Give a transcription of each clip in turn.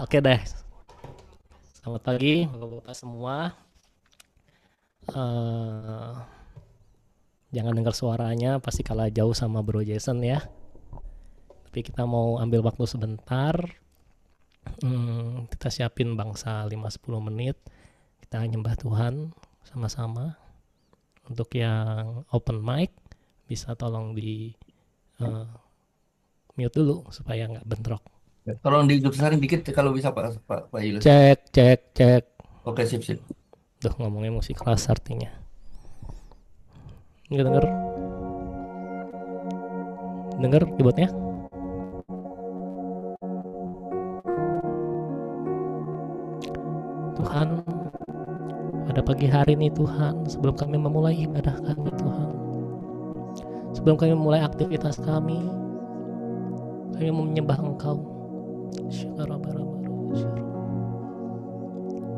Oke deh, selamat pagi Bapak-bapak semua. Eh, Jangan dengar suaranya, pasti kalah jauh sama Bro Jason ya. Tapi kita mau ambil waktu sebentar. Kita siapin bangsa 5-10 menit. Kita nyembah Tuhan sama-sama. Untuk yang open mic, bisa tolong di mute dulu supaya nggak bentrok. Tolong dibesarin dikit kalau bisa Pak Yulus. Cek, cek, cek. Oke, sip sip. Duh, ngomongnya musik keras artinya. Nggak denger? Denger keyboardnya? Tuhan, pada pagi hari ini Tuhan, sebelum kami memulai ibadah kami Tuhan, sebelum kami memulai aktivitas kami mau menyembah Engkau.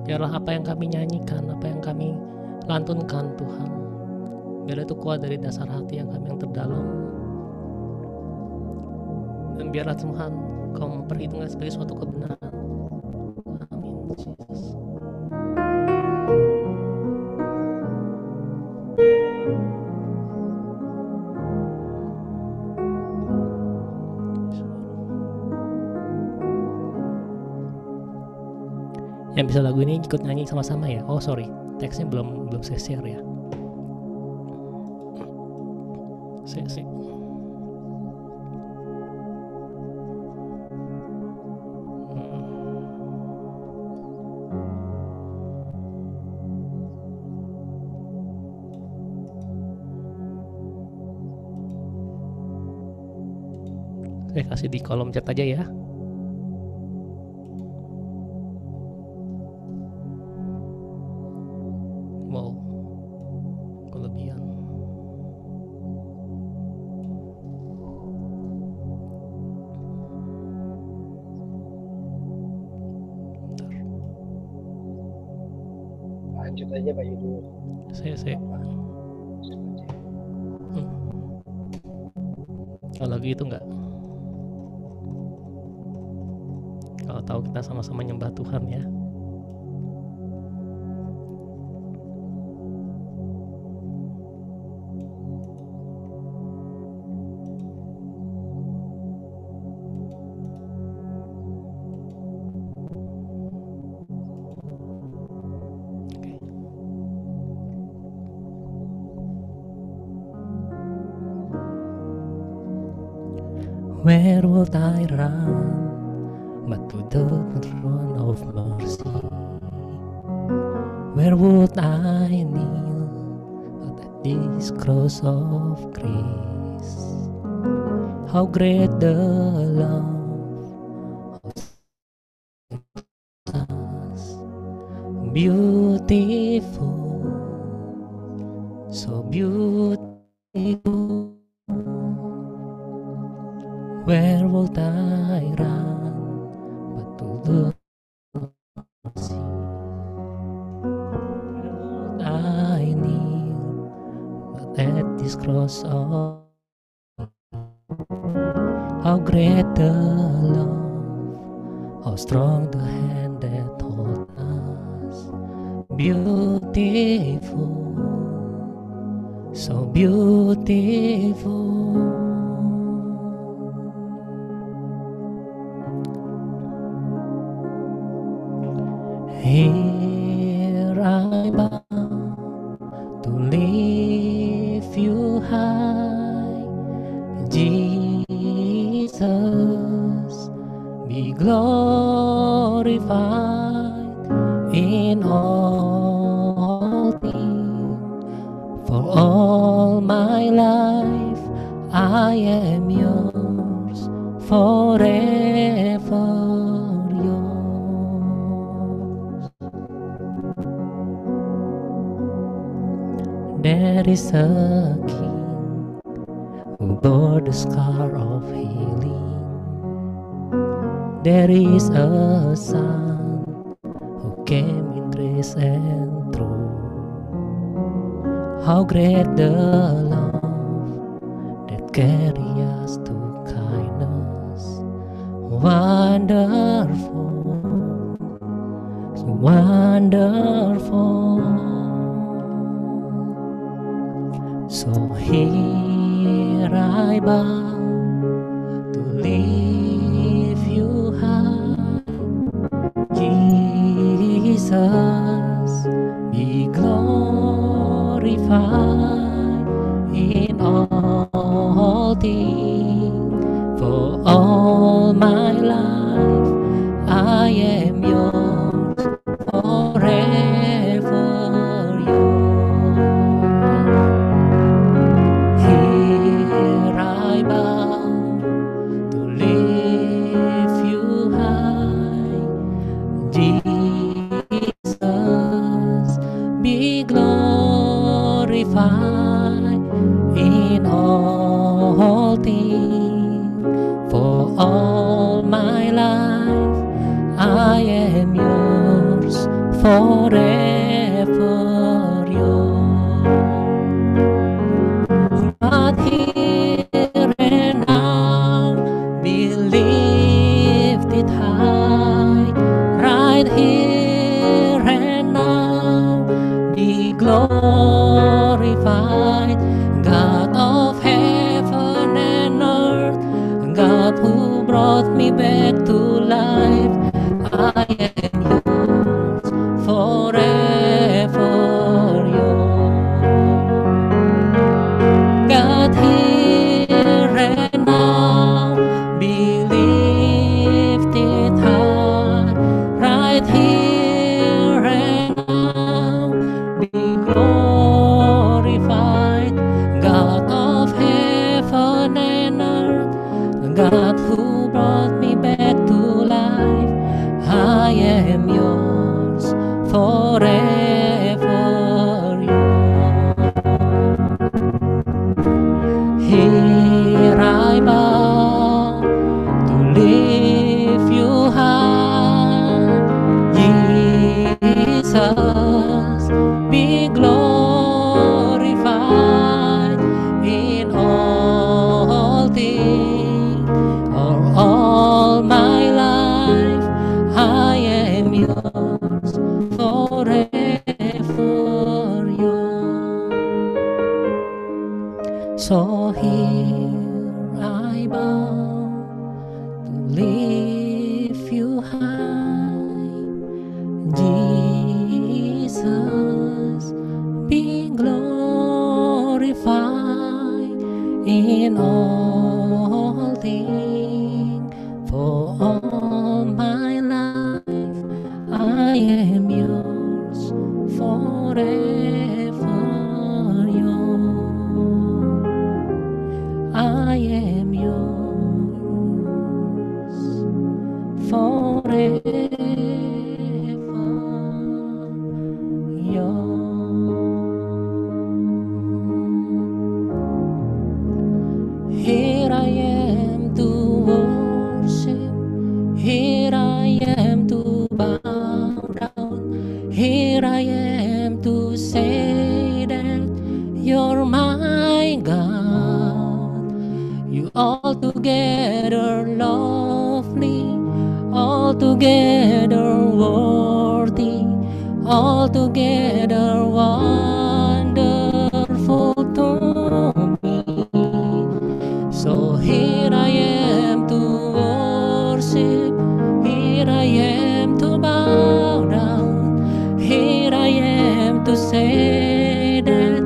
Biarlah apa yang kami nyanyikan, apa yang kami lantunkan Tuhan, biarlah itu keluar dari dasar hati yang kami yang terdalam. Dan biarlah Tuhan Kau memperhitungkan sebagai suatu kebenaran. Amin, Jesus. Yang bisa lagu ini ikut nyanyi sama-sama ya. Oh sorry, teksnya belum saya share ya. Saya kasih di kolom chat aja ya. Wow, kelebihan. Bentar. Lanjut aja Pak Yudus. Saya. Kalau lagi itu enggak. Kalau tahu kita sama-sama nyembah Tuhan ya. Where would I run but to the throne of mercy? Where would I kneel but at this cross of grace? How great the love of us, beautiful, so beautiful. Where would I run but to the sea? Where would I kneel but at this cross of? How great the love, how strong the hand that holds us. Beautiful, so beautiful. Here I bow to lift you high, Jesus, be glorified in all things. For all my life I am yours, forever yours. There is a King who bore the scar of healing. There is a Son who came in grace and truth. How great the love that carries us to kindness. Wonderful, wonderful. So here I bow to lift you high, Jesus, be glorified in all things. For all my life I am yours, forever yours. Here I bow to lift you high, Jesus, be glorified in all things. For all my life I am yours, forever yours. But here and now be lifted high, right here and now be glorified, God of heaven and earth, God who brought me back to life. I am yours, forever yours. God, here and now be lifted high, right here and now be glorified, God of heaven and earth, God who brought me back to life. I am yours, forever yours. Here I bow to lift you high, Jesus, be glorified in all things. All my life I am yours, forever yours. So here I bow to lift you high, Jesus, be glorified in all things. For all my life I am yours, forever yours. I am yours, forever yours. Here I am to worship, here I am to bow down, here I am to say that you're my God. You altogether lovely, altogether worthy, altogether wonderful to me. So here I am to worship, here I am to bow down, here I am to say that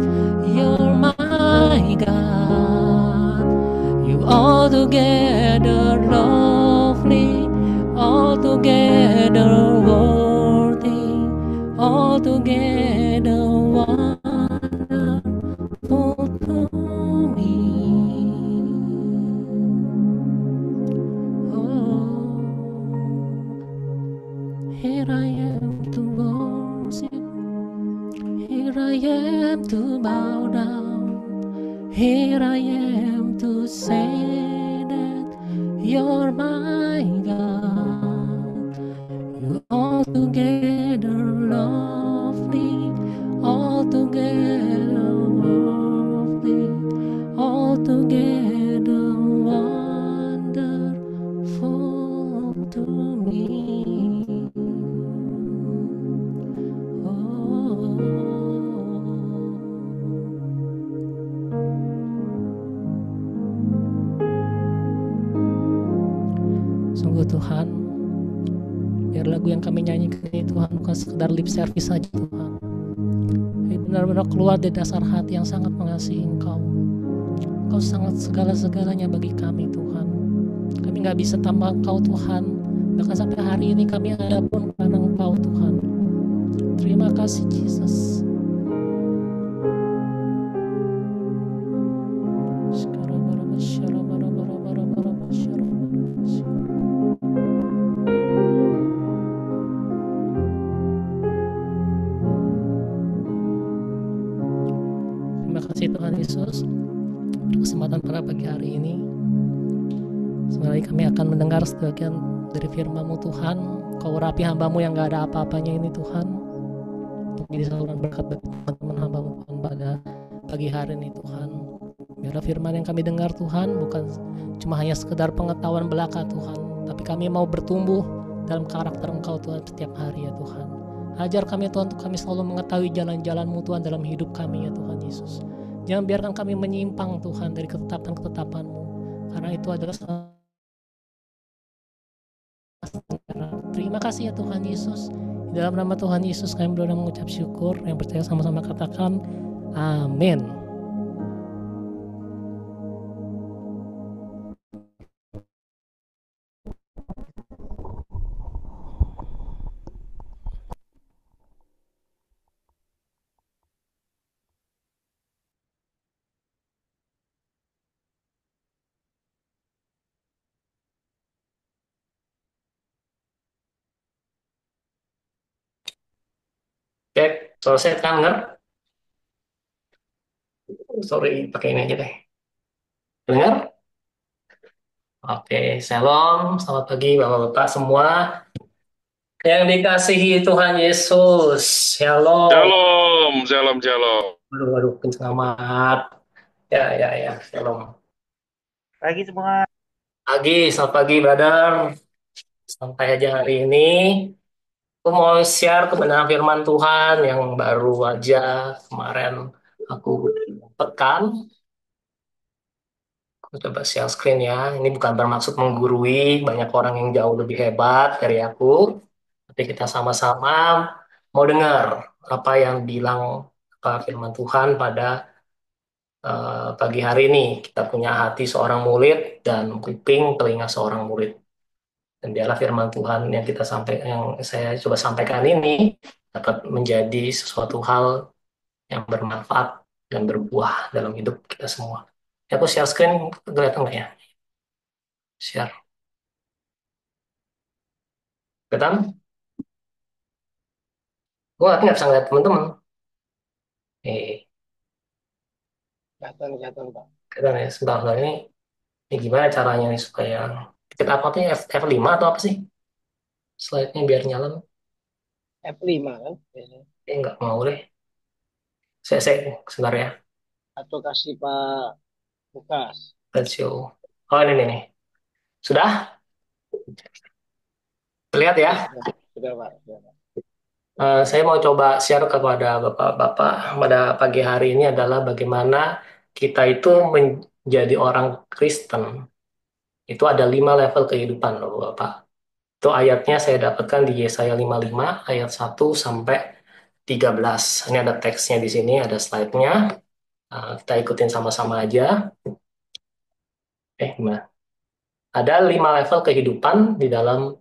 you're my God. You altogether lovely, altogether worthy, altogether wonderful to me. Oh, here I am to worship, here I am to bow down, here I am to say that you're my God. You altogether lovely, altogether worthy, altogether wonderful to me. Biar lagu yang kami nyanyikan ini Tuhan bukan sekedar lip service saja Tuhan, tapi benar-benar keluar dari dasar hati yang sangat mengasihi Engkau. Engkau sangat segala-segalanya bagi kami Tuhan. Kami gak bisa tanpa Engkau Tuhan. Bahkan sampai hari ini kami ada pun karena Engkau Tuhan. Terima kasih Jesus. Terima kasih Tuhan Yesus untuk kesempatan pada pagi hari ini. Sebenarnya kami akan mendengar sebagian dari firman-Mu Tuhan. Kau urapi hamba-Mu yang gak ada apa-apanya ini Tuhan, untuk jadi saluran berkat bagi teman-teman hamba-Mu Tuhan pada pagi hari ini Tuhan. Biarlah firman yang kami dengar Tuhan bukan cuma hanya sekedar pengetahuan belaka Tuhan, tapi kami mau bertumbuh dalam karakter Engkau Tuhan setiap hari ya Tuhan. Ajar kami Tuhan untuk kami selalu mengetahui jalan-jalan-Mu Tuhan dalam hidup kami ya Tuhan Yesus. Jangan biarkan kami menyimpang Tuhan dari ketetapan-ketetapan-Mu, karena itu adalah terima kasih ya Tuhan Yesus. Di dalam nama Tuhan Yesus kami berdoa mengucap syukur. Yang percaya sama-sama katakan amin. Cek, selesai kan enggak? Sorry, pakai ini aja deh. Dengar? Oke, shalom, selamat pagi Bapak-Bapak semua yang dikasihi Tuhan Yesus. Shalom. Shalom, shalom, shalom. Waduh, kenceng amat. Ya, shalom. Pagi semua. Pagi, selamat pagi, brother. Sampai aja hari ini. Aku mau share kebenaran firman Tuhan yang baru aja kemarin aku dapatkan. Aku coba share screen ya. Ini bukan bermaksud menggurui banyak orang yang jauh lebih hebat dari aku. Tapi kita sama-sama mau dengar apa yang bilang apa firman Tuhan pada pagi hari ini. Kita punya hati seorang murid dan kuping telinga seorang murid. Dan biarlah firman Tuhan yang yang saya coba sampaikan ini dapat menjadi sesuatu hal yang bermanfaat dan berbuah dalam hidup kita semua. Ya, aku share screen, kelihatan nggak ya? Share. Kelihatan? Gue nggak bisa ngeliat teman-teman. Kelihatan, Pak. Kelihatan ya, sebentar ini gimana caranya nih supaya kita apa sih F5 atau apa sih? Slide-nya biar nyala. F5 kan biasanya. Nggak mau deh. Saya sebentar ya. Atau kasih Pak Lukas. Let's show. Oh ini nih. Sudah? Terlihat ya? Sudah, Pak. Sudah, Pak. Saya mau coba share kepada Bapak-Bapak pada pagi hari ini adalah bagaimana kita itu menjadi orang Kristen. Itu ada 5 level kehidupan loh Bapak. Itu ayatnya saya dapatkan di Yesaya 55 ayat 1 sampai 13. Ini ada teksnya di sini, ada slide-nya. Kita ikutin sama-sama aja. Gimana? Ada 5 level kehidupan di dalam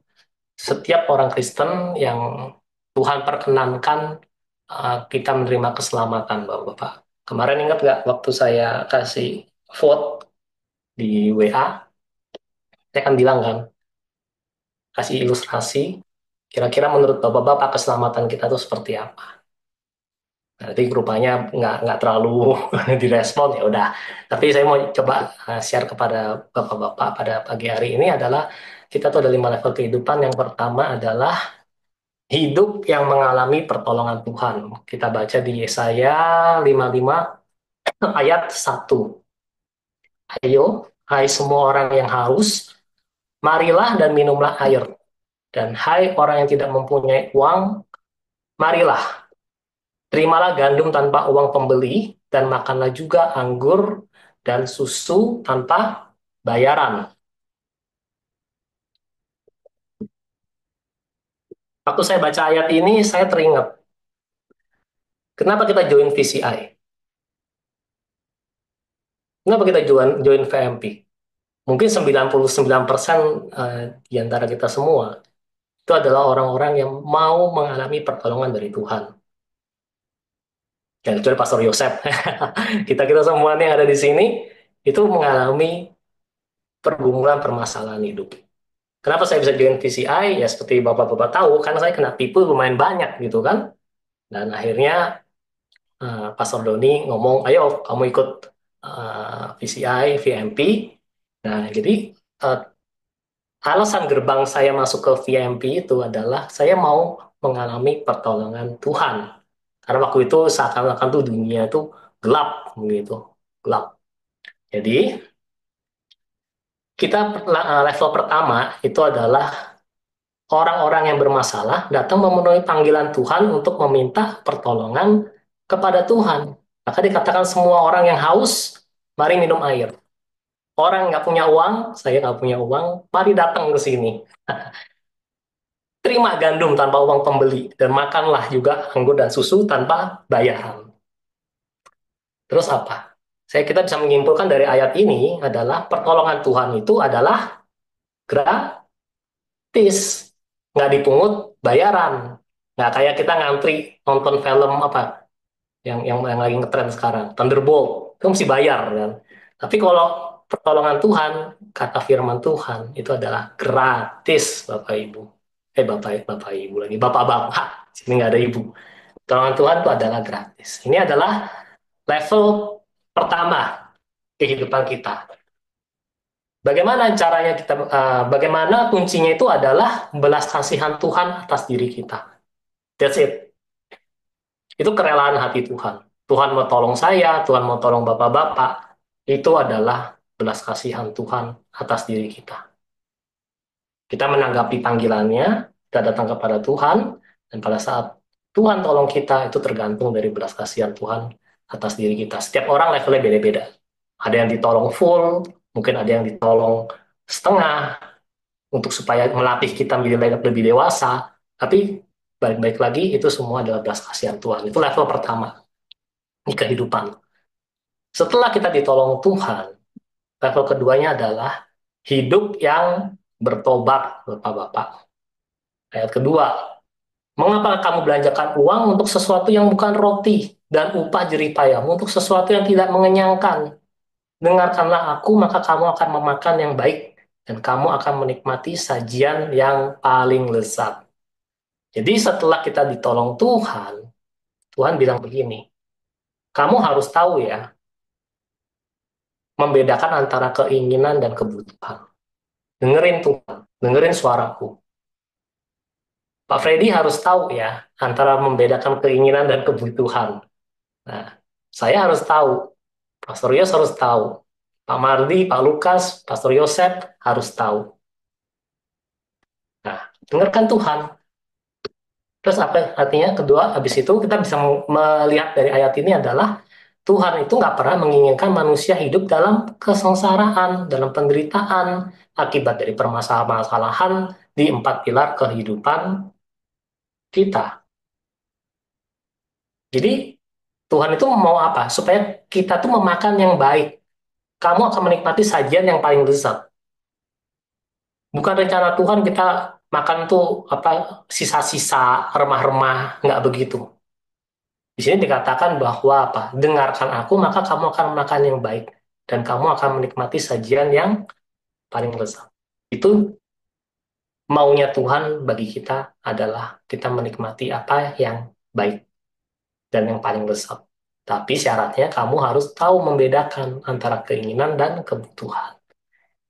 setiap orang Kristen yang Tuhan perkenankan kita menerima keselamatan, Bapak-Bapak. Kemarin ingat nggak waktu saya kasih vote di WA, saya kan bilang kan, kasih ilustrasi, kira-kira menurut Bapak-Bapak keselamatan kita itu seperti apa? Nanti rupanya nggak terlalu direspon ya udah. Tapi saya mau coba share kepada Bapak-Bapak pada pagi hari ini adalah kita tuh ada 5 level kehidupan. Yang pertama adalah hidup yang mengalami pertolongan Tuhan. Kita baca di Yesaya 55 ayat 1. Ayo, hai semua orang yang haus, marilah dan minumlah air. Dan hai orang yang tidak mempunyai uang, marilah, terimalah gandum tanpa uang pembeli, dan makanlah juga anggur dan susu tanpa bayaran. Waktu saya baca ayat ini, saya teringat, kenapa kita join VCI? Kenapa kita join VMP? Mungkin 99% di antara kita semua, itu adalah orang-orang yang mau mengalami pertolongan dari Tuhan. Dan kecuali Pastor Yosef. Kita-kita semua yang ada di sini, itu mengalami pergumulan permasalahan hidup. Kenapa saya bisa join VCI? Ya seperti Bapak-Bapak tahu, karena saya kena tipu lumayan banyak gitu kan. Dan akhirnya Pastor Doni ngomong, ayo kamu ikut VCI, VMP. Nah, jadi uh, alasan gerbang saya masuk ke VMP itu adalah saya mau mengalami pertolongan Tuhan. Karena waktu itu seakan-akan tuh dunia itu gelap gitu, gelap. Jadi kita level pertama itu adalah orang-orang yang bermasalah datang memenuhi panggilan Tuhan untuk meminta pertolongan kepada Tuhan. Maka dikatakan semua orang yang haus, mari minum air. Orang nggak punya uang, saya nggak punya uang, mari datang ke sini. Terima gandum tanpa uang pembeli, dan makanlah juga anggur dan susu tanpa bayaran. Terus apa? Kita bisa menyimpulkan dari ayat ini adalah pertolongan Tuhan itu adalah gratis, nggak dipungut bayaran. Nggak kayak kita ngantri nonton film apa yang lagi ngetren sekarang, Thunderbolt, itu mesti bayar kan. Tapi kalau pertolongan Tuhan, kata firman Tuhan itu adalah gratis, Bapak Ibu. Bapak Bapak Ibu lagi, Bapak-bapak, sini nggak ada Ibu. Pertolongan Tuhan itu adalah gratis. Ini adalah level pertama kehidupan kita. Bagaimana caranya bagaimana kuncinya itu adalah belas kasihan Tuhan atas diri kita. That's it. Itu kerelaan hati Tuhan. Tuhan mau tolong saya, Tuhan mau tolong bapak-bapak. Itu adalah belas kasihan Tuhan atas diri kita. Kita menanggapi panggilannya, kita datang kepada Tuhan, dan pada saat Tuhan tolong kita, itu tergantung dari belas kasihan Tuhan atas diri kita. Setiap orang levelnya beda-beda. Ada yang ditolong full, mungkin ada yang ditolong setengah, untuk supaya melatih kita menjadi lebih dewasa. Tapi baik-baik lagi, itu semua adalah belas kasihan Tuhan. Itu level pertama di kehidupan. Setelah kita ditolong Tuhan, level keduanya adalah hidup yang bertobat, Bapak-Bapak. Ayat kedua, mengapa kamu belanjakan uang untuk sesuatu yang bukan roti dan upah jerih payahmu untuk sesuatu yang tidak mengenyangkan? Dengarkanlah aku, maka kamu akan memakan yang baik dan kamu akan menikmati sajian yang paling lezat. Jadi setelah kita ditolong Tuhan, Tuhan bilang begini, kamu harus tahu ya, membedakan antara keinginan dan kebutuhan. Dengerin Tuhan, dengerin suaraku. Pak Freddy harus tahu ya, antara membedakan keinginan dan kebutuhan. Nah, saya harus tahu, Pastor Yos harus tahu, Pak Mardi, Pak Lukas, Pastor Yosef harus tahu. Nah, dengarkan Tuhan. Terus apa artinya? Kedua, habis itu kita bisa melihat dari ayat ini adalah Tuhan itu nggak pernah menginginkan manusia hidup dalam kesengsaraan, dalam penderitaan, akibat dari permasalahan-permasalahan di empat pilar kehidupan kita. Jadi Tuhan itu mau apa? Supaya kita tuh memakan yang baik. Kamu akan menikmati sajian yang paling lezat. Bukan rencana Tuhan kita makan tuh apa sisa-sisa remah-remah, nggak begitu. Di sini dikatakan bahwa apa? Dengarkan aku, maka kamu akan makan yang baik dan kamu akan menikmati sajian yang paling lezat. Itu maunya Tuhan bagi kita adalah kita menikmati apa yang baik dan yang paling lezat. Tapi syaratnya kamu harus tahu membedakan antara keinginan dan kebutuhan.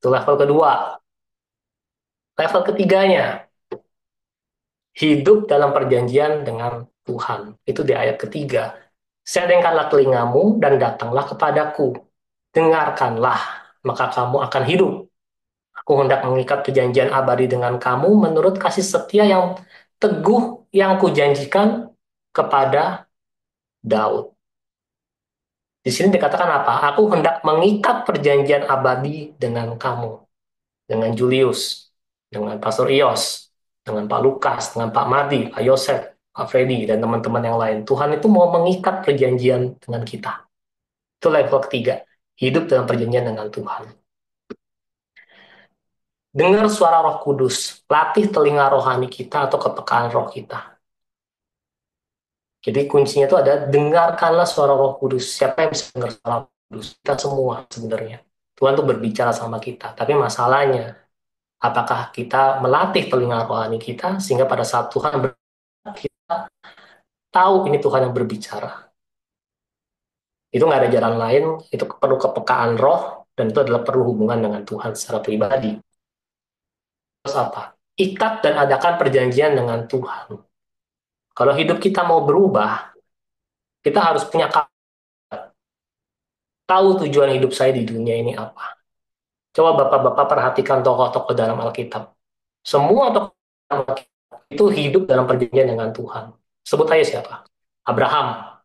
Itu level kedua. Level ketiganya, hidup dalam perjanjian dengan Tuhan. Itu di ayat ketiga. Sedengkanlah telingamu dan datanglah kepadaku. Dengarkanlah, maka kamu akan hidup. Aku hendak mengikat perjanjian abadi dengan kamu menurut kasih setia yang teguh yang kujanjikan kepada Daud. Di sini dikatakan apa? Aku hendak mengikat perjanjian abadi dengan kamu, dengan Julius, dengan Pastor Ios. dengan Pak Lukas, dengan Pak Madi, Pak Yosef, Pak Freddy, dan teman-teman yang lain. Tuhan itu mau mengikat perjanjian dengan kita. Itu level ketiga, hidup dalam perjanjian dengan Tuhan. Dengar suara Roh Kudus, latih telinga rohani kita atau kepekaan roh kita. Jadi kuncinya itu ada dengarkanlah suara Roh Kudus. Siapa yang bisa dengar suara Roh Kudus? Kita semua sebenarnya. Tuhan tuh berbicara sama kita. Tapi masalahnya, apakah kita melatih telinga rohani kita sehingga pada saat Tuhan kita tahu ini Tuhan yang berbicara. Itu nggak ada jalan lain, itu perlu kepekaan roh, dan itu adalah perlu hubungan dengan Tuhan secara pribadi. Terus apa? Ikat dan adakan perjanjian dengan Tuhan. Kalau hidup kita mau berubah, kita harus punya tahu tujuan hidup saya di dunia ini apa. Coba bapak-bapak perhatikan tokoh-tokoh dalam Alkitab. Semua tokoh dalam Alkitab itu hidup dalam perjanjian dengan Tuhan. Sebut aja siapa? Abraham.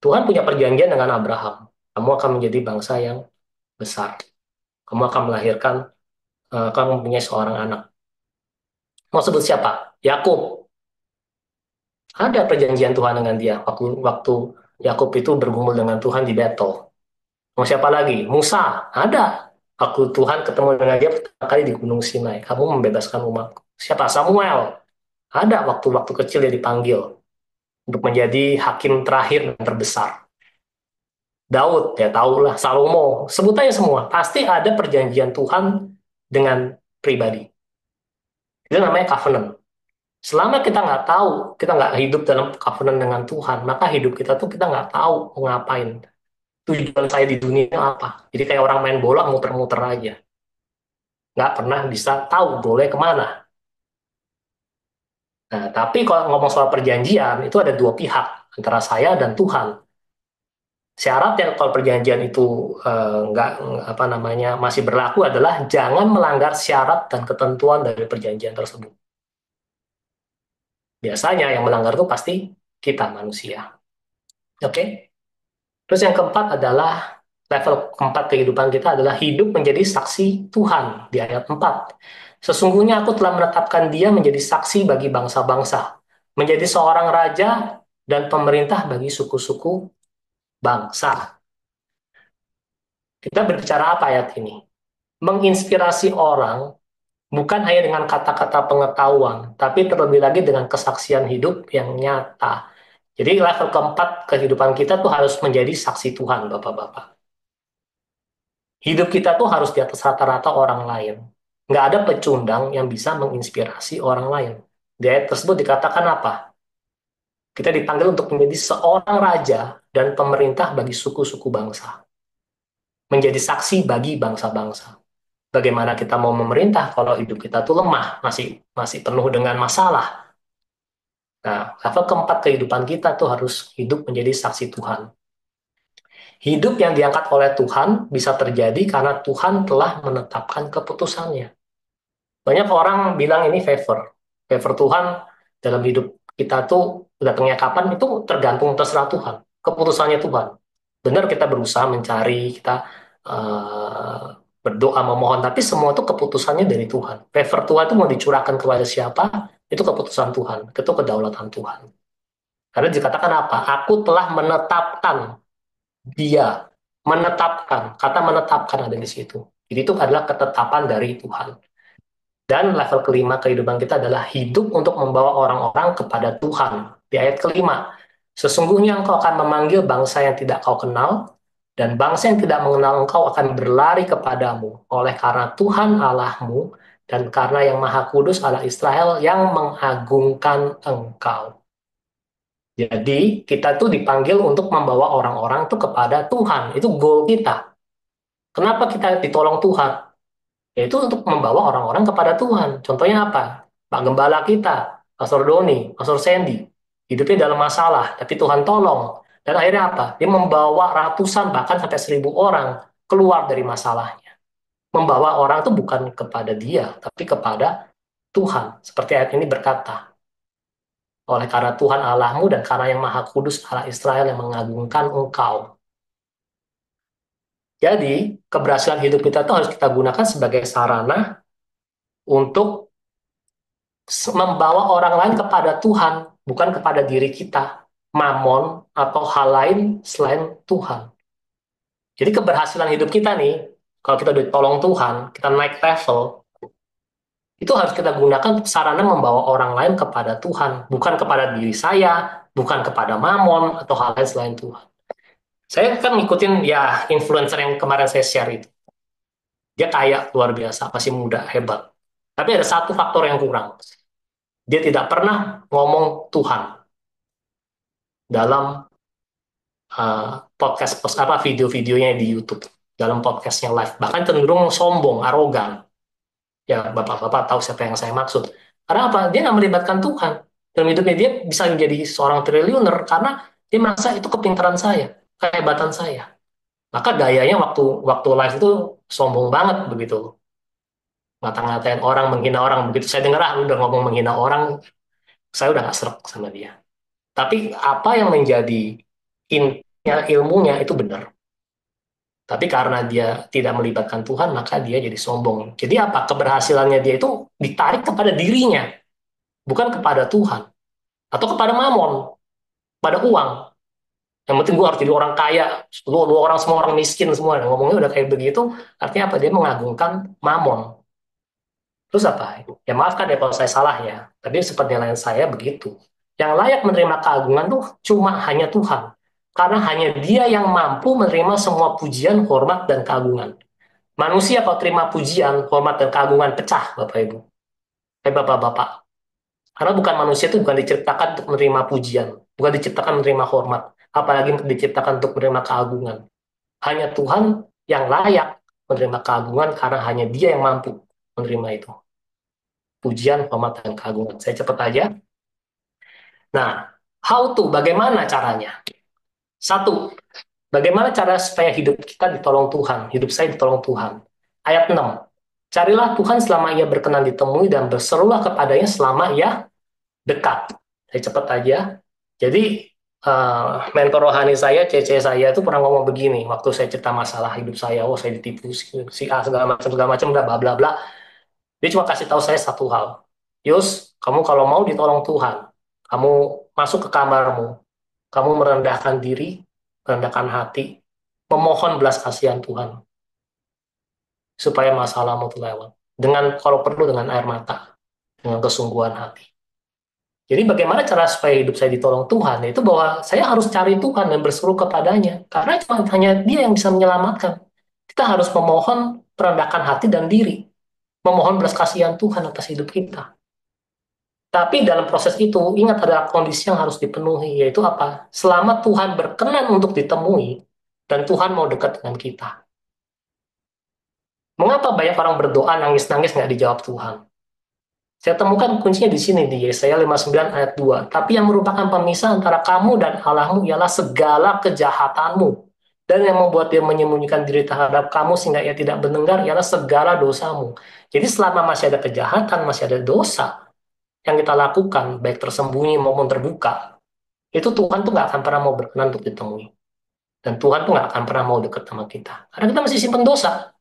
Tuhan punya perjanjian dengan Abraham. Kamu akan menjadi bangsa yang besar. Kamu akan melahirkan, kamu mempunyai seorang anak. Mau sebut siapa? Yakub. Ada perjanjian Tuhan dengan dia. Waktu Yakub itu bergumul dengan Tuhan di Betel. Mau siapa lagi? Musa. Ada. Waktu Tuhan ketemu dengan dia pertama kali di Gunung Sinai. Kamu membebaskan umatku. Siapa? Samuel. Ada waktu-waktu kecil dia dipanggil untuk menjadi hakim terakhir dan terbesar. Daud, ya tahulah. Salomo. Sebut aja semua. Pasti ada perjanjian Tuhan dengan pribadi. Itu namanya covenant. Selama kita nggak tahu, kita nggak hidup dalam covenant dengan Tuhan, maka hidup kita tuh kita nggak tahu mau ngapain. Tujuan saya di dunia itu apa. Jadi kayak orang main bola muter-muter aja. Nggak pernah bisa tahu boleh kemana. Nah, tapi kalau ngomong soal perjanjian, itu ada dua pihak, antara saya dan Tuhan. Syarat yang kalau perjanjian itu nggak apa namanya masih berlaku adalah jangan melanggar syarat dan ketentuan dari perjanjian tersebut. Biasanya yang melanggar itu pasti kita manusia. Oke? Terus yang keempat adalah level keempat kehidupan kita adalah hidup menjadi saksi Tuhan di ayat 4. Sesungguhnya aku telah menetapkan dia menjadi saksi bagi bangsa-bangsa, menjadi seorang raja dan pemerintah bagi suku-suku bangsa. Kita berbicara apa ayat ini? Menginspirasi orang bukan hanya dengan kata-kata pengetahuan, tapi terlebih lagi dengan kesaksian hidup yang nyata. Jadi level keempat kehidupan kita tuh harus menjadi saksi Tuhan, Bapak-Bapak. Hidup kita tuh harus di atas rata-rata orang lain. Nggak ada pecundang yang bisa menginspirasi orang lain. Di ayat tersebut dikatakan apa? Kita dipanggil untuk menjadi seorang raja dan pemerintah bagi suku-suku bangsa. Menjadi saksi bagi bangsa-bangsa. Bagaimana kita mau memerintah kalau hidup kita tuh lemah, masih masih penuh dengan masalah. Nah, level keempat kehidupan kita tuh harus hidup menjadi saksi Tuhan. Hidup yang diangkat oleh Tuhan bisa terjadi karena Tuhan telah menetapkan keputusannya. Banyak orang bilang ini favor. Favor Tuhan dalam hidup kita tuh datangnya kapan itu tergantung terserah Tuhan. Keputusannya Tuhan. Benar kita berusaha mencari, kita uh, berdoa memohon, tapi semua itu keputusannya dari Tuhan. Favor Tuhan itu mau dicurahkan kepada siapa, itu keputusan Tuhan. Itu kedaulatan Tuhan. Karena dikatakan apa? Aku telah menetapkan dia. Menetapkan. Kata menetapkan ada di situ. Jadi itu adalah ketetapan dari Tuhan. Dan level kelima kehidupan kita adalah hidup untuk membawa orang-orang kepada Tuhan. Di ayat kelima, sesungguhnya engkau akan memanggil bangsa yang tidak kau kenal, dan bangsa yang tidak mengenal engkau akan berlari kepadamu, oleh karena Tuhan Allahmu, dan karena yang Maha Kudus Allah Israel yang mengagungkan engkau. Jadi kita tuh dipanggil untuk membawa orang-orang tuh kepada Tuhan. Itu goal kita. Kenapa kita ditolong Tuhan? Yaitu untuk membawa orang-orang kepada Tuhan. Contohnya apa? Pak Gembala kita, Pastor Doni, Pastor Sandy, hidupnya dalam masalah, tapi Tuhan tolong. Dan akhirnya apa? Dia membawa ratusan, bahkan sampai 1.000 orang keluar dari masalahnya. Membawa orang itu bukan kepada dia, tapi kepada Tuhan. Seperti ayat ini berkata, oleh karena Tuhan Allahmu dan karena yang Maha Kudus Allah Israel yang mengagungkan engkau. Jadi, keberhasilan hidup kita itu harus kita gunakan sebagai sarana untuk membawa orang lain kepada Tuhan, bukan kepada diri kita, mamon atau hal lain selain Tuhan. Jadi keberhasilan hidup kita nih, kalau kita ditolong Tuhan, kita naik level, itu harus kita gunakan sarana membawa orang lain kepada Tuhan, bukan kepada diri saya, bukan kepada mamon atau hal lain selain Tuhan. Saya kan ngikutin ya influencer yang kemarin saya share itu. Dia kaya luar biasa, masih muda, hebat. Tapi ada satu faktor yang kurang. Dia tidak pernah ngomong Tuhan dalam podcast apa video-videonya di YouTube, dalam podcastnya live. Bahkan cenderung sombong, arogan. Ya bapak-bapak tahu siapa yang saya maksud. Karena apa? Dia nggak melibatkan Tuhan. Dalam hidupnya dia bisa menjadi seorang triliuner karena dia merasa itu kepintaran saya, kehebatan saya. Maka gayanya waktu waktu live itu sombong banget begitu. Ngata-ngatain orang, menghina orang. Begitu saya dengar, lu udah ngomong menghina orang, saya udah nggak serak sama dia. Tapi apa yang menjadi intinya ilmunya itu benar. Tapi karena dia tidak melibatkan Tuhan, maka dia jadi sombong. Jadi apa? Keberhasilannya dia itu ditarik kepada dirinya, bukan kepada Tuhan. Atau kepada mamon, pada uang. Yang penting gue harus jadi orang kaya, lu orang semua orang miskin semua. Ngomongnya udah kayak begitu, artinya apa? Dia mengagungkan mamon. Terus apa? Ya maafkan ya kalau saya salah ya. Tapi sepenilaian saya begitu. Yang layak menerima keagungan tuh cuma hanya Tuhan. Karena hanya dia yang mampu menerima semua pujian, hormat, dan keagungan. Manusia kalau terima pujian, hormat, dan keagungan pecah, Bapak Ibu. Bapak-bapak. Karena bukan manusia itu bukan diciptakan untuk menerima pujian. Bukan diciptakan menerima hormat. Apalagi diciptakan untuk menerima keagungan. Hanya Tuhan yang layak menerima keagungan karena hanya dia yang mampu menerima itu. Pujian, hormat, dan keagungan. Saya cepat aja. Nah, how to, bagaimana caranya? Satu, bagaimana cara supaya hidup kita ditolong Tuhan, hidup saya ditolong Tuhan. Ayat 6, carilah Tuhan selama ia berkenan ditemui dan berserulah kepadanya selama ia dekat. Saya cepat aja. Jadi, mentor rohani saya, CC saya itu pernah ngomong begini, waktu saya cerita masalah hidup saya, oh saya ditipu, si A, segala macam, bla bla bla. Dia cuma kasih tahu saya satu hal. Yus, kamu kalau mau ditolong Tuhan, kamu masuk ke kamarmu, kamu merendahkan diri, merendahkan hati, memohon belas kasihan Tuhan, supaya masalahmu itu lewat. Dengan, kalau perlu dengan air mata, dengan kesungguhan hati. Jadi bagaimana cara supaya hidup saya ditolong Tuhan? Yaitu bahwa saya harus cari Tuhan dan berseru kepadanya. Karena cuma hanya dia yang bisa menyelamatkan. Kita harus memohon merendahkan hati dan diri. Memohon belas kasihan Tuhan atas hidup kita. Tapi dalam proses itu, ingat ada kondisi yang harus dipenuhi, yaitu apa? Selama Tuhan berkenan untuk ditemui, dan Tuhan mau dekat dengan kita. Mengapa banyak orang berdoa, nangis-nangis nggak dijawab Tuhan? Saya temukan kuncinya di sini, di Yesaya 59 ayat 2. Tapi yang merupakan pemisah antara kamu dan Allahmu ialah segala kejahatanmu. Dan yang membuat dia menyembunyikan diri terhadap kamu sehingga ia tidak mendengar ialah segala dosamu. Jadi selama masih ada kejahatan, masih ada dosa yang kita lakukan, baik tersembunyi maupun terbuka, itu Tuhan tuh nggak akan pernah mau berkenan untuk ditemui. Dan Tuhan tuh nggak akan pernah mau dekat sama kita. Karena kita masih simpen dosa.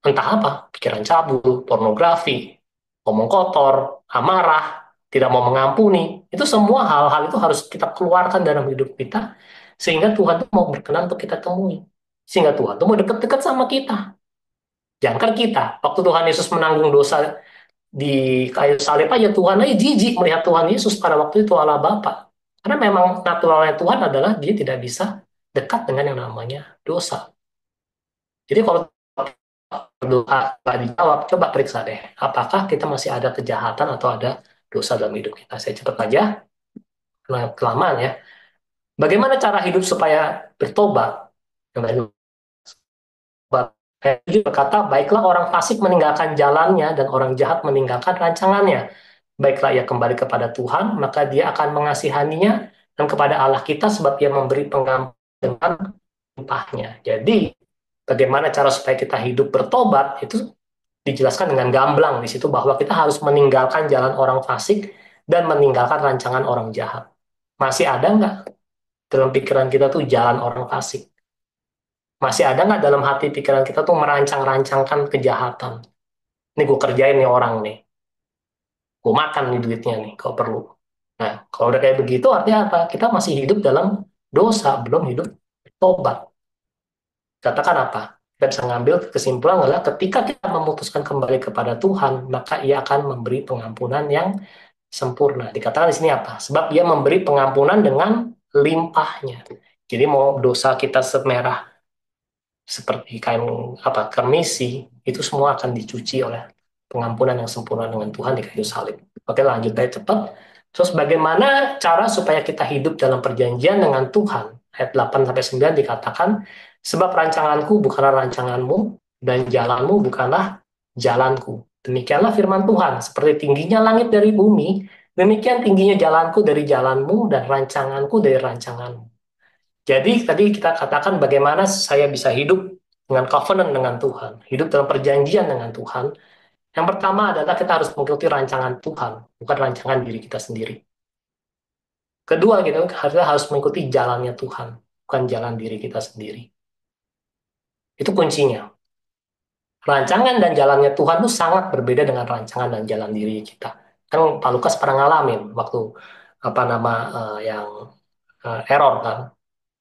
Entah apa, pikiran cabul, pornografi, ngomong kotor, amarah, tidak mau mengampuni. Itu semua hal-hal itu harus kita keluarkan dalam hidup kita, sehingga Tuhan tuh mau berkenan untuk kita temui. Sehingga Tuhan tuh mau dekat-dekat sama kita. Jangankan kita, waktu Tuhan Yesus menanggung dosa di kayu salib aja, Tuhan aja jijik melihat Tuhan Yesus pada waktu itu Allah Bapa. Karena memang naturalnya Tuhan adalah dia tidak bisa dekat dengan yang namanya dosa. Jadi kalau doa nggak dijawab, coba periksa deh. Apakah kita masih ada kejahatan atau ada dosa dalam hidup kita. Saya cepat aja, kelamaan ya. Bagaimana cara hidup supaya bertobat? Dia berkata, baiklah orang fasik meninggalkan jalannya dan orang jahat meninggalkan rancangannya. Baiklah ia kembali kepada Tuhan, maka dia akan mengasihaninya dan kepada Allah kita sebab dia memberi pengampunan dengan limpahnya. Jadi, bagaimana cara supaya kita hidup bertobat, itu dijelaskan dengan gamblang di situ bahwa kita harus meninggalkan jalan orang fasik dan meninggalkan rancangan orang jahat. Masih ada nggak dalam pikiran kita tuh jalan orang fasik? Masih ada nggak dalam hati pikiran kita tuh merancang-rancangkan kejahatan? Ini gue kerjain nih orang nih. gue makan nih duitnya nih kalau perlu. Nah, kalau udah kayak begitu artinya apa? Kita masih hidup dalam dosa, belum hidup tobat. Katakan apa? Kita bisa ngambil kesimpulan adalah ketika kita memutuskan kembali kepada Tuhan, maka Ia akan memberi pengampunan yang sempurna. Dikatakan di sini apa? Sebab Ia memberi pengampunan dengan limpahnya. Jadi mau dosa kita semerah seperti kain apa kermisi, itu semua akan dicuci oleh pengampunan yang sempurna dengan Tuhan di kayu salib. Oke, lanjut aja cepat. Terus bagaimana cara supaya kita hidup dalam perjanjian dengan Tuhan? Ayat 8 sampai 9 dikatakan, sebab rancanganku bukanlah rancanganmu dan jalanmu bukanlah jalanku. Demikianlah firman Tuhan, seperti tingginya langit dari bumi, demikian tingginya jalanku dari jalanmu dan rancanganku dari rancanganmu. Jadi tadi kita katakan bagaimana saya bisa hidup dengan covenant dengan Tuhan, hidup dalam perjanjian dengan Tuhan. Yang pertama adalah kita harus mengikuti rancangan Tuhan, bukan rancangan diri kita sendiri. Kedua, kita harus mengikuti jalannya Tuhan, bukan jalan diri kita sendiri. Itu kuncinya. Rancangan dan jalannya Tuhan itu sangat berbeda dengan rancangan dan jalan diri kita. Kan Pak Lukas pernah ngalamin waktu apa nama yang error kan.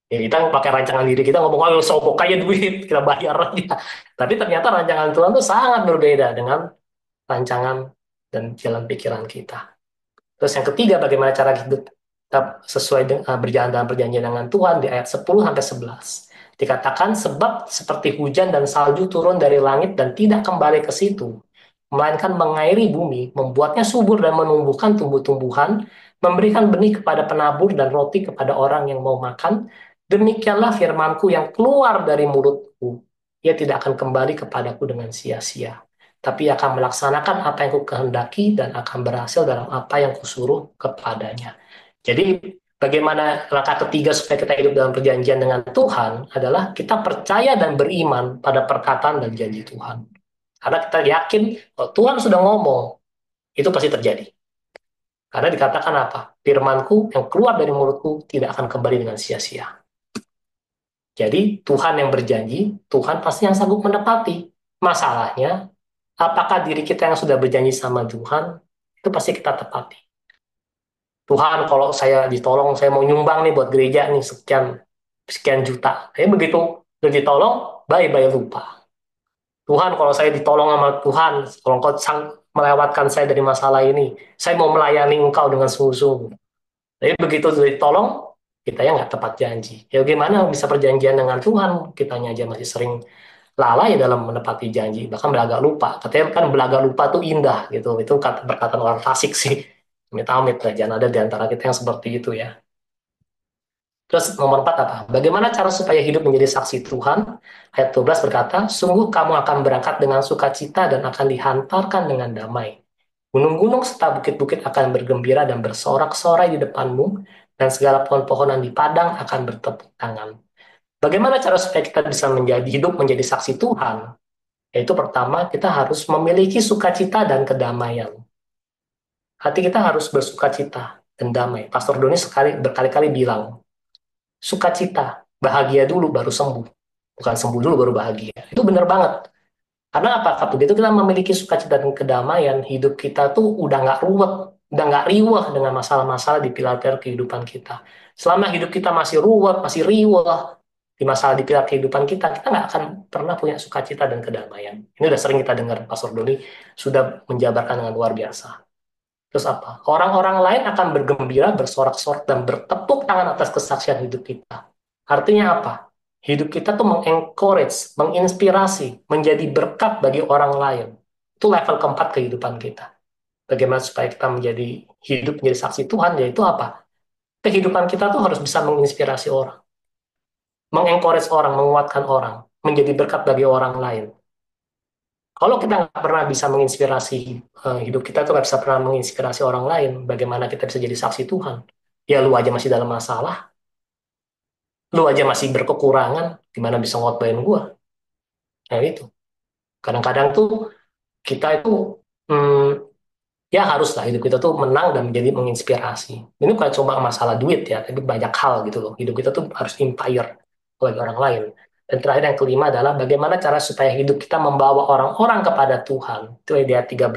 Ya, kita pakai rancangan diri kita ngomong, ayo sogok aja duit, kita bayar aja. Tapi ternyata rancangan Tuhan itu sangat berbeda dengan rancangan dan jalan pikiran kita. Terus yang ketiga, bagaimana cara hidup tetap sesuai dengan berjalan dalam perjanjian dengan Tuhan di ayat 10 sampai 11. Dikatakan sebab seperti hujan dan salju turun dari langit dan tidak kembali ke situ, melainkan mengairi bumi, membuatnya subur dan menumbuhkan tumbuh-tumbuhan, memberikan benih kepada penabur dan roti kepada orang yang mau makan. Demikianlah firmanku yang keluar dari mulutku. Ia tidak akan kembali kepadaku dengan sia-sia, tapi akan melaksanakan apa yang kukehendaki dan akan berhasil dalam apa yang kusuruh kepadanya. Jadi, bagaimana langkah ketiga supaya kita hidup dalam perjanjian dengan Tuhan adalah kita percaya dan beriman pada perkataan dan janji Tuhan. Karena kita yakin kalau Tuhan sudah ngomong, itu pasti terjadi. Karena dikatakan apa? Firmanku yang keluar dari mulutku tidak akan kembali dengan sia-sia. Jadi Tuhan yang berjanji, Tuhan pasti yang sanggup menepati. Masalahnya, apakah diri kita yang sudah berjanji sama Tuhan, itu pasti kita tepati. Tuhan, kalau saya ditolong, saya mau nyumbang nih buat gereja nih sekian sekian juta. Tapi begitu udah ditolong, bye-bye lupa. Tuhan, kalau saya ditolong sama Tuhan, kalau Engkau melewatkan saya dari masalah ini, saya mau melayani Engkau dengan sungguh-sungguh. Tapi begitu ditolong, kita ya nggak tepat janji. Ya gimana bisa perjanjian dengan Tuhan? Kitanya aja masih sering lalai dalam menepati janji, bahkan belaga lupa. Katanya kan belaga lupa tuh indah gitu. Itu kata perkataan orang fasik sih. Amit-amit lah, jangan ada di antara kita yang seperti itu ya. Terus nomor 4 apa? Bagaimana cara supaya hidup menjadi saksi Tuhan? Ayat 12 berkata, sungguh kamu akan berangkat dengan sukacita dan akan dihantarkan dengan damai. Gunung-gunung serta bukit-bukit akan bergembira dan bersorak-sorai di depanmu, dan segala pohon-pohonan di padang akan bertepuk tangan. Bagaimana cara supaya kita bisa hidup menjadi saksi Tuhan? Yaitu pertama, kita harus memiliki sukacita dan kedamaian. Hati kita harus bersukacita dan damai. Pastor Doni berkali-kali bilang, sukacita, bahagia dulu baru sembuh. Bukan sembuh dulu baru bahagia. Itu benar banget. Karena apa? Kalau begitu kita memiliki sukacita dan kedamaian, hidup kita tuh udah nggak ruwet, udah nggak riweh dengan masalah-masalah di pilar kehidupan kita. Selama hidup kita masih ruwet, masih riweh di masalah di pilar kehidupan kita nggak akan pernah punya sukacita dan kedamaian. Ini udah sering kita dengar Pastor Doni sudah menjabarkan dengan luar biasa. Terus apa? Orang-orang lain akan bergembira, bersorak-sorak, dan bertepuk tangan atas kesaksian hidup kita. Artinya apa? Hidup kita tuh mengencourage, menginspirasi, menjadi berkat bagi orang lain. Itu level keempat kehidupan kita. Bagaimana supaya kita hidup menjadi saksi Tuhan, yaitu apa? Kehidupan kita tuh harus bisa menginspirasi orang, mengencourage orang, menguatkan orang, menjadi berkat bagi orang lain. Kalau kita nggak pernah bisa menginspirasi hidup kita tuh nggak bisa pernah menginspirasi orang lain, bagaimana kita bisa jadi saksi Tuhan? Ya lu aja masih dalam masalah, lu aja masih berkekurangan, gimana bisa ngotbain gua? Nah itu. Kadang-kadang tuh kita itu hmm, ya haruslah hidup kita tuh menang dan menjadi menginspirasi. Ini bukan cuma masalah duit ya, tapi banyak hal gitu loh. Hidup kita tuh harus empire bagi orang lain. Dan terakhir yang kelima adalah bagaimana cara supaya hidup kita membawa orang-orang kepada Tuhan. Itu ayat 13.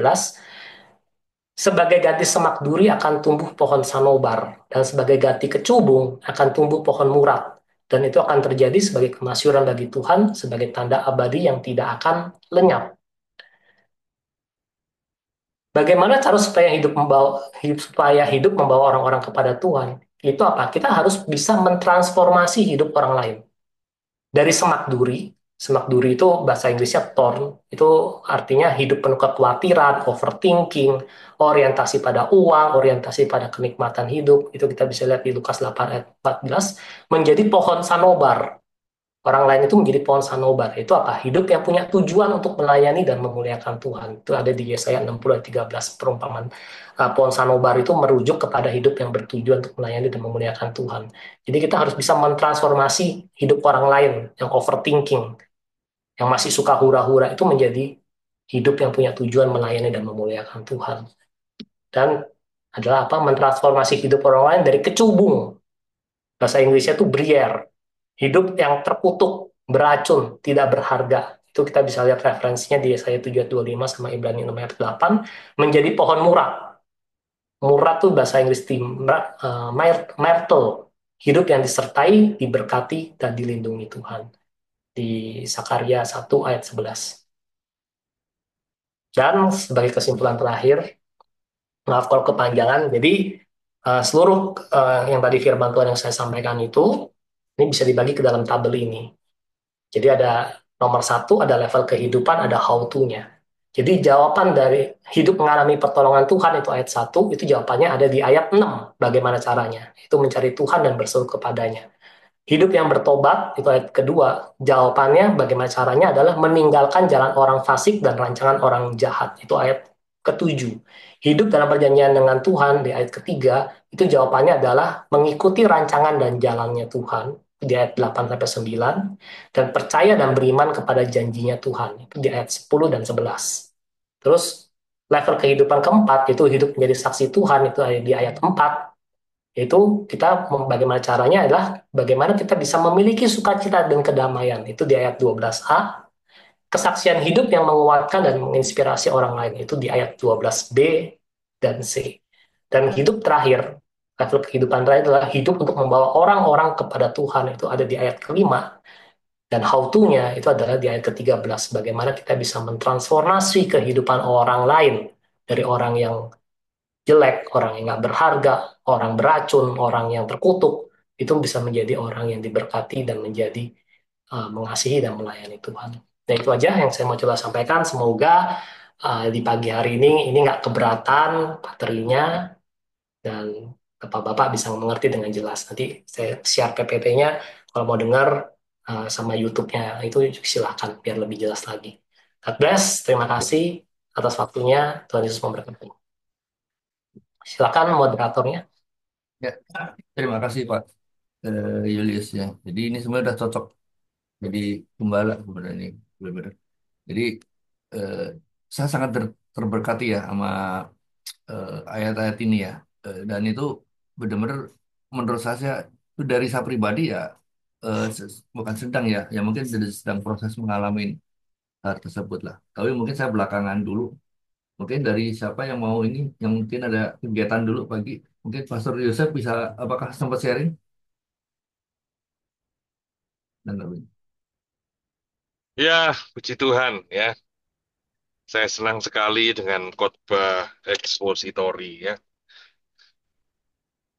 Sebagai ganti semak duri akan tumbuh pohon sanobar, dan sebagai ganti kecubung akan tumbuh pohon murat. Dan itu akan terjadi sebagai kemasyuran bagi Tuhan, sebagai tanda abadi yang tidak akan lenyap. Bagaimana cara supaya hidup membawa orang-orang kepada Tuhan? Itu apa? Kita harus bisa mentransformasi hidup orang lain dari semak duri itu bahasa Inggrisnya thorn, itu artinya hidup penuh kekhawatiran, overthinking, orientasi pada uang, orientasi pada kenikmatan hidup, itu kita bisa lihat di Lukas 8 ayat 14, menjadi pohon sanobar. Orang lain itu menjadi pohon sanobar. Itu apa? Hidup yang punya tujuan untuk melayani dan memuliakan Tuhan. Itu ada di Yesaya 60 ayat 13 perumpamaan. Pohon sanobar itu merujuk kepada hidup yang bertujuan untuk melayani dan memuliakan Tuhan. Jadi kita harus bisa mentransformasi hidup orang lain yang overthinking, yang masih suka hura-hura itu menjadi hidup yang punya tujuan melayani dan memuliakan Tuhan. Dan adalah apa? Mentransformasi hidup orang lain dari kecubung. Bahasa Inggrisnya itu briere, hidup yang terkutuk, beracun, tidak berharga. Itu kita bisa lihat referensinya di Yesaya 7 ayat 25 sama Ibrani 6 ayat 8, menjadi pohon murah. Murah tuh bahasa Inggris myrtle, hidup yang disertai, diberkati, dan dilindungi Tuhan. Di Sakaria 1 ayat 11. Dan sebagai kesimpulan terakhir, maaf kalau kepanjangan, jadi seluruh yang tadi firman Tuhan yang saya sampaikan itu, ini bisa dibagi ke dalam tabel ini. Jadi ada nomor satu, ada level kehidupan, ada how to-nya. Jadi jawaban dari hidup mengalami pertolongan Tuhan itu ayat satu, itu jawabannya ada di ayat 6. Bagaimana caranya? Itu mencari Tuhan dan berseru kepadanya. Hidup yang bertobat, itu ayat kedua, jawabannya bagaimana caranya adalah meninggalkan jalan orang fasik dan rancangan orang jahat. Itu ayat ketujuh. Hidup dalam perjanjian dengan Tuhan, di ayat ketiga, itu jawabannya adalah mengikuti rancangan dan jalannya Tuhan, di ayat 8 sampai 9, dan percaya dan beriman kepada janjinya Tuhan, itu di ayat 10 dan 11. Terus level kehidupan keempat, itu hidup menjadi saksi Tuhan, itu di ayat 4, yaitu kita bagaimana caranya adalah bagaimana kita bisa memiliki sukacita dan kedamaian. Itu di ayat 12a. Kesaksian hidup yang menguatkan dan menginspirasi orang lain. Itu di ayat 12b dan c. Dan hidup terakhir, level kehidupan terakhir adalah hidup untuk membawa orang-orang kepada Tuhan. Itu ada di ayat kelima. Dan how to-nya itu adalah di ayat ke-13. Bagaimana kita bisa mentransformasi kehidupan orang lain dari orang yang jelek, orang yang nggak berharga, orang beracun, orang yang terkutuk, itu bisa menjadi orang yang diberkati dan menjadi mengasihi dan melayani Tuhan. Nah itu aja yang saya mau coba sampaikan. Semoga di pagi hari ini nggak keberatan materinya dan Bapak-Bapak bisa mengerti dengan jelas. Nanti saya share PPT-nya kalau mau dengar sama YouTube-nya itu silakan biar lebih jelas lagi. God bless, terima kasih atas waktunya. Tuhan Yesus memberkati. Silakan moderatornya. Ya, terima kasih Pak Julius ya. Jadi ini semua udah cocok. Jadi gembala sebenarnya benar-benar. Jadi eh, saya sangat terberkati ya sama ayat-ayat ini ya. Dan itu benar-benar menurut saya itu dari saya pribadi ya bukan sedang ya, ya mungkin sedang proses mengalami hal tersebut lah. Tapi mungkin saya belakangan dulu. Mungkin dari siapa yang mau ini, yang mungkin ada kegiatan dulu pagi. Mungkin Pastor Yosef bisa apakah sempat sharing? Dan Ya, puji Tuhan ya. Saya senang sekali dengan khotbah ekspositori ya.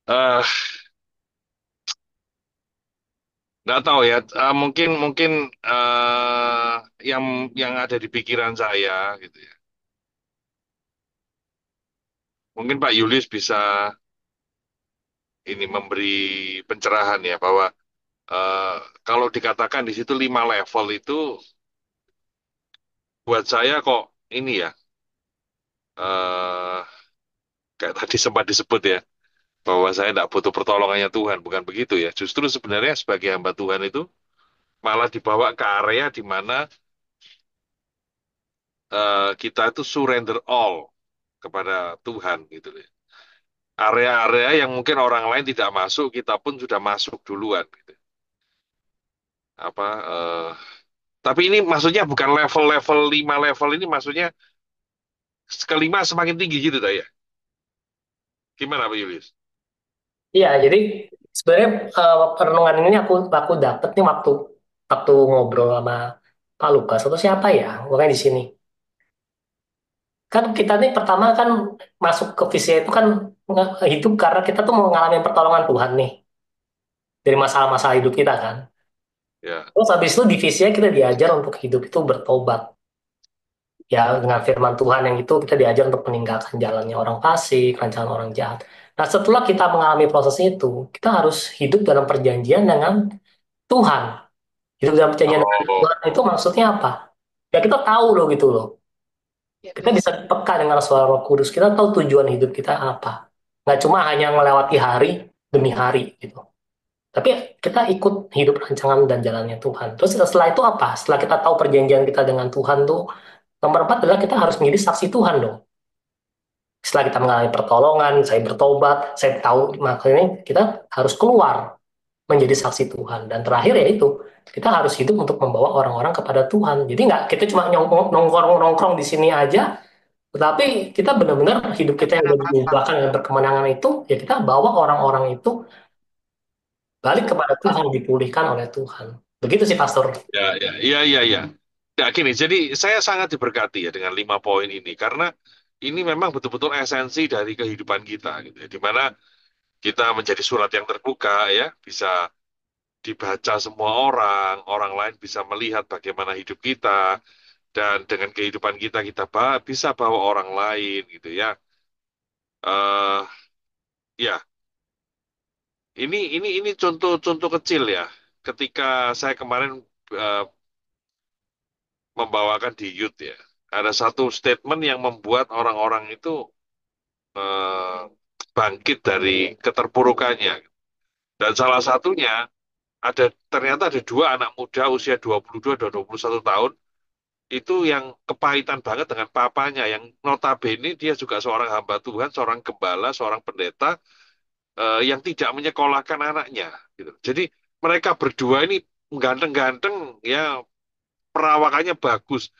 Eh, nggak tahu ya. Mungkin mungkin yang ada di pikiran saya gitu ya. Mungkin Pak Yulius bisa ini memberi pencerahan ya bahwa eh, kalau dikatakan di situ 5 level itu buat saya kok ini ya. eh Kayak tadi sempat disebut ya, bahwa saya tidak butuh pertolongannya Tuhan, bukan begitu ya. Justru sebenarnya sebagai hamba Tuhan itu malah dibawa ke area di mana kita itu surrender all kepada Tuhan gitu loh. Area-area yang mungkin orang lain tidak masuk, kita pun sudah masuk duluan gitu. Apa tapi ini maksudnya bukan level-level 5 level ini, maksudnya kelima semakin tinggi gitu tak ya. Gimana Pak Yulius? Iya, jadi sebenarnya perenungan ini aku dapet nih waktu waktu ngobrol sama Pak Lukas atau siapa ya, pokoknya di sini. Kan kita nih pertama kan masuk ke visi itu kan hidup karena kita tuh mengalami pertolongan Tuhan nih dari masalah-masalah hidup kita kan. Ya. Terus habis itu di visinya kita diajar untuk hidup itu bertobat. Ya dengan firman Tuhan yang itu kita diajar untuk meninggalkan jalannya orang fasik, rancangan orang jahat. Nah setelah kita mengalami proses itu, kita harus hidup dalam perjanjian dengan Tuhan. Hidup dalam perjanjian dengan Oh, Tuhan itu maksudnya apa? Ya kita tahu loh gitu loh. Kita bisa peka dengan suara Roh Kudus. Kita tahu tujuan hidup kita apa. Nggak cuma hanya melewati hari demi hari gitu. Tapi kita ikut hidup rancangan dan jalannya Tuhan. Terus setelah itu apa? Setelah kita tahu perjanjian kita dengan Tuhan tuh, nomor 4 adalah kita harus menjadi saksi Tuhan dong. Setelah kita mengalami pertolongan, saya bertobat, saya tahu makanya kita harus keluar menjadi saksi Tuhan. Dan terakhir yaitu kita harus hidup untuk membawa orang-orang kepada Tuhan. Jadi nggak kita cuma nongkrong-nongkrong di sini aja, tetapi kita benar-benar hidup kita yang udah diubahkan dengan berkemenangan itu, ya kita bawa orang-orang itu balik kepada Tuhan, dipulihkan oleh Tuhan. Begitu sih, Pastor. ya, ya, ya, ya, ya. Ya, gini, jadi saya sangat diberkati ya dengan 5 poin ini karena ini memang betul-betul esensi dari kehidupan kita, gitu ya. Di mana kita menjadi surat yang terbuka ya, bisa dibaca semua orang, orang lain bisa melihat bagaimana hidup kita, dan dengan kehidupan kita kita bisa bawa orang lain, gitu ya. eh Ya, ini contoh-contoh kecil ya. Ketika saya kemarin eh, membawakan di youth ya, ada satu statement yang membuat orang-orang itu eh, bangkit dari keterpurukannya. Dan salah satunya ternyata ada dua anak muda usia 22 dan 21 tahun itu yang kepahitan banget dengan papanya yang notabene dia juga seorang hamba Tuhan, seorang gembala, seorang pendeta yang tidak menyekolahkan anaknya gitu. Jadi mereka berdua ini ganteng-ganteng ya, perawakannya bagus,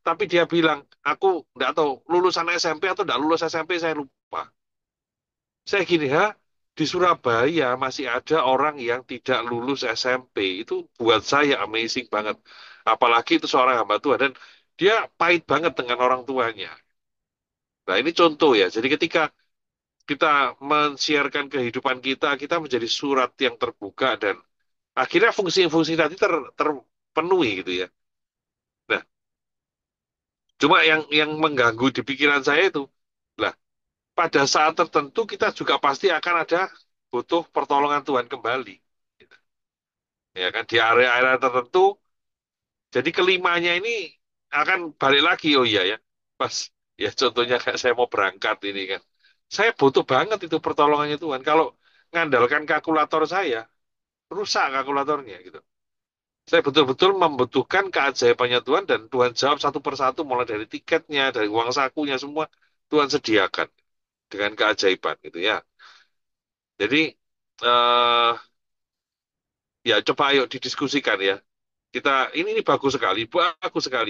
tapi dia bilang aku nggak tahu lulusan SMP atau nggak lulus SMP, saya lupa. Saya gini, ha, di Surabaya masih ada orang yang tidak lulus SMP. Itu buat saya amazing banget. Apalagi itu seorang hamba Tuhan. Dan dia pahit banget dengan orang tuanya. Nah ini contoh ya. Jadi ketika kita men-sharekan kehidupan kita, kita menjadi surat yang terbuka dan akhirnya fungsi-fungsi tadi terpenuhi gitu ya. Nah, cuma yang mengganggu di pikiran saya itu, lah pada saat tertentu kita juga pasti akan ada butuh pertolongan Tuhan kembali. Ya kan di area-area tertentu. Jadi kelimanya ini akan balik lagi. Oh iya ya, pas ya contohnya kayak saya mau berangkat ini kan, saya butuh banget itu pertolongannya Tuhan. Kalau ngandalkan kalkulator saya, rusak kalkulatornya gitu. Saya betul-betul membutuhkan keajaibannya Tuhan dan Tuhan jawab satu persatu mulai dari tiketnya, dari uang sakunya semua Tuhan sediakan dengan keajaiban gitu ya. Jadi eh ya coba ayo didiskusikan ya. Kita ini bagus sekali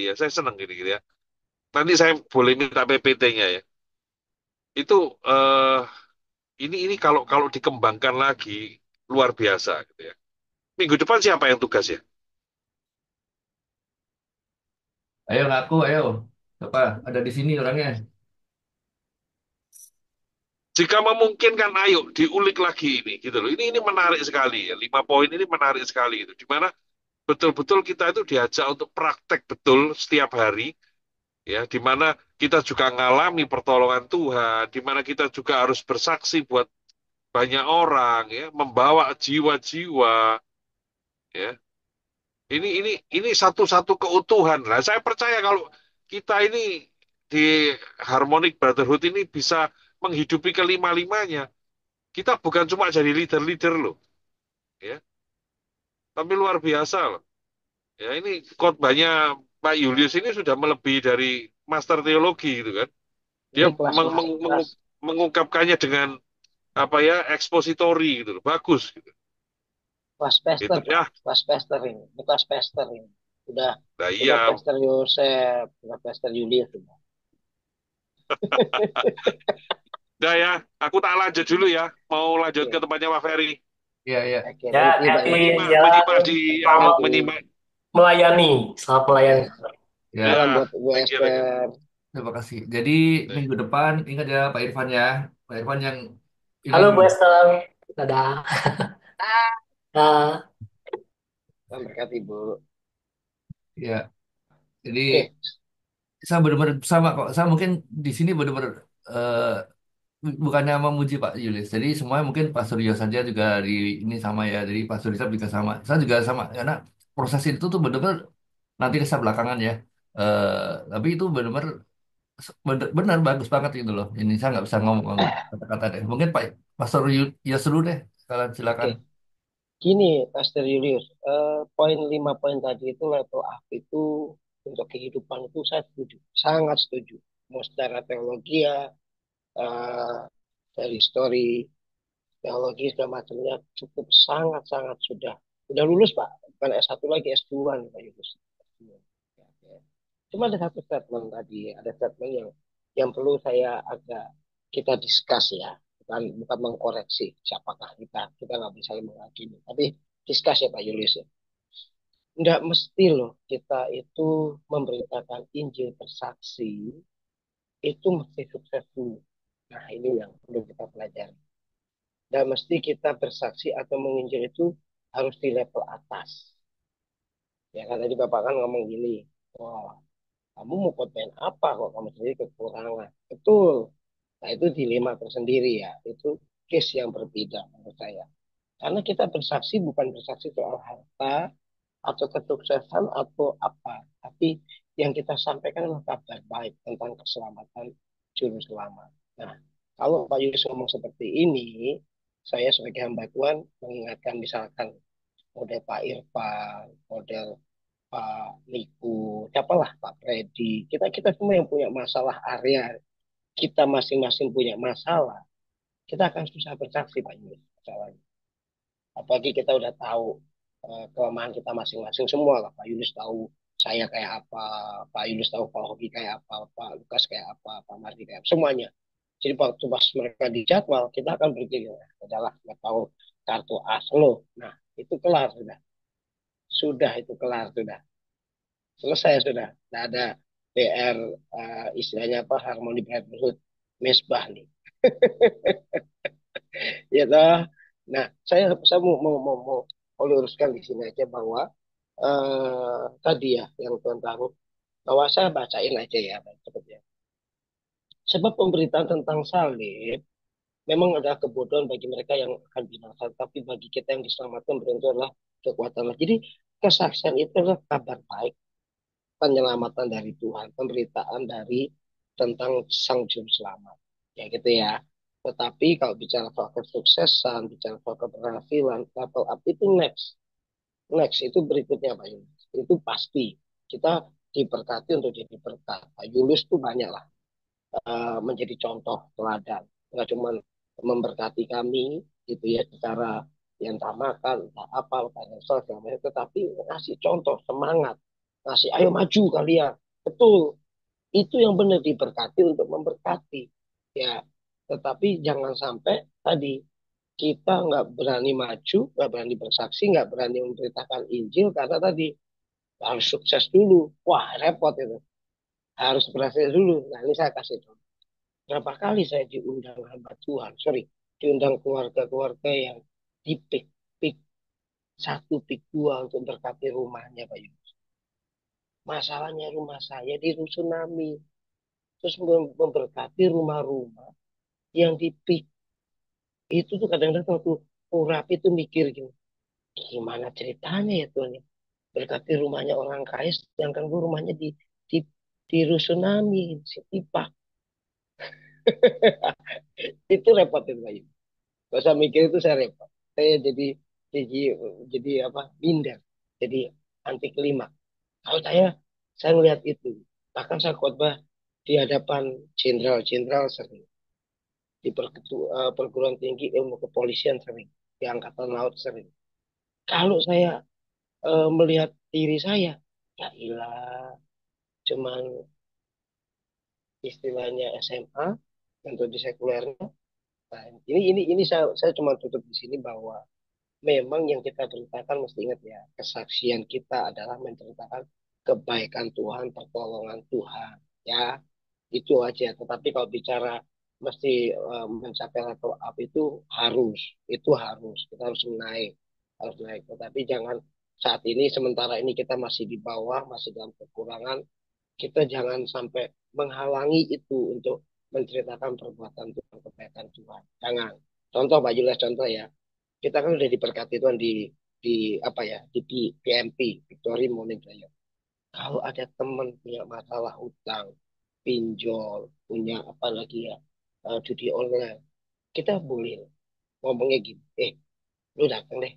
ya. Saya senang gini gitu ya. Nanti saya boleh minta PPT-nya ya. Itu ini kalau kalau dikembangkan lagi luar biasa gitu ya. Minggu depan siapa yang tugas ya? Ayo ngaku, ayo. Apa? Ada di sini orangnya. Jika memungkinkan, ayo diulik lagi ini gitu loh. Ini menarik sekali ya. 5 poin ini menarik sekali itu. Di mana betul-betul kita itu diajak untuk praktek betul setiap hari ya. Di mana kita juga ngalami pertolongan Tuhan. Di mana kita juga harus bersaksi buat banyak orang ya, membawa jiwa-jiwa ya. Ini satu-satu keutuhan. Lah, saya percaya kalau kita ini di Harmonic Brotherhood ini bisa menghidupi kelima-limanya. Kita bukan cuma jadi leader-leader loh, ya, tapi luar biasa loh. Ya, ini khotbahnya Pak Julius ini sudah melebihi dari master teologi gitu kan. Dia Ikhlas, Mas. Ikhlas. mengungkapkannya dengan apa ya, ekspositori gitu loh. Bagus gitu. Kelas pester, Gitu Pak. ya. Kelas pester ini. Ini kelas pester ini. Udah, Nah, udah iya. pester Yosef, udah pester Julius. Udah. Udah ya, aku tak lanjut dulu ya. Mau lanjut ke Oke, tempatnya Pak Ferry. Iya, iya. oke, Ya, thank you Pak hati-hati Yunus. di Menyimak, jalan. menyimak di anu, Selamat Thank you. menyimak. melayani. Selamat melayani. Ya, salam Ya, Ya, buat Bu thank you, thank you. Esther. terima kasih. Jadi minggu depan ingat ya Pak Irfan ya. Pak Irfan yang ini Halo nih. Bu Esther. Dadah. Nah, Salam berkat Ibu. Ya, jadi Oke, saya benar-benar sama kok. Saya mungkin di sini benar-benar bukannya memuji Pak Yulis. Jadi semuanya mungkin Pak Suryo saja juga di ini sama ya. Jadi Pak Suryo juga sama. Saya juga sama karena proses itu tuh benar-benar nanti saya belakangan ya. Tapi itu benar-benar benar bagus banget gitu loh. Ini saya nggak bisa ngomong kata-kata deh. Mungkin Pak Pastor Yusru deh. Kalian oke. silakan. Gini, Pastor Julius, poin 5 poin tadi itu level up itu untuk kehidupan itu saya setuju, sangat setuju. Mau secara teologi ya, eh, dari story teologi segala macamnya cukup sangat-sangat sudah lulus Pak, bukan S1 lagi S2 nih Pak Julius. Ya, ya. Cuma ada satu statement tadi, ada statement yang perlu saya agak kita discuss ya, bukan mengkoreksi siapakah kita nggak bisa menghakimi, tapi discuss ya Pak Julius ya. Nggak mesti loh kita itu memberitakan Injil bersaksi itu mesti sukses dulu. Nah ini yang perlu kita pelajari. Nggak mesti kita bersaksi atau menginjil itu harus di level atas. Ya kan tadi Bapak kan ngomong gini, wah kamu mau khotbahin apa kok kamu sendiri kekurangan. Betul. Nah itu dilema tersendiri ya. Itu case yang berbeda menurut saya. Karena kita bersaksi bukan bersaksi soal harta atau kesuksesan atau apa. Tapi yang kita sampaikan adalah kabar baik tentang keselamatan juru selamat. Nah, kalau Pak Yunus ngomong seperti ini, saya sebagai hamba Tuhan mengingatkan misalkan model Pak Irfan, model Pak Niku, siapalah Pak Freddy. Kita semua yang punya masalah area, kita masing-masing punya masalah, kita akan susah bersaksi Pak Yunus masalahnya. Apalagi kita udah tahu kelemahan kita masing-masing semua lah. Pak Yunus tahu saya kayak apa, Pak Yunus tahu Pak Hoki kayak apa, Pak Lukas kayak apa, Pak Mardi kayak apa, semuanya. Jadi waktu pas mereka di jadwal, kita akan berpikir, adalah nggak tahu kartu as lo. Nah, itu kelar sudah. Sudah itu kelar sudah. Selesai sudah. Tidak ada PR istilahnya apa harmoni brotherhood mesbah nih. Ya toh. Nah, saya mau luruskan di sini aja bahwa tadi ya yang tentang bahwa saya bacain aja ya cepet ya. Sebab pemberitaan tentang salib memang adalah kebodohan bagi mereka yang akan binasa, tapi bagi kita yang diselamatkan berarti adalah kekuatan Allah. Jadi kesaksian itu adalah kabar baik, penyelamatan dari Tuhan, pemberitaan dari tentang Sang Juru Selamat. Ya gitu ya. Tetapi kalau bicara soal kesuksesan, bicara soal keberhasilan, level up itu next. Next itu berikutnya Pak Yunus. Itu pasti kita diberkati untuk jadi berkat. Pak Yunus tuh banyak lah menjadi contoh teladan. Nggak cuma memberkati kami gitu ya secara yang tak makan, tak apa, financial segala macam, tetapi ngasih contoh semangat, ngasih ayo maju kalian. Betul, itu yang benar diberkati untuk memberkati. Ya, tetapi jangan sampai tadi kita nggak berani maju, nggak berani bersaksi, nggak berani memberitakan Injil karena tadi harus sukses dulu. Wah, repot itu. Harus berhasil dulu. Nah, ini saya kasih contoh. Berapa kali saya diundang hamba Tuhan, sorry, diundang keluarga-keluarga yang di pik 1, pik 2 untuk berkati rumahnya, Pak Yunus. Masalahnya rumah saya di tsunami. Terus memberkati rumah-rumah yang di pik. Itu tuh kadang-kadang waktu Rapi itu mikir gini, gimana ceritanya ya Tuhan ya? Berkati rumahnya orang kaya, sedangkan gue rumahnya di, di tsunami, si Tipak. Itu repot itu, Pak Yunus. Gak usah mikir itu saya repot. Saya jadi jadi apa? Minder. Jadi anti kelima. Kalau saya melihat itu. Bahkan saya khotbah di hadapan jenderal-jenderal sering. Di perguruan tinggi ilmu kepolisian sering. Di angkatan laut sering. Kalau saya melihat diri saya, ya ilah, cuman istilahnya SMA, Untuk di sekulernya, nah, ini saya cuma tutup di sini bahwa memang yang kita ceritakan mesti ingat ya, kesaksian kita adalah menceritakan kebaikan Tuhan, pertolongan Tuhan, ya itu aja. Tetapi kalau bicara mesti mencapai level up itu harus kita harus naik. Tetapi jangan saat ini sementara ini kita masih di bawah, masih dalam kekurangan, kita jangan sampai menghalangi itu untuk menceritakan perbuatan Tuhan, kebaikan Tuhan. Jangan. Contoh Pak Julius, contoh ya. Kita kan udah diberkati Tuhan di apa ya, di PMP, Victory Morning Prayer. Kalau ada teman punya masalah utang, pinjol, punya apa lagi ya, judi online, kita boleh ngomongnya gini, lu datang deh,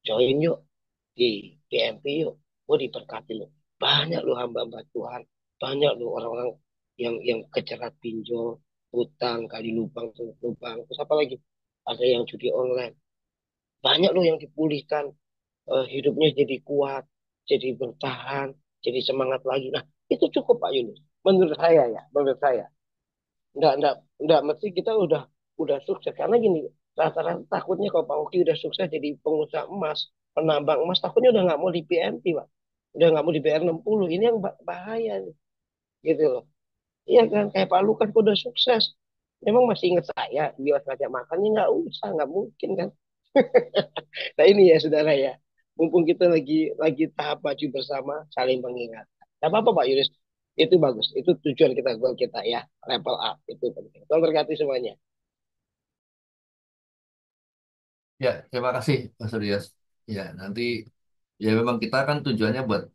join yuk di PMP yuk, gue diberkati lo. Banyak lo hamba-hamba Tuhan, banyak lo orang-orang yang kejerat pinjol, utang, kali lubang, lubang, terus apa lagi? Ada yang judi online. Banyak lo yang dipulihkan, hidupnya jadi kuat, jadi bertahan, jadi semangat lagi. Nah, itu cukup Pak Yunus. Menurut saya ya, menurut saya. Enggak, mesti kita udah sukses. Karena gini, rata-rata takutnya kalau Pak Oki udah sukses jadi pengusaha emas, penambang emas, takutnya udah nggak mau di PMP, Pak. Udah nggak mau di PR 60. Ini yang bahaya nih, gitu loh. Iya kan, kayak Pak Lukas kok udah sukses. Memang masih ingat saya, dia ngajak makannya nggak usah, nggak mungkin kan. Nah ini ya saudara ya, mumpung kita lagi tahap maju bersama, saling mengingat. Gak apa-apa Pak Yuris, itu bagus, itu tujuan kita, goal kita ya, level up, itu penting. Tuhan berkati semuanya. Ya, terima kasih Mas Rias. Ya, nanti ya memang kita kan tujuannya buat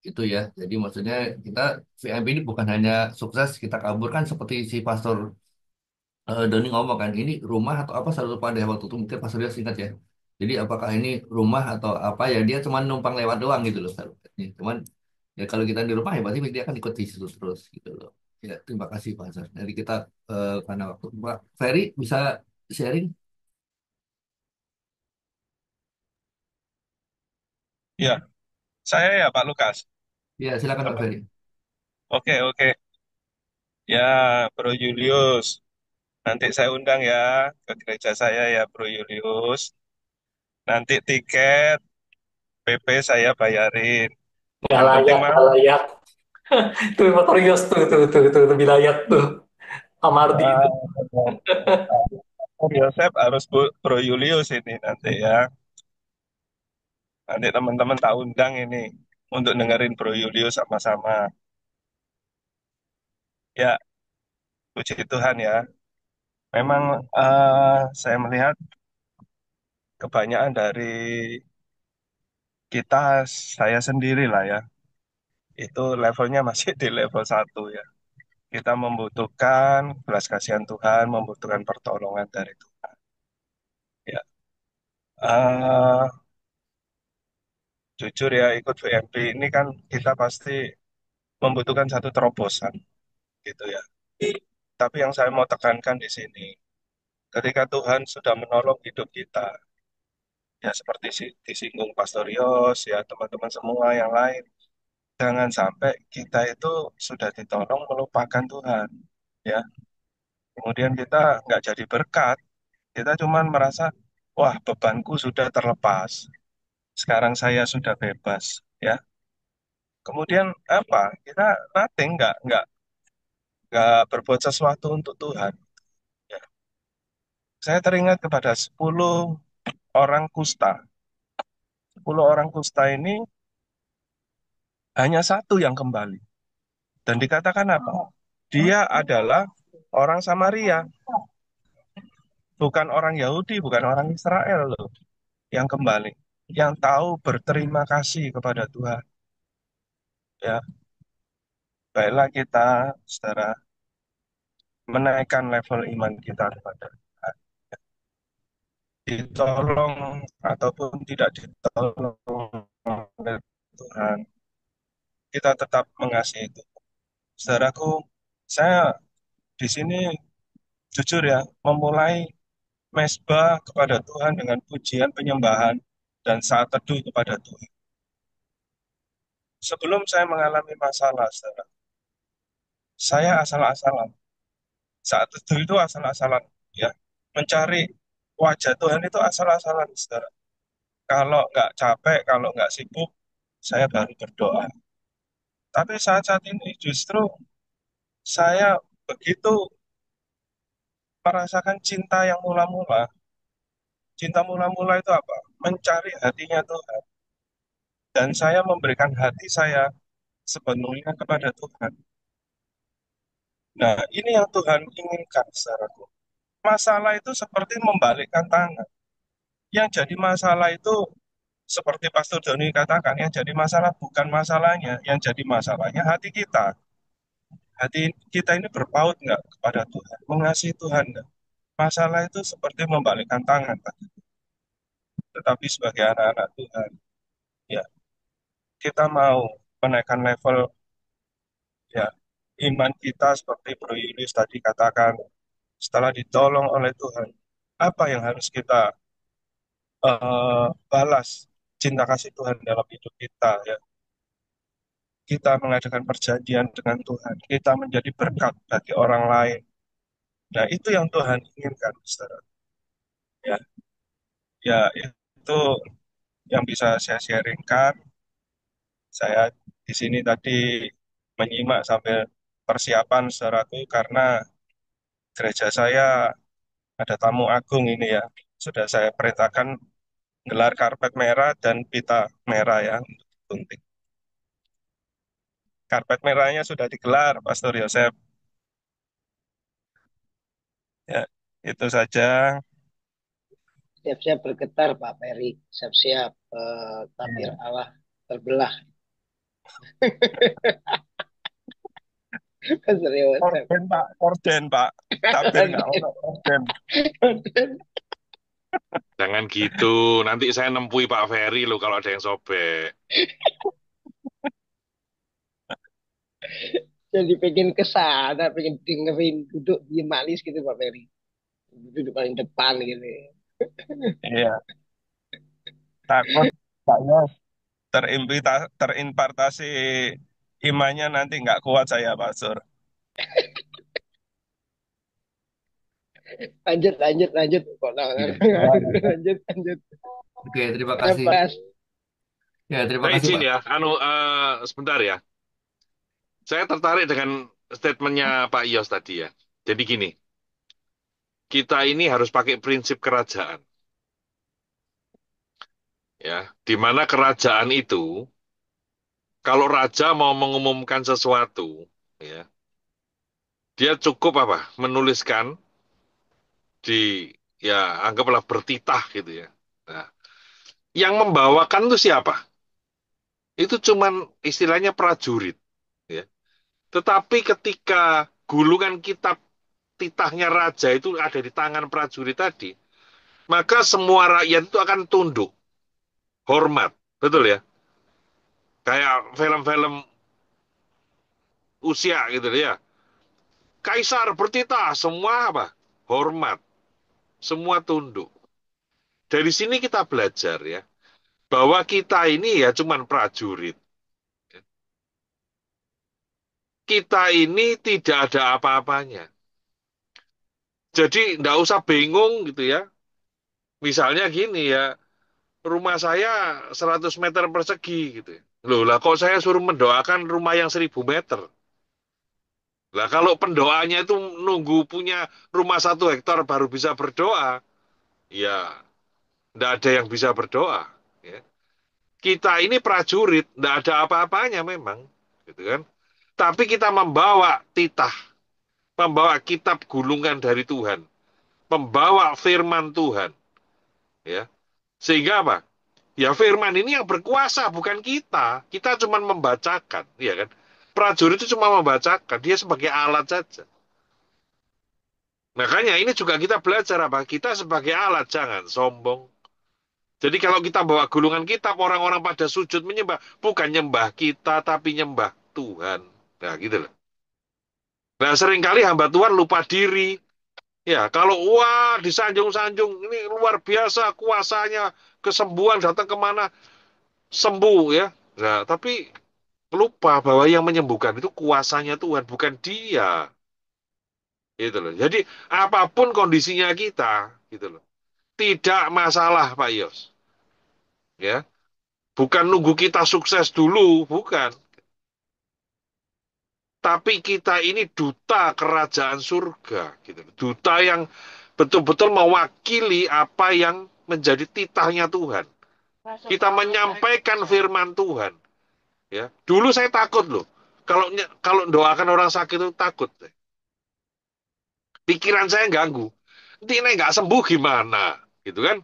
itu ya. Jadi maksudnya kita VMP ini bukan hanya sukses kita kabur kan seperti si Pastor Doni ngomong kan ini rumah atau apa selalu lupa deh waktu itu mungkin Pastor Rias ingat ya. Jadi apakah ini rumah atau apa ya dia cuma numpang lewat doang gitu loh. Cuman ya kalau kita di rumah ya berarti dia akan ikut di situ terus gitu loh. Ya, terima kasih Pak Hazar. Jadi kita karena waktu Pak Ferry bisa sharing? Ya, saya ya Pak Lukas. Ya, silakan Pak Apa? Ferry. Oke, oke. Ya, Bro Julius. Nanti saya undang ya ke gereja saya ya, Bro Julius. Nanti tiket PP saya bayarin. Nggak Yang penting layak, mah nggak layak. Tuh Motorius tuh, lebih layak tuh. Amardi itu. ah, Yosep harus Bro Julius ini nanti ya. Nanti teman-teman tak undang ini untuk dengerin Bro Julius sama-sama. Ya, puji Tuhan ya. Memang saya melihat kebanyakan dari kita, saya sendiri lah ya, itu levelnya masih di level 1 ya. Kita membutuhkan belas kasihan Tuhan, membutuhkan pertolongan dari Tuhan. Ya, Eh, jujur ya ikut VMP ini kan kita pasti membutuhkan satu terobosan gitu ya. Tapi yang saya mau tekankan di sini, ketika Tuhan sudah menolong hidup kita, ya seperti disinggung Pastor Yos, ya teman-teman semua yang lain, jangan sampai kita itu sudah ditolong melupakan Tuhan. Ya, kemudian kita nggak jadi berkat, kita cuman merasa, wah bebanku sudah terlepas, sekarang saya sudah bebas, ya. Kemudian apa? Kita nothing, nggak berbuat sesuatu untuk Tuhan. Ya. Saya teringat kepada 10 orang kusta. 10 orang kusta ini hanya satu yang kembali. Dan dikatakan apa? Dia adalah orang Samaria, bukan orang Yahudi, bukan orang Israel loh, yang kembali, yang tahu berterima kasih kepada Tuhan. Ya, baiklah kita, saudara, menaikkan level iman kita kepada Tuhan. Ditolong ataupun tidak ditolong oleh Tuhan, kita tetap mengasihi itu. Saudaraku, saya di sini jujur ya, memulai mesbah kepada Tuhan dengan pujian penyembahan dan saat teduh kepada Tuhan. Sebelum saya mengalami masalah, saudara, saya asal-asalan. Saat teduh itu asal-asalan, ya. Mencari wajah Tuhan itu asal-asalan, saudara. Kalau nggak capek, kalau nggak sibuk, saya baru berdoa. Tapi saat-saat ini justru saya begitu merasakan cinta yang mula-mula. Cinta mula-mula itu apa? Mencari hatinya Tuhan. Dan saya memberikan hati saya sepenuhnya kepada Tuhan. Nah, ini yang Tuhan inginkan, saudaraku. Masalah itu seperti membalikkan tangan. Yang jadi masalah itu seperti Pastor Doni katakan, yang jadi masalah bukan masalahnya, yang jadi masalahnya hati kita. Hati kita ini berpaut nggak kepada Tuhan, mengasihi Tuhan nggak? Masalah itu seperti membalikkan tangan, Pak. Tetapi sebagai anak-anak Tuhan, ya kita mau menaikkan level ya iman kita seperti Bro Yulius tadi katakan, setelah ditolong oleh Tuhan, apa yang harus kita balas cinta kasih Tuhan dalam hidup kita ya. Kita mengadakan perjanjian dengan Tuhan, kita menjadi berkat bagi orang lain. Nah, itu yang Tuhan inginkan, saudara. Ya, ya itu yang bisa saya sharingkan. Saya di sini tadi menyimak sambil persiapan saudaraku karena gereja saya ada tamu agung ini ya. Sudah saya perintahkan gelar karpet merah dan pita merah ya untuk digunting. Karpet merahnya sudah digelar, Pastor Yosef. Ya, itu saja. Siap-siap bergetar Pak Ferry. Siap-siap tabir Iya. Allah terbelah. Serius. Orden Pak, orden Pak. Tabir nggak ono orden. Jangan gitu. Nanti saya nempui Pak Ferry loh kalau ada yang sobek. Jadi pengen kesana, pengen dengerin duduk di malis gitu Pak Ferry. Duduk paling depan gitu. Iya, takut Pak Yos terimpartasi imannya nanti nggak kuat saya, Pastor. Lanjut, lanjut, lanjut. Kok Iya. Wah, iya. lanjut, lanjut. Oke, terima kasih. Nafas. Ya, terima Saya kasih, izin Pak. ya, sebentar ya. Saya tertarik dengan statementnya Pak Yos tadi ya. Jadi gini, kita ini harus pakai prinsip kerajaan. Ya, di mana kerajaan itu, kalau raja mau mengumumkan sesuatu, ya, dia cukup apa? Menuliskan di, ya, anggaplah bertitah gitu ya. Nah, yang membawakan itu siapa? Itu cuman istilahnya prajurit. Ya. Tetapi ketika gulungan kitab titahnya raja itu ada di tangan prajurit tadi, maka semua rakyat itu akan tunduk, hormat. Betul ya? Kayak film-film usia gitu ya. Kaisar bertitah, semua apa? Hormat, semua tunduk. Dari sini kita belajar ya, bahwa kita ini ya cuman prajurit. Kita ini tidak ada apa-apanya. Jadi nggak usah bingung gitu ya. Misalnya gini ya, rumah saya 100 meter persegi gitu ya. Loh lah kok saya suruh mendoakan rumah yang 1000 meter? Lah kalau pendoanya itu nunggu punya rumah 1 hektar baru bisa berdoa, ya nggak ada yang bisa berdoa. Ya. Kita ini prajurit, nggak ada apa-apanya memang, gitu kan? Tapi kita membawa titah, membawa kitab gulungan dari Tuhan, membawa firman Tuhan, ya. Sehingga apa? Ya firman ini yang berkuasa, bukan kita. Kita cuma membacakan, ya kan? Prajurit itu cuma membacakan, dia sebagai alat saja. Makanya ini juga kita belajar apa? Kita sebagai alat, jangan sombong. Jadi kalau kita bawa gulungan kitab, orang-orang pada sujud menyembah, bukan nyembah kita, tapi nyembah Tuhan. Nah gitu loh. Nah seringkali hamba Tuhan lupa diri. Ya, kalau wah disanjung-sanjung, ini luar biasa kuasanya, kesembuhan datang kemana, sembuh ya. Nah, tapi lupa bahwa yang menyembuhkan itu kuasanya Tuhan, bukan dia. gitu loh. Jadi apapun kondisinya kita, gitu loh. Tidak masalah Pak Yos, ya. Bukan nunggu kita sukses dulu, bukan. Tapi kita ini duta kerajaan surga, gitu. Duta yang betul-betul mewakili apa yang menjadi titahnya Tuhan. Kita menyampaikan firman Tuhan, ya. Dulu saya takut loh. Kalau kalau doakan orang sakit itu takut. Pikiran saya ganggu. Nanti ini nggak sembuh gimana, gitu kan?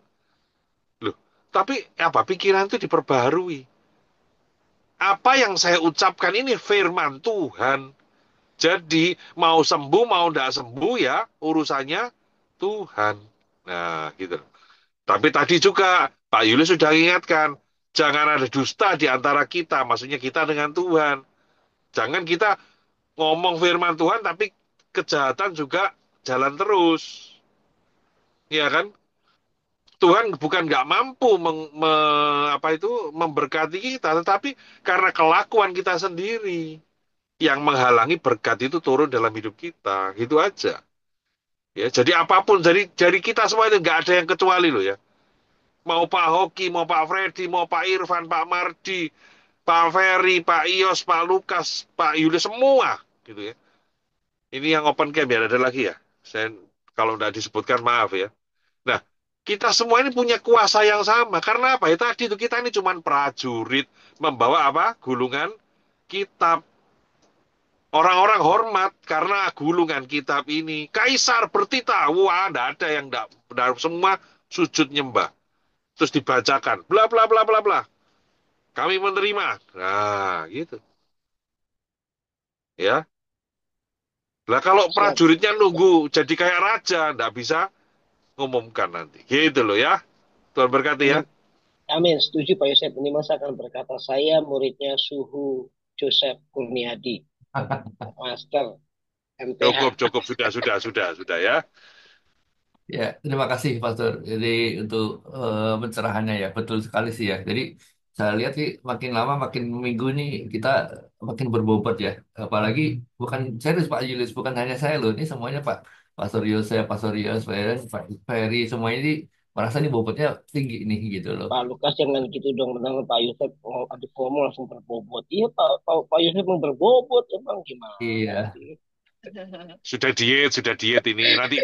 Loh, tapi apa pikiran itu diperbaharui. Apa yang saya ucapkan ini firman Tuhan. Jadi mau sembuh mau tidak sembuh ya urusannya Tuhan. Nah, gitu. Tapi tadi juga Pak Yulius sudah ingatkan, jangan ada dusta di antara kita, maksudnya kita dengan Tuhan. Jangan kita ngomong firman Tuhan tapi kejahatan juga jalan terus. Ya kan? Tuhan bukan nggak mampu apa itu memberkati kita, tetapi karena kelakuan kita sendiri yang menghalangi berkat itu turun dalam hidup kita, gitu aja. Ya, jadi apapun, dari kita semua itu nggak ada yang kecuali loh ya. Mau Pak Hoki, mau Pak Freddy, mau Pak Irfan, Pak Mardi, Pak Ferry, Pak Ios, Pak Lukas, Pak Yuli semua, gitu ya. Ini yang open camp ya, ada lagi ya. Saya kalau nggak disebutkan maaf ya. Nah, kita semua ini punya kuasa yang sama. Karena apa? Ya tadi itu kita ini cuma prajurit membawa apa? Gulungan kitab. Orang-orang hormat karena gulungan kitab ini. Kaisar bertitah. Wah, tidak ada yang tidak semua sujud nyembah. Terus dibacakan. Bla bla bla bla bla. Kami menerima. Nah, gitu. Ya. Lah kalau Siap. prajuritnya nunggu jadi kayak raja, tidak bisa ngumumkan nanti. Gitu loh ya. Tuhan berkati ya. Amin. Amin. Setuju Pak Yosef. Ini masa akan berkata saya muridnya Suhu Joseph Kurniadi, Master Cukup, MTH. cukup. Sudah ya. Ya, terima kasih Pastor. Jadi untuk pencerahannya ya, betul sekali sih ya. Jadi saya lihat sih makin lama makin minggu ini kita makin berbobot ya. Apalagi bukan serius Pak Julius, bukan hanya saya loh. Ini semuanya Pak Pastor Yosef, Pastor Yos, Pak Ferry, semuanya ini merasa ini bobotnya tinggi nih gitu loh. Pak Lukas jangan gitu dong, menang Pak Yosef aduh ngomong langsung berbobot. Iya Pak Yosef mau berbobot emang gimana Iya. sih? Sudah diet ini. Nanti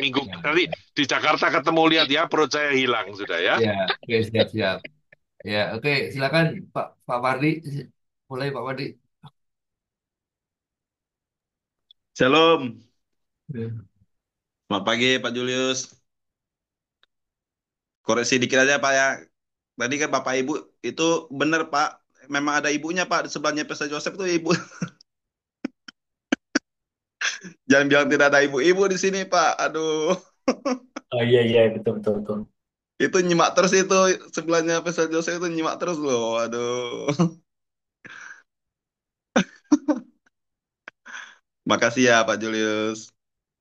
di Jakarta ketemu lihat ya, perut saya hilang sudah ya. Ya, oke siap-siap. Ya, oke, silakan Pak Wardi. Mulai Pak Wardi. Shalom, Ya. selamat pagi Pak Julius. Koreksi dikit aja Pak ya. Tadi kan Bapak Ibu itu benar Pak. Memang ada ibunya Pak di sebelahnya Pesta Joseph itu ibu. Jangan bilang tidak ada ibu-ibu di sini Pak. Aduh, Oh iya iya betul betul betul. itu nyimak terus itu sebelahnya Pesta Joseph itu nyimak terus loh. Aduh, makasih ya Pak Julius.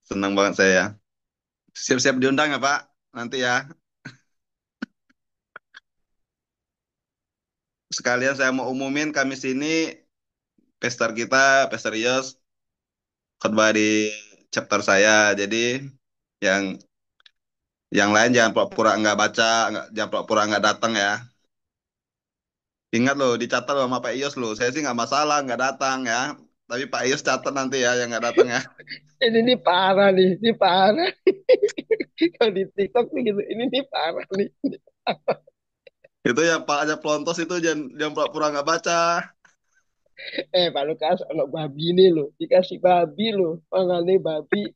Senang banget saya. Siap-siap diundang ya Pak. Nanti ya. Sekalian saya mau umumin kami sini pester kita, Pester Yos, khotbah di chapter saya. Jadi yang yang lain jangan pura-pura nggak baca, jangan pura-pura nggak datang ya. Ingat loh, dicatat loh sama Pak Ios loh. Saya sih nggak masalah nggak datang ya. Tapi Pak Ios catat nanti ya yang nggak datang ya. Ini parah nih, ini parah. Kalau di TikTok nih gitu, ini nih parah nih. Itu yang Pak aja pelontos itu jangan pura-pura nggak baca. Pak Lukas, anak babi nih loh, dikasih babi loh, pangannya babi.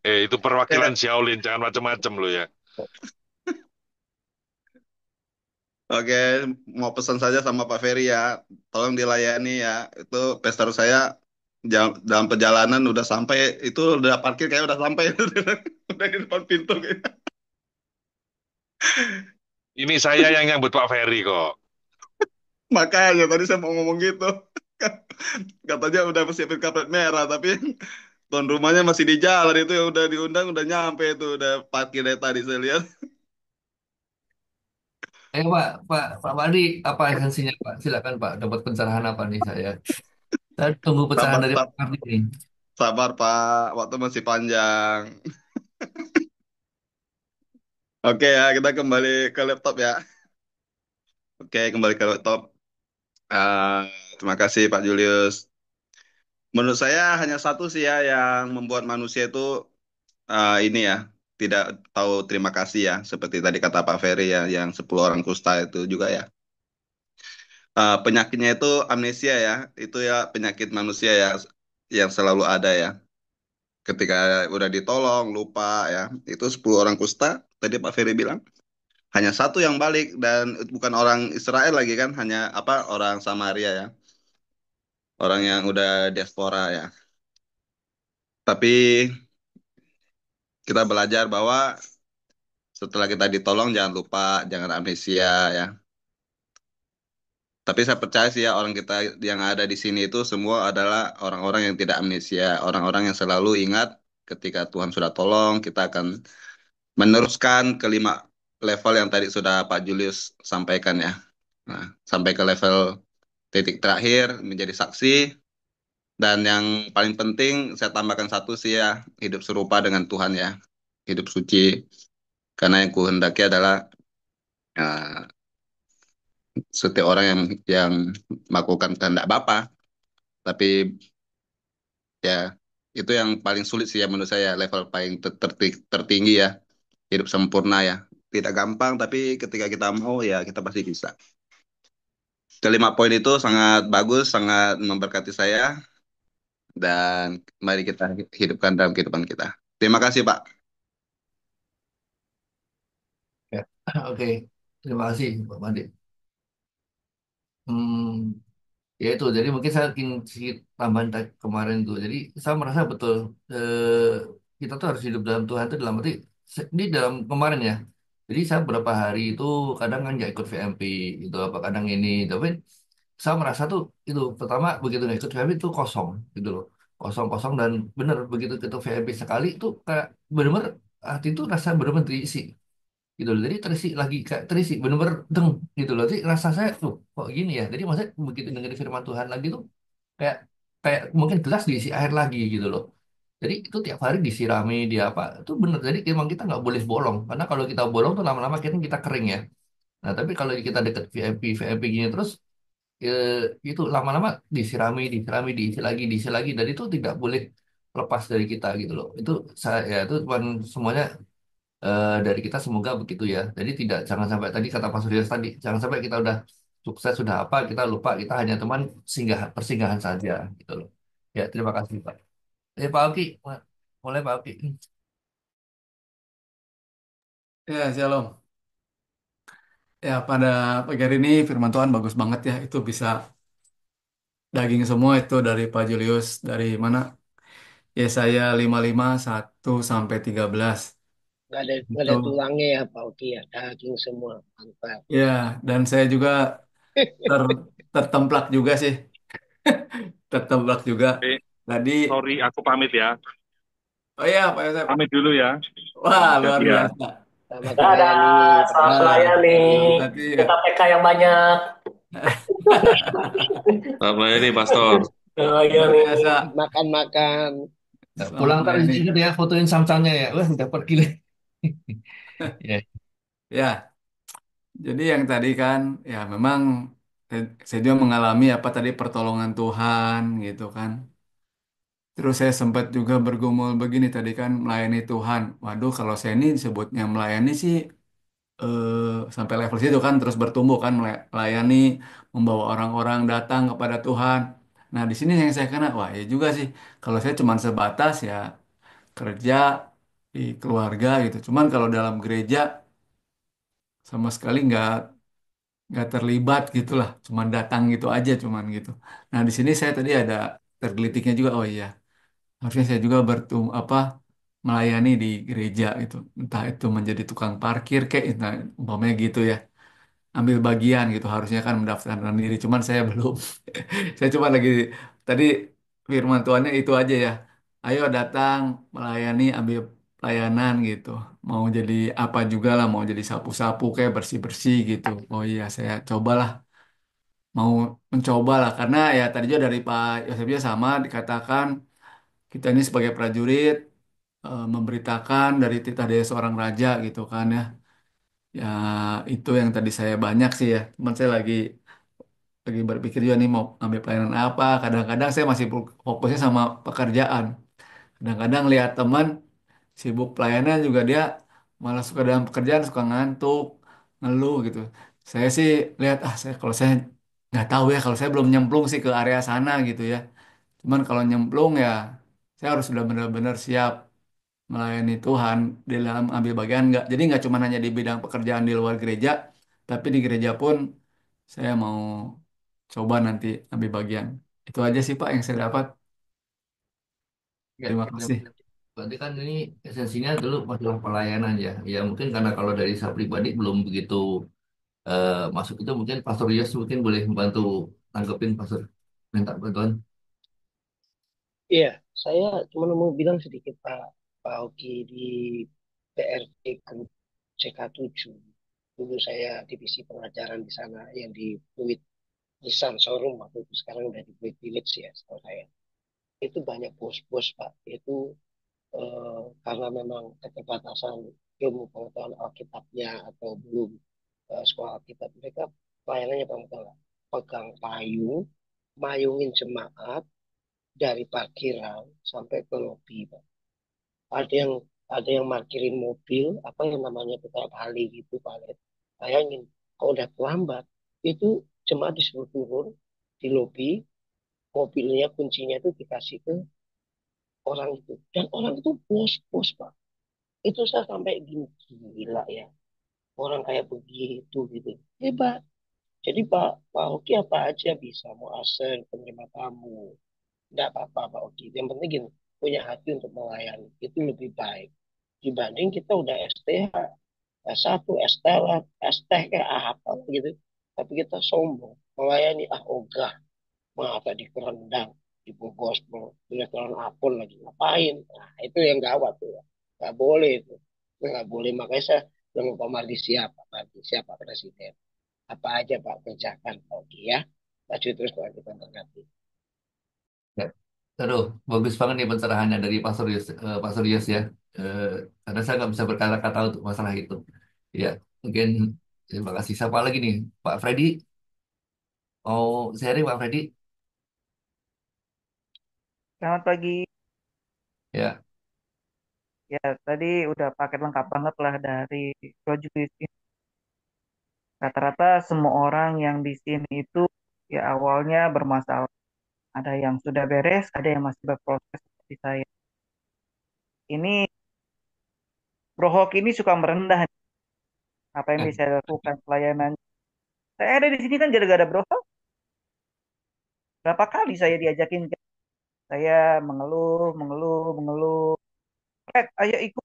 Itu perwakilan Eh, Shaolin, jangan macam-macam lo ya. Oke, mau pesan saja sama Pak Ferry ya. Tolong dilayani ya. Itu pester saya dalam perjalanan udah sampai, itu udah parkir kayak udah sampai. Udah di depan pintu kayaknya. Ini saya yang nyambut Pak Ferry kok. Makanya tadi saya mau ngomong gitu. Katanya udah siapin karpet merah, tapi tuan rumahnya masih di jalan itu yang udah diundang udah nyampe itu udah parkir dari tadi saya lihat. Pak Wardi, apa esensinya Pak? Silakan Pak, dapat pencerahan apa nih saya? Saya tunggu pencerahan Sabar, dari Pak sabar, Wardi nih. Sabar Pak, waktu masih panjang. Oke ya, kita kembali ke laptop ya. Oke, kembali ke laptop. Eh, Terima kasih Pak Julius. Menurut saya hanya satu sih ya yang membuat manusia itu ini ya tidak tahu terima kasih ya. Seperti tadi kata Pak Ferry ya, yang 10 orang kusta itu juga ya. Penyakitnya itu amnesia ya. Itu ya penyakit manusia ya yang selalu ada ya. Ketika udah ditolong lupa ya. Itu 10 orang kusta. Tadi Pak Ferry bilang hanya satu yang balik dan bukan orang Israel lagi kan, hanya apa orang Samaria ya. Orang yang udah diaspora ya. Tapi kita belajar bahwa setelah kita ditolong jangan lupa, jangan amnesia ya. Tapi saya percaya sih ya orang kita yang ada di sini itu semua adalah orang-orang yang tidak amnesia, orang-orang yang selalu ingat ketika Tuhan sudah tolong, kita akan meneruskan kelima level yang tadi sudah Pak Julius sampaikan ya. Nah, sampai ke level titik terakhir menjadi saksi, dan yang paling penting saya tambahkan satu sih ya, hidup serupa dengan Tuhan ya, hidup suci. Karena yang kuhendaki adalah eh, setiap orang yang melakukan kehendak Bapa, tapi ya itu yang paling sulit sih ya menurut saya, level paling tertinggi ya, hidup sempurna ya. Tidak gampang, tapi ketika kita mau ya kita pasti bisa. Kelima poin itu sangat bagus, sangat memberkati saya, dan mari kita hidupkan dalam kehidupan kita. Terima kasih Pak. Ya, oke. Terima kasih, Pak Made. Hmm, ya itu, jadi mungkin saya ingin sedikit tambahan kemarin tuh. Jadi saya merasa betul kita tuh harus hidup dalam Tuhan itu dalam arti ini dalam kemarin ya. Jadi saya beberapa hari itu kadang kan nggak ikut VMP gitu apa kadang ini, tapi saya merasa tuh itu pertama begitu nggak ikut VMP itu kosong gitu loh, kosong kosong dan bener begitu kita VMP sekali itu kayak bener-bener hati itu rasa bener-bener terisi gitu loh. Jadi terisi lagi kayak terisi bener-bener deng gitu loh. Jadi rasa saya tuh kok gini ya. Jadi maksudnya begitu dengar firman Tuhan lagi tuh kayak kayak mungkin gelas diisi air lagi gitu loh. Jadi itu tiap hari disirami dia apa itu bener. Jadi emang kita nggak boleh bolong karena kalau kita bolong tuh lama-lama kita kering ya. Nah tapi kalau kita deket VIP gini terus eh, itu lama-lama disirami diisi lagi dan itu tidak boleh lepas dari kita gitu loh. Itu saya ya itu cuman semuanya dari kita semoga begitu ya. Jadi tidak jangan sampai tadi kata Pak Surya tadi, jangan sampai kita udah sukses sudah apa kita lupa kita hanya teman persinggahan saja gitu loh. Ya terima kasih Pak. Pak Oki, mulai Pak Oki. Ya, Shalom. Ya, pada pagi hari ini firman Tuhan bagus banget ya. Itu bisa daging semua itu dari Pak Julius. Dari mana? Yesaya 55 1 sampai 13. Nggak ada Itu. tulangnya ya Pak Oki ya, daging semua, mantap. Ya, dan saya juga ter- tertemplak juga sih. Tertemplak juga. Eh, Tadi, sorry, aku pamit ya. oh ya Pak Yosef. Pamit dulu ya. Wah, Selamat luar pagi ya. biasa. Selamat melayani Dadah, Pak selamat Yosef. Ah, melayani. berarti ya. Kita PK yang banyak. Selamat melayani, Pastor. Luar Melayani. biasa. Makan-makan. Pulang Selamat ntar melayani. ingat ya fotoin samcannya ya. Wah udah pergi lagi. Ya. Ya, jadi yang tadi kan, ya memang saya juga mengalami apa tadi pertolongan Tuhan gitu kan. Terus saya sempat juga bergumul begini tadi kan melayani Tuhan. Waduh, kalau saya ini disebutnya melayani sih eh, sampai level situ kan terus bertumbuh kan melayani membawa orang-orang datang kepada Tuhan. Nah, di sini yang saya kena, wah ya juga sih. Kalau saya cuma sebatas ya kerja di keluarga gitu. Cuman kalau dalam gereja sama sekali nggak terlibat gitulah, cuman datang gitu aja cuman gitu. Nah, di sini saya tadi ada tergelitiknya juga, oh iya, harusnya saya juga apa melayani di gereja gitu. Entah itu menjadi tukang parkir kayak nah, umpamanya gitu ya. Ambil bagian gitu harusnya kan mendaftarkan diri, cuman saya belum. Saya cuma lagi tadi firman Tuhannya itu aja ya. Ayo datang melayani, ambil pelayanan gitu. Mau jadi apa juga lah, mau jadi sapu-sapu kayak bersih-bersih gitu. Oh iya, saya cobalah, mau mencoba lah karena ya tadi juga dari Pak Yosef juga sama dikatakan kita ini sebagai prajurit memberitakan dari titah daya seorang raja gitu kan ya. Ya itu yang tadi saya banyak sih ya. Cuman saya lagi berpikir juga nih mau ambil pelayanan apa. Kadang-kadang saya masih fokusnya sama pekerjaan. Kadang-kadang lihat teman sibuk pelayanan juga dia malah suka dalam pekerjaan suka ngantuk, ngeluh gitu. Saya sih lihat saya kalau saya nggak tahu ya kalau saya belum nyemplung sih ke area sana gitu ya. Cuman kalau nyemplung ya saya harus sudah benar-benar siap melayani Tuhan di dalam ambil bagian nggak. Jadi nggak cuma hanya di bidang pekerjaan di luar gereja, tapi di gereja pun saya mau coba nanti ambil bagian. Itu aja sih Pak yang saya dapat. Ya, Terima kasih. berarti kan ini esensinya dulu masalah pelayanan ya. Ya mungkin karena kalau dari saya pribadi belum begitu masuk itu mungkin Pastor Yos mungkin boleh membantu tanggepin Pastor minta bantuan. Iya, saya cuma mau bilang sedikit Pak Oki di PRT CK7. Dulu saya divisi pengajaran di sana yang di Fluid Nissan Showroom waktu itu, sekarang udah di Fluid Village ya setahu saya. Itu banyak bos-bos Pak. Itu karena memang keterbatasan ilmu pengetahuan Alkitabnya atau belum sekolah Alkitab, mereka pelayanannya pegang payung, mayungin jemaat dari parkiran sampai ke lobi, Pak. Ada yang ada yang parkirin mobil, apa yang namanya itu kayak kali gitu, palet. Bayangin, kalau udah terlambat, itu jemaat disuruh turun di lobi, mobilnya kuncinya itu dikasih ke orang itu. Dan orang itu bos-bos, Pak. Itu saya sampai gini, gila ya. Orang kayak begitu gitu. Hebat. Jadi Pak Oki apa aja bisa. Mau asen, penerima tamu. Tidak apa-apa Pak Oki. Yang penting gini, punya hati untuk melayani. Itu lebih baik. Dibanding kita udah STH, S1, STL, STH kayak apa gitu. Tapi kita sombong. Melayani, ogah. Masa di kerendang, di gospel, punya kerang apel lagi. Ngapain? Nah, itu yang gawat tuh. Ya. Nggak boleh itu. Itu nggak boleh. Makanya saya bilang Pak Mardi siapa? Pak Mardi siapa Presiden? Apa aja Pak kerjakan Pak Oki ya. Maju terus Pak kita berkati. Ya. Aduh, bagus banget nih pencerahannya dari Pastor Yos ya. Eh, karena saya nggak bisa berkata-kata untuk masalah itu. Ya, mungkin terima kasih. Siapa lagi nih? Pak Freddy? Oh, sharing Pak Freddy? Selamat pagi. Ya, Ya, tadi udah paket lengkap banget lah dari Rojus ini. Rata-rata semua orang yang di sini itu ya awalnya bermasalah. Ada yang sudah beres, ada yang masih berproses seperti saya. Ini Bro Hoki ini suka merendah nih. Apa yang bisa saya lakukan pelayanan. Saya ada di sini kan gara-gara Bro Hoki. Berapa kali saya diajakin saya mengeluh, mengeluh, mengeluh. Ayo ikut.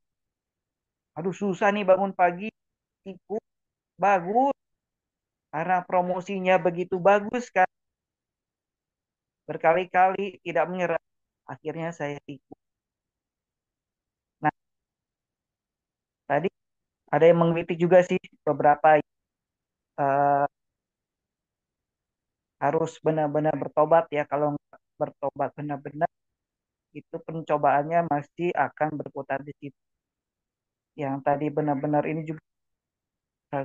Aduh susah nih bangun pagi ikut. Bagus karena promosinya begitu bagus kan. Berkali-kali tidak menyerah. Akhirnya saya ikut. Nah, tadi ada yang mengkritik juga sih beberapa eh, harus benar-benar bertobat ya. Kalau nggak bertobat benar-benar itu pencobaannya masih akan berputar di situ. Yang tadi benar-benar ini juga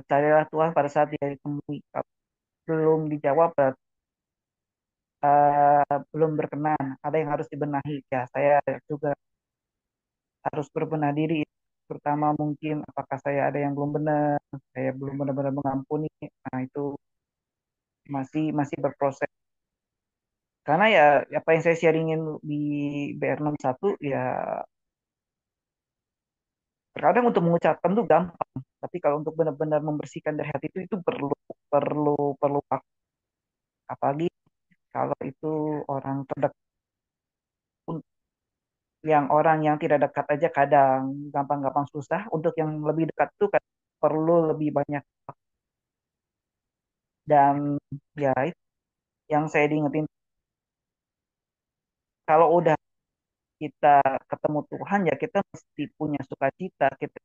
carilah Tuhan pada saat dia ditemui. Kalau belum dijawab berarti belum berkenan. Ada yang harus dibenahi ya. Saya juga harus berbenah diri. Pertama mungkin apakah saya ada yang belum benar, saya belum benar-benar mengampuni. Nah itu masih berproses. Karena ya apa yang saya sharingin di BR61 ya terkadang untuk mengucapkan tuh gampang, tapi kalau untuk benar-benar membersihkan dari hati itu perlu perlu perlu waktu. Apalagi kalau itu orang terdekat pun, yang orang yang tidak dekat aja kadang gampang-gampang susah. Untuk yang lebih dekat tuh perlu lebih banyak dan ya itu yang saya diingetin kalau udah kita ketemu Tuhan ya kita mesti punya sukacita, kita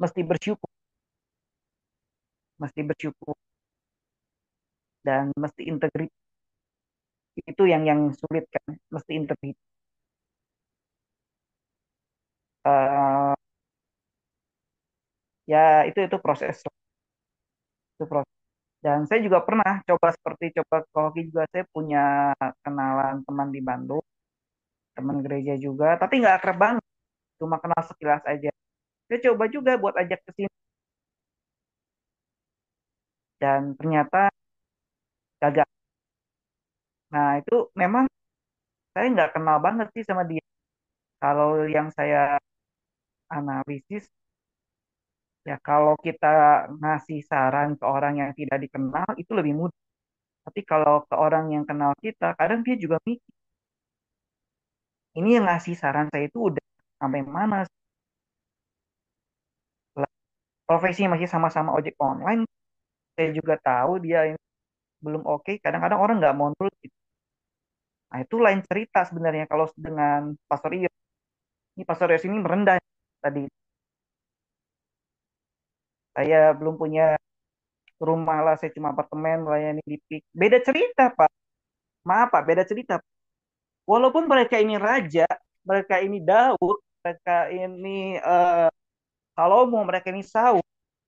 mesti bersyukur, mesti bersyukur, dan mesti integritas. Itu yang sulit kan, mesti integritas. Eh, ya itu proses, itu proses. Dan saya juga pernah coba seperti coba ke hoki juga. Saya punya kenalan teman di Bandung, teman gereja juga, tapi nggak akrab banget, cuma kenal sekilas aja. Saya coba juga buat ajak ke sini, dan ternyata gagal. Nah itu memang saya nggak kenal banget sih sama dia. Kalau yang saya analisis, ya kalau kita ngasih saran ke orang yang tidak dikenal itu lebih mudah. Tapi kalau ke orang yang kenal kita, kadang dia juga mikir, ini yang ngasih saran saya itu udah sampai mana sih? Profesi masih sama-sama ojek online, saya juga tahu dia ini belum oke. Kadang-kadang orang nggak mau nurut gitu. Nah itu lain cerita sebenarnya kalau dengan Pastor Iyo. Ini Pastor Iyo ini merendah tadi. Saya belum punya rumah lah, saya cuma apartemen melayani di PIK. Beda cerita Pak. Maaf Pak, beda cerita. Walaupun mereka ini raja, mereka ini Daud, mereka ini Salomo, mereka ini Saul,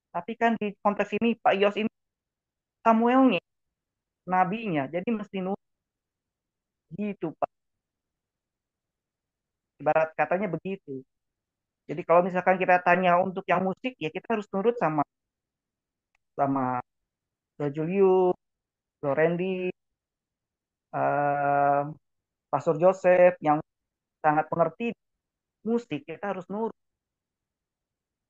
tapi kan di konteks ini Pak Yos ini Samuelnya, nabinya, jadi mesti nurut gitu Pak. Ibarat katanya begitu. Jadi kalau misalkan kita tanya untuk yang musik, ya kita harus nurut sama sama Bro Julius, Bro Randy, eh, Pastor Joseph yang sangat mengerti musik, kita harus nurut.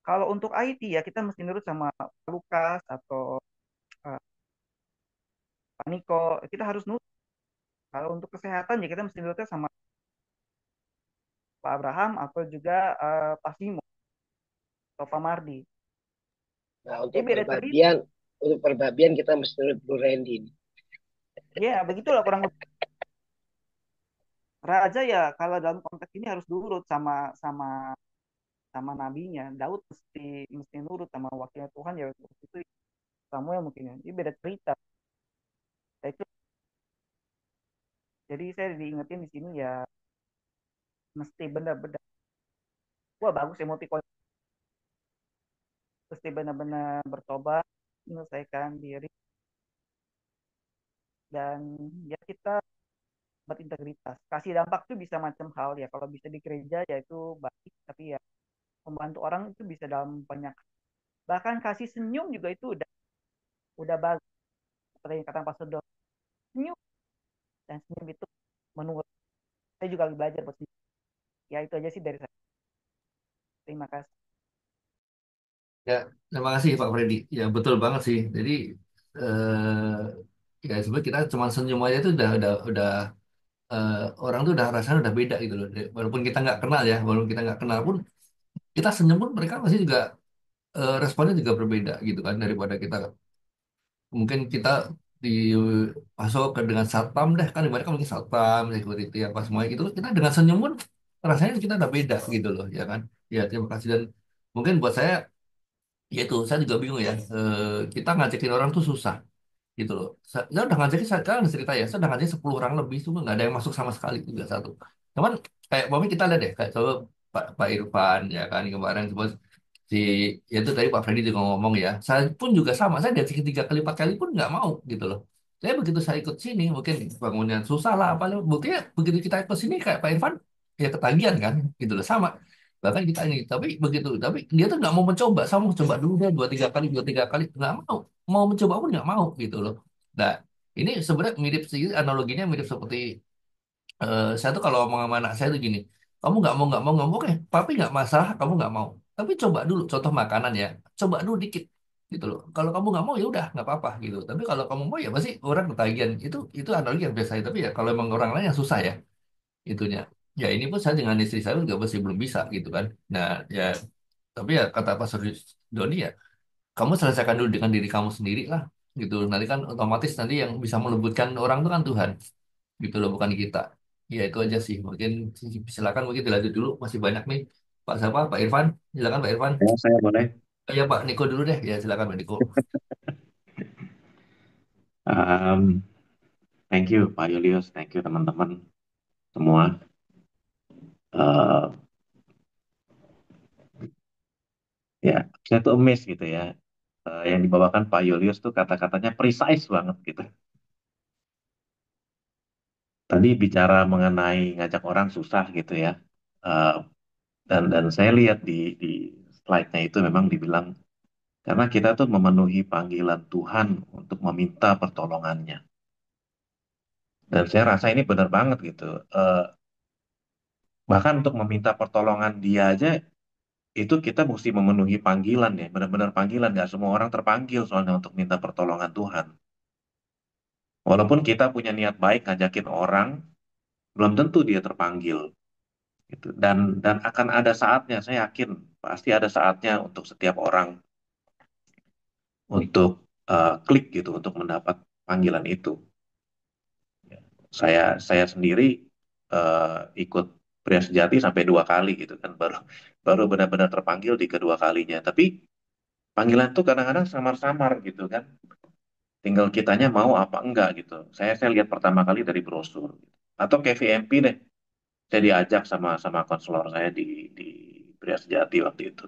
Kalau untuk IT ya kita mesti nurut sama Pak Lukas atau eh, Pak Niko, kita harus nurut. Kalau untuk kesehatan ya kita mesti nurutnya sama Pak Abraham atau juga Pak Simo atau Pak Mardi. Nah, Jadi untuk beda cerita. perbabaian kita mesti nurut Bro Randy. Ya, begitulah kurang lebih. Raja ya kalau dalam konteks ini harus nurut sama sama sama nabinya. Daud mesti mesti nurut sama wakilnya Tuhan ya waktu itu Samuel mungkin ya. Ini beda cerita. Ya, itu jadi saya diingetin di sini ya mesti benar-benar wah bagus emoticon, mesti benar-benar bertobat, menyelesaikan diri, dan ya kita berintegritas. Kasih dampak tuh bisa macam hal ya. Kalau bisa di gereja ya itu baik, tapi ya membantu orang itu bisa dalam banyak. Bahkan kasih senyum juga itu udah bagus. Seperti yang kata Pak Sudo, senyum dan senyum itu menurut saya juga lagi belajar buat senyum. Ya itu aja sih dari saya. Terima kasih. Ya, terima kasih Pak Freddy. Ya, betul banget sih. Jadi ya sebenarnya kita cuma senyum aja itu udah eh, orang tuh udah rasanya udah beda gitu loh. Walaupun kita nggak kenal ya, walaupun kita nggak kenal pun kita senyum pun mereka pasti juga responnya juga berbeda gitu kan daripada kita mungkin kita di masuk ke dengan satpam deh kan mereka mungkin satpam security apa semuanya gitu kita dengan senyum pun rasanya kita udah beda gitu loh ya kan. Ya terima kasih dan mungkin buat saya ya itu saya juga bingung ya. Kita ngajakin orang tuh susah gitu loh. Saya udah ngajakin saya kan cerita ya, saya udah ngajakin 10 orang lebih itu nggak ada yang masuk sama sekali juga satu. Cuman kayak Bami kita lihat deh kayak coba Pak Irfan ya kan kemarin coba si ya itu tadi Pak Freddy juga ngomong ya. Saya pun juga sama, saya dari 3 kali 4 kali pun nggak mau gitu loh. Saya begitu saya ikut sini mungkin bangunnya susah lah apa buktinya begitu kita ikut sini kayak Pak Irfan ya ketagihan kan gitu loh sama bahkan kita ini tapi dia tuh nggak mau mencoba sama mau coba dulu deh 2 3 kali nggak mau mencoba pun nggak mau gitu loh. Nah ini sebenarnya mirip sih analoginya mirip seperti saya tuh kalau ngomong sama anak saya tuh gini, kamu nggak mau, oke, tapi nggak masalah, kamu nggak mau. Tapi coba dulu, contoh makanan ya, coba dulu dikit, gitu loh. Kalau kamu nggak mau ya udah nggak apa-apa gitu. Tapi kalau kamu mau ya pasti orang ketagihan. Itu analogi yang biasa. Tapi ya kalau emang orang lain yang susah ya, itunya. Ya ini pun saya dengan istri saya juga masih belum bisa gitu kan. Nah ya, tapi ya kata Pak Doni ya, kamu selesaikan dulu dengan diri kamu sendiri lah, gitu. Nanti kan otomatis nanti yang bisa melembutkan orang itu kan Tuhan gitu loh bukan kita ya itu aja sih mungkin silakan mungkin dilanjut dulu masih banyak nih Pak siapa Pak Irfan silakan Pak Irfan. Ya, saya boleh. Ya Pak Niko dulu deh ya silakan Pak Niko. Um, Thank you, Pak Julius. Thank you, teman-teman semua. Uh, Saya tuh amazed gitu ya. Yang dibawakan Pak Julius tuh kata-katanya precise banget gitu. Tadi bicara mengenai ngajak orang susah gitu ya. Eh, dan saya lihat di slide-nya itu memang dibilang karena kita tuh memenuhi panggilan Tuhan untuk meminta pertolongannya. Dan saya rasa ini benar banget gitu. Eh, Bahkan untuk meminta pertolongan dia aja itu kita mesti memenuhi panggilan ya, benar-benar panggilan. Nggak semua orang terpanggil soalnya untuk minta pertolongan Tuhan. Walaupun kita punya niat baik ngajakin orang, belum tentu dia terpanggil gitu. Dan akan ada saatnya, saya yakin pasti ada saatnya untuk setiap orang untuk klik gitu untuk mendapat panggilan itu. Saya sendiri ikut pria sejati sampai 2 kali gitu kan, baru baru benar-benar terpanggil di kedua kalinya. Tapi panggilan tuh kadang-kadang samar-samar gitu kan. Tinggal kitanya mau apa enggak gitu. Saya lihat pertama kali dari brosur atau kayak VMP deh. Saya diajak sama sama konselor saya di Pria Sejati waktu itu.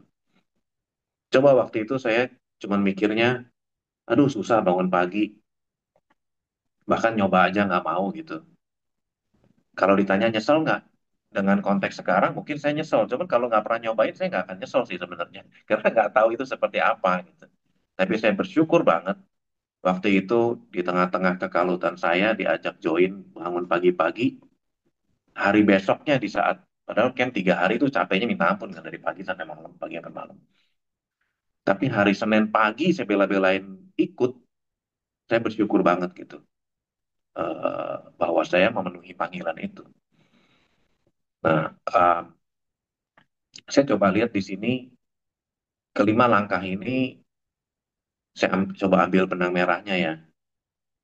Coba waktu itu saya cuman mikirnya, aduh susah bangun pagi, bahkan nyoba aja nggak mau gitu. Kalau ditanya nyesel nggak? Dengan konteks sekarang mungkin saya nyesel. Cuman kalau nggak pernah nyobain saya nggak akan nyesel sih sebenarnya. Karena nggak tahu itu seperti apa gitu. Tapi saya bersyukur banget waktu itu di tengah-tengah kekalutan saya diajak join bangun pagi-pagi. Hari besoknya di saat padahal kan 3 hari itu capeknya minta ampun kan dari pagi sampai malam, pagi sampai malam. Tapi hari Senin pagi saya bela-belain ikut, saya bersyukur banget gitu bahwa saya memenuhi panggilan itu. Nah, saya coba lihat di sini kelima langkah ini saya coba ambil benang merahnya ya.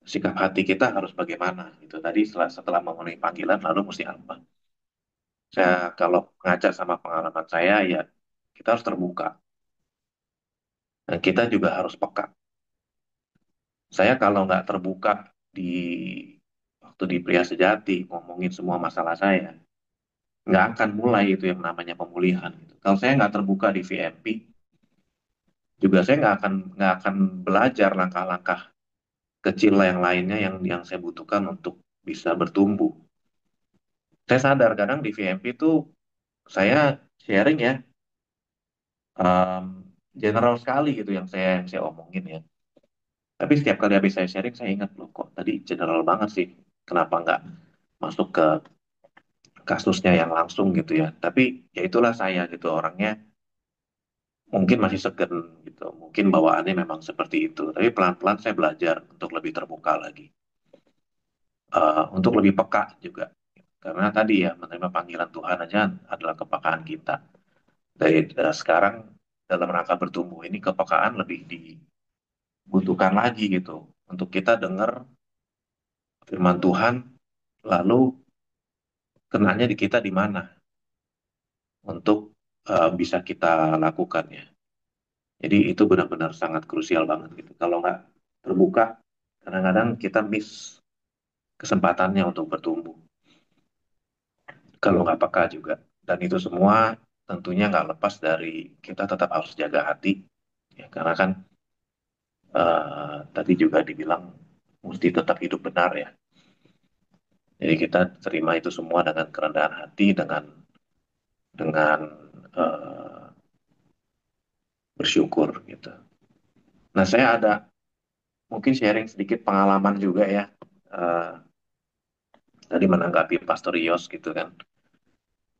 Sikap hati kita harus bagaimana gitu. Tadi setelah memenuhi panggilan lalu mesti apa? Saya kalau ngaca sama pengalaman saya ya kita harus terbuka dan kita juga harus peka. Saya kalau nggak terbuka di waktu di Pria Sejati ngomongin semua masalah saya, nggak akan mulai itu yang namanya pemulihan. Gitu. Kalau saya nggak terbuka di VMP, juga saya nggak akan belajar langkah-langkah kecil yang lainnya yang saya butuhkan untuk bisa bertumbuh. Saya sadar kadang di VMP itu saya sharing ya, um, general sekali gitu yang saya omongin ya. Tapi setiap kali habis saya sharing, saya ingat loh kok tadi general banget sih. Kenapa nggak masuk ke kasusnya yang langsung gitu ya. Tapi ya itulah saya gitu orangnya mungkin masih segan gitu. Mungkin bawaannya memang seperti itu. Tapi pelan-pelan saya belajar untuk lebih terbuka lagi. Untuk lebih peka juga. Karena tadi ya menerima panggilan Tuhan aja adalah kepekaan kita. Dari sekarang dalam rangka bertumbuh ini kepekaan lebih dibutuhkan lagi gitu. Untuk kita dengar firman Tuhan lalu kenanya di kita di mana untuk bisa kita lakukan ya. Jadi itu benar-benar sangat krusial banget gitu. Kalau nggak terbuka, kadang-kadang kita miss kesempatannya untuk bertumbuh. Kalau nggak peka juga. Dan itu semua tentunya nggak lepas dari kita tetap harus jaga hati. Ya, karena kan tadi juga dibilang mesti tetap hidup benar ya. Jadi kita terima itu semua dengan kerendahan hati, dengan eh, bersyukur gitu. Nah saya ada mungkin sharing sedikit pengalaman juga ya. Eh, Tadi menanggapi Pastor Yos gitu kan.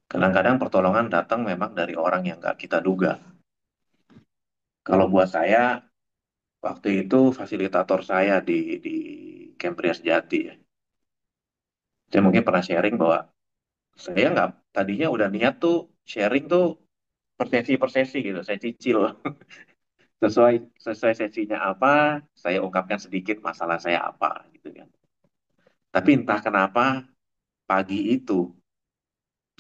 Kadang-kadang pertolongan datang memang dari orang yang nggak kita duga. Kalau buat saya, waktu itu fasilitator saya di Camp Pria Sejati ya. Saya mungkin pernah sharing bahwa saya nggak tadinya udah niat tuh sharing tuh per sesi gitu. Saya cicil sesuai sesuai sesinya apa, saya ungkapkan sedikit masalah saya apa gitu kan. Tapi entah kenapa pagi itu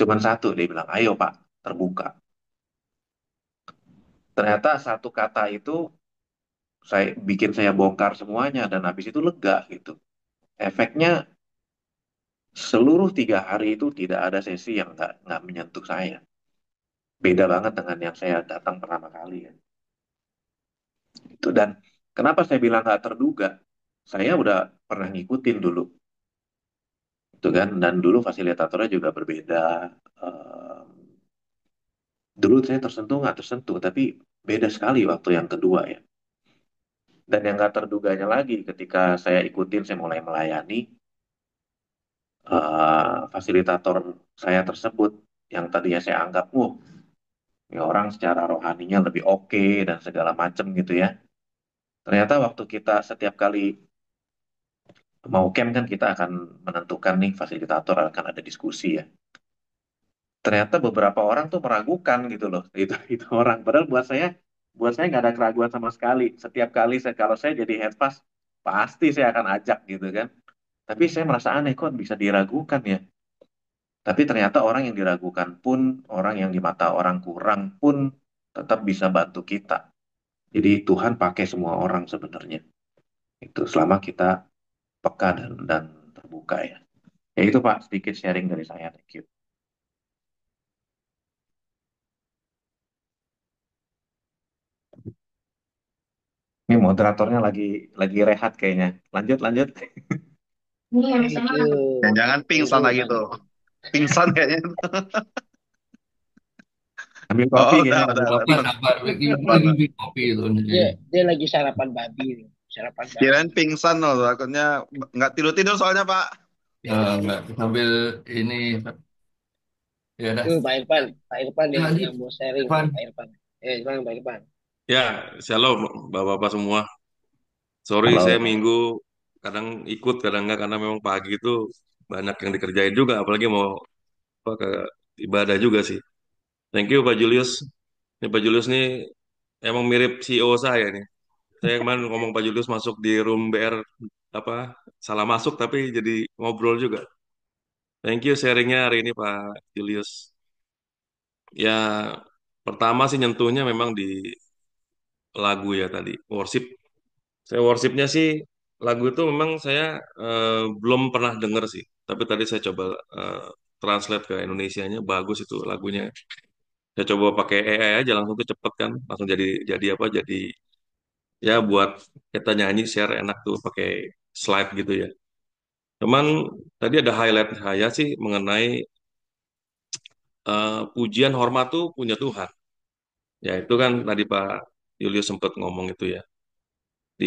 cuman satu dia bilang, ayo Pak terbuka. Ternyata satu kata itu saya bongkar semuanya dan habis itu lega gitu. Efeknya seluruh 3 hari itu tidak ada sesi yang nggak menyentuh saya. Beda banget dengan yang saya datang pertama kali ya. Itu dan kenapa saya bilang nggak terduga? Saya udah pernah ngikutin dulu, itu kan, dan dulu fasilitatornya juga berbeda. Ehm, Dulu saya tersentuh nggak tersentuh, tapi beda sekali waktu yang kedua ya. Dan yang nggak terduganya lagi, ketika saya ikutin, saya mulai melayani fasilitator saya tersebut, yang tadinya saya anggap, ini orang secara rohaninya lebih oke dan segala macem gitu ya. Ternyata waktu kita setiap kali mau camp kan kita akan menentukan nih fasilitator, akan ada diskusi ya. Ternyata beberapa orang tuh meragukan gitu loh, itu orang. Padahal buat saya nggak ada keraguan sama sekali. Setiap kali kalau saya jadi head pass, pasti saya akan ajak gitu kan. Tapi saya merasa aneh kok bisa diragukan ya. Tapi ternyata orang yang diragukan pun, orang yang di mata orang kurang pun tetap bisa bantu kita. Jadi Tuhan pakai semua orang sebenarnya. Itu selama kita peka dan terbuka ya. Ya itu Pak, sedikit sharing dari saya. Thank you. Ini moderatornya lagi rehat kayaknya. Lanjut, lanjut. Thank you. Jangan Thank pingsan you, lagi Pak tuh. Irfan. Pingsan kayaknya. Ambil Oh, kopi udah, kayaknya, udah, ambil udah. kopi. Sabar, lagi Udah, lagi udah. beli kopi itu. Dia lagi sarapan babi nih. Sarapan babi. Kirain pingsan loh, takutnya nggak tidur-tidur soalnya Pak. Ya, enggak, sambil ini, ya udah. Tuh Pak Irfan Lanjut, yang mau sharing Evan. nih Pak Irfan. Silakan Pak Irfan. Ya, shalom Bapak-Bapak semua. Sorry saya Halo. minggu kadang ikut, kadang enggak karena memang pagi itu banyak yang dikerjain juga, apalagi mau apa, ke ibadah juga sih. Thank you Pak Julius. Ini Pak Julius nih emang mirip CEO saya nih. Saya kemarin ngomong Pak Julius masuk di room BR apa salah masuk tapi jadi ngobrol juga. Thank you sharingnya hari ini Pak Julius. Ya pertama sih nyentuhnya memang di lagu ya tadi worship. Saya worshipnya sih lagu itu memang saya belum pernah denger sih. Tapi tadi saya coba eh, translate ke Indonesianya bagus itu lagunya. Saya coba pakai AI aja langsung tuh cepet kan, langsung jadi apa? Jadi ya buat kita nyanyi share enak tuh pakai slide gitu ya. Cuman tadi ada highlight saya sih mengenai pujian hormat tuh punya Tuhan. Ya itu kan tadi Pak Julius sempat ngomong itu ya. Di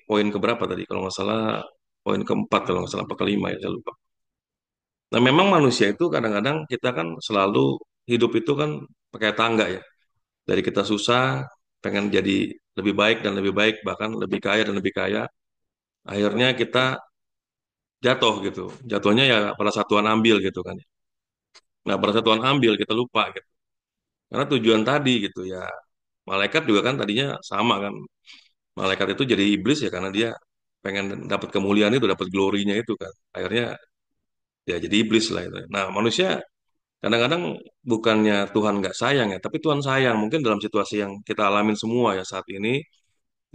poin keberapa tadi kalau nggak salah poin keempat kalau nggak salah apa kelima ya saya lupa. Nah memang manusia itu kadang-kadang kita kan selalu hidup itu kan pakai tangga ya. Dari kita susah pengen jadi lebih baik dan lebih baik bahkan lebih kaya dan lebih kaya. Akhirnya kita jatuh gitu. Jatuhnya ya pada satuan ambil gitu kan. Nah pada satuan ambil kita lupa gitu. Karena tujuan tadi gitu ya. Malaikat juga kan tadinya sama kan. Malaikat itu jadi iblis ya karena dia pengen dapat kemuliaan itu, dapat glorinya itu kan. Akhirnya ya jadi iblis lah itu. Nah manusia kadang-kadang bukannya Tuhan nggak sayang ya, tapi Tuhan sayang. Mungkin dalam situasi yang kita alamin semua ya saat ini,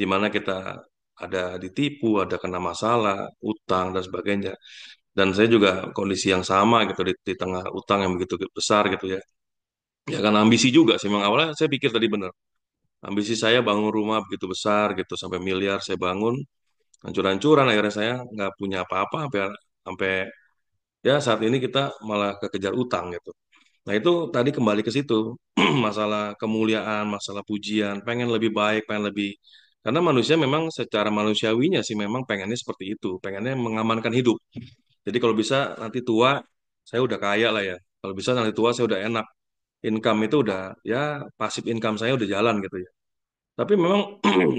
di mana kita ada ditipu, ada kena masalah, utang dan sebagainya. Dan saya juga kondisi yang sama gitu di tengah utang yang begitu besar gitu ya. Ya kan ambisi juga sih. Memang awalnya saya pikir tadi benar. Ambisi saya bangun rumah begitu besar gitu sampai miliar saya bangun, hancur-hancuran akhirnya saya nggak punya apa-apa sampai sampai ya saat ini kita malah kekejar utang gitu. Nah itu tadi kembali ke situ, masalah kemuliaan, masalah pujian, pengen lebih baik, pengen lebih, karena manusia memang secara manusiawinya sih memang pengennya seperti itu, pengennya mengamankan hidup. Jadi kalau bisa nanti tua, saya udah kaya lah ya. Kalau bisa nanti tua saya udah enak, income itu udah, ya pasif income saya udah jalan gitu ya. Tapi memang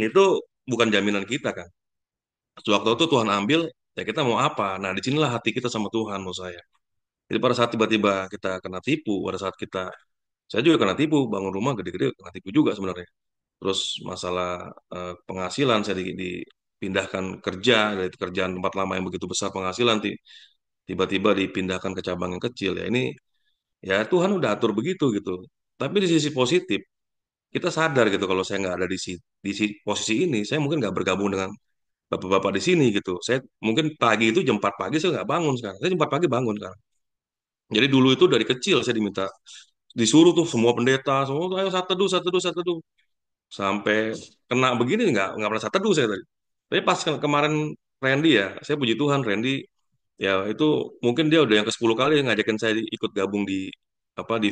itu bukan jaminan kita kan. Sewaktu itu Tuhan ambil, ya kita mau apa? Nah disinilah hati kita sama Tuhan menurut saya. Jadi pada saat tiba-tiba kita kena tipu, pada saat kita saya juga kena tipu, bangun rumah gede-gede kena tipu juga sebenarnya. Terus masalah penghasilan saya dipindahkan kerja dari kerjaan tempat lama yang begitu besar penghasilan tiba-tiba dipindahkan ke cabang yang kecil ya ini ya Tuhan udah atur begitu gitu. Tapi di sisi positif kita sadar gitu kalau saya nggak ada posisi ini saya mungkin nggak bergabung dengan bapak-bapak di sini gitu. Saya mungkin pagi itu jam 4 pagi saya nggak bangun sekarang. Saya jam 4 pagi bangun sekarang. Jadi dulu itu dari kecil saya disuruh tuh semua pendeta semua tuh ayo saat teduh saat teduh saat teduh sampai kena begini nggak merasa teduh saya tadi. Tapi pas kemarin Randy ya, saya puji Tuhan Randy ya itu mungkin dia udah yang ke-10 kali ngajakin saya ikut gabung di apa di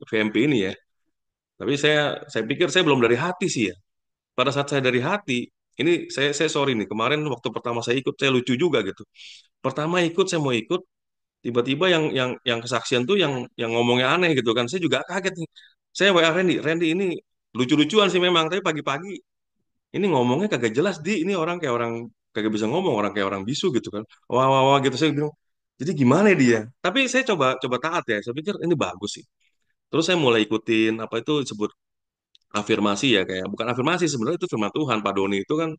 VMP ini ya. Tapi saya pikir saya belum dari hati sih ya. Pada saat saya dari hati, ini saya sorry nih, kemarin waktu pertama saya ikut saya lucu juga gitu. Pertama ikut saya mau ikut, tiba-tiba yang kesaksian tuh yang ngomongnya aneh gitu kan. Saya juga kaget nih. Saya WA Randy, Randy ini lucu-lucuan sih memang, tapi pagi-pagi ini ngomongnya kagak jelas ini orang kayak orang kagak bisa ngomong, orang kayak orang bisu gitu kan. Wah wah wah gitu saya bilang. Jadi gimana dia? Tapi saya coba coba taat ya. Saya pikir ini bagus sih. Terus saya mulai ikutin apa itu disebut afirmasi ya kayak bukan afirmasi sebenarnya itu firman Tuhan. Pak Doni itu kan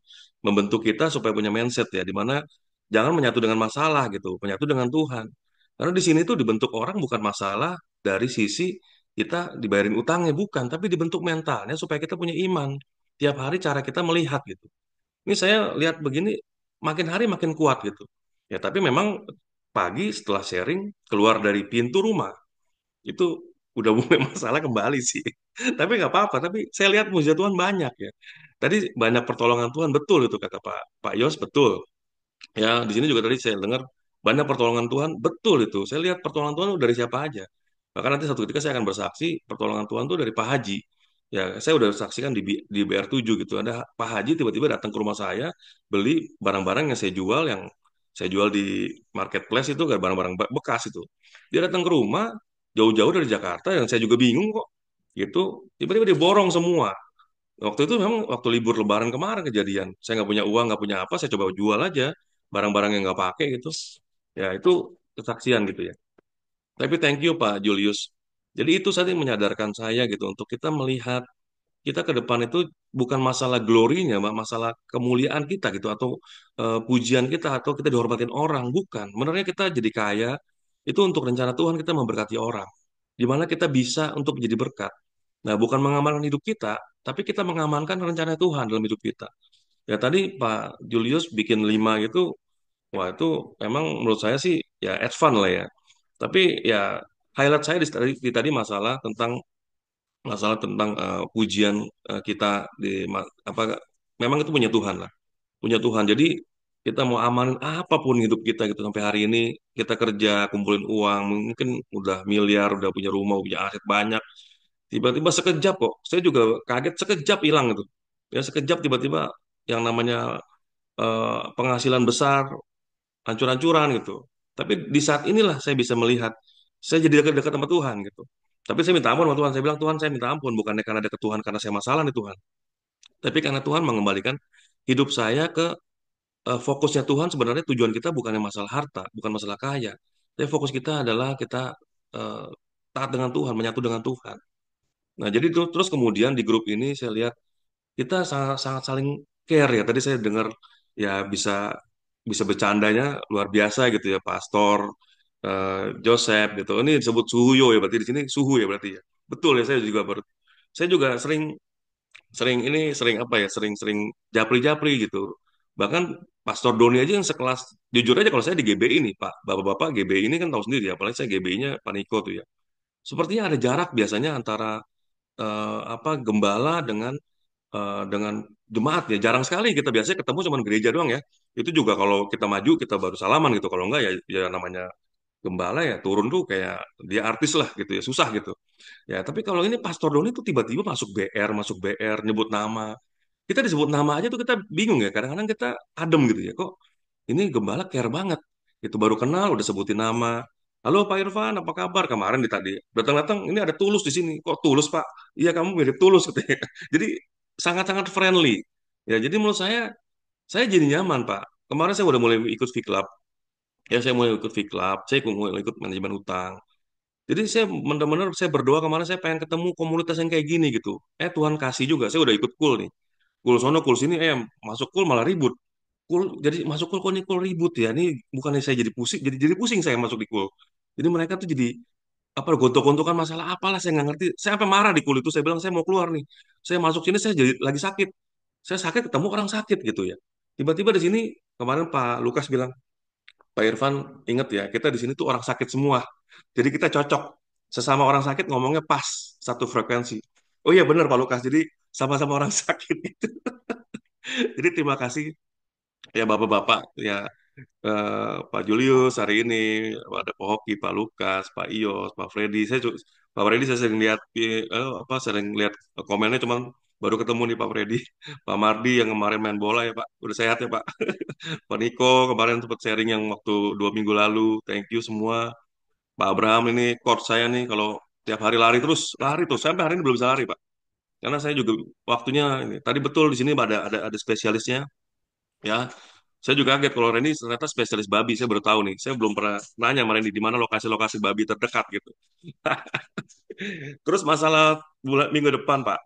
membentuk kita supaya punya mindset ya di mana jangan menyatu dengan masalah gitu, menyatu dengan Tuhan. Karena di sini tuh dibentuk orang bukan masalah dari sisi kita dibayarin utangnya bukan, tapi dibentuk mentalnya supaya kita punya iman. Tiap hari cara kita melihat gitu. Ini saya lihat begini makin hari makin kuat gitu. Ya tapi memang pagi setelah sharing keluar dari pintu rumah itu udah mulai masalah kembali sih. Tapi nggak apa-apa. Tapi saya lihat mujizat Tuhan banyak ya. Tadi banyak pertolongan Tuhan betul itu kata Pak Pak Yos betul. Ya di sini juga tadi saya dengar banyak pertolongan Tuhan betul itu. Saya lihat pertolongan Tuhan dari siapa aja. Bahkan nanti satu ketika saya akan bersaksi pertolongan Tuhan itu dari Pak Haji. Ya saya udah saksikan di BR7 gitu. Ada Pak Haji tiba-tiba datang ke rumah saya beli barang-barang yang saya jual di marketplace itu kan barang-barang bekas itu. Dia datang ke rumah jauh-jauh dari Jakarta yang saya juga bingung kok gitu tiba-tiba diborong semua waktu itu memang waktu libur Lebaran kemarin kejadian saya nggak punya uang nggak punya apa saya coba jual aja barang-barang yang nggak pakai gitu ya itu kesaksian gitu ya tapi thank you Pak Julius jadi itu saja yang menyadarkan saya gitu untuk kita melihat kita ke depan itu bukan masalah glorinya Mbak masalah kemuliaan kita gitu atau pujian kita atau kita dihormatin orang bukan sebenarnya kita jadi kaya itu untuk rencana Tuhan kita memberkati orang di mana kita bisa untuk menjadi berkat. Nah, bukan mengamankan hidup kita, tapi kita mengamankan rencana Tuhan dalam hidup kita. Ya tadi Pak Julius bikin 5 gitu, wah itu memang menurut saya sih ya add fun lah ya. Tapi ya highlight saya di tadi masalah tentang pujian kita apa memang itu punya Tuhan lah, punya Tuhan. Jadi kita mau amanin apapun hidup kita gitu sampai hari ini kita kerja kumpulin uang mungkin udah miliar, udah punya rumah, punya aset banyak. Tiba-tiba sekejap kok. Saya juga kaget sekejap hilang itu. Ya sekejap tiba-tiba yang namanya penghasilan besar hancur-hancuran gitu. Tapi di saat inilah saya bisa melihat saya jadi dekat-dekat sama Tuhan gitu. Tapi saya minta ampun sama Tuhan. Saya bilang Tuhan saya minta ampun bukannya karena dekat Tuhan karena saya masalah nih Tuhan. Tapi karena Tuhan mengembalikan hidup saya ke fokusnya Tuhan sebenarnya tujuan kita bukannya masalah harta, bukan masalah kaya. Tapi fokus kita adalah kita eh, taat dengan Tuhan, menyatu dengan Tuhan. Nah, jadi terus kemudian di grup ini saya lihat kita sangat sangat saling care ya. Tadi saya dengar ya bisa bisa bercandanya luar biasa gitu ya, Pastor Joseph gitu. Ini disebut suhuyo ya berarti di sini suhu ya berarti ya. Betul ya saya juga sering sering ini sering apa ya sering-sering japri-japri gitu. Bahkan Pastor Doni aja yang sekelas jujur aja kalau saya di GBI ini Pak, Bapak-bapak GBI ini kan tahu sendiri ya, apalagi saya GBI-nya Paniko tuh ya. Sepertinya ada jarak biasanya antara apa gembala dengan jemaat ya jarang sekali kita biasanya ketemu cuma gereja doang ya itu juga kalau kita maju kita baru salaman gitu kalau enggak ya ya namanya gembala ya turun tuh kayak dia artis lah gitu ya susah gitu ya tapi kalau ini Pastor Doni tuh tiba-tiba masuk BR nyebut nama kita disebut nama aja tuh kita bingung ya kadang-kadang kita adem gitu ya kok ini gembala care banget itu baru kenal udah sebutin nama halo Pak Irfan apa kabar kemarin di tadi datang-datang ini ada Tulus di sini kok Tulus Pak iya kamu mirip Tulus katanya jadi sangat-sangat friendly ya jadi menurut saya jadi nyaman Pak kemarin saya udah mulai ikut V-Club ya saya mulai ikut V-Club saya mulai ikut manajemen utang jadi saya benar-benar saya berdoa kemarin saya pengen ketemu komunitas yang kayak gini gitu Tuhan kasih juga saya udah ikut cool nih cool sono cool sini masuk cool malah ribut cool jadi masuk cool kok ini cool ribut ya ini bukannya saya jadi pusing jadi pusing saya masuk di cool jadi mereka tuh jadi apa gontok-gontokan masalah apalah saya nggak ngerti saya sampai marah di cool itu saya bilang saya mau keluar nih saya masuk sini saya jadi lagi sakit saya sakit ketemu orang sakit gitu ya tiba-tiba di sini kemarin Pak Lukas bilang Pak Irfan inget ya kita di sini tuh orang sakit semua jadi kita cocok sesama orang sakit ngomongnya pas satu frekuensi oh iya benar Pak Lukas jadi sama-sama orang sakit gitu. Jadi terima kasih ya bapak-bapak ya, Pak Julius hari ini, ada Pak Hoki, Pak Lukas, Pak Ios, Pak Freddy. Pak Freddy saya sering lihat sering lihat komennya, cuman baru ketemu nih Pak Freddy. Pak Mardi yang kemarin main bola ya Pak, udah sehat ya Pak. Pak Niko kemarin sempat sharing yang waktu 2 minggu lalu. Thank you semua. Pak Abraham ini coach saya nih, kalau tiap hari lari terus sampai hari ini belum bisa lari Pak. Karena saya juga waktunya ini. Tadi betul di sini ada spesialisnya ya. Saya juga kaget kalau Randy ternyata spesialis babi. Saya baru tahu nih. Saya belum pernah nanya sama Randy di mana lokasi-lokasi babi terdekat gitu. Terus masalah minggu depan Pak,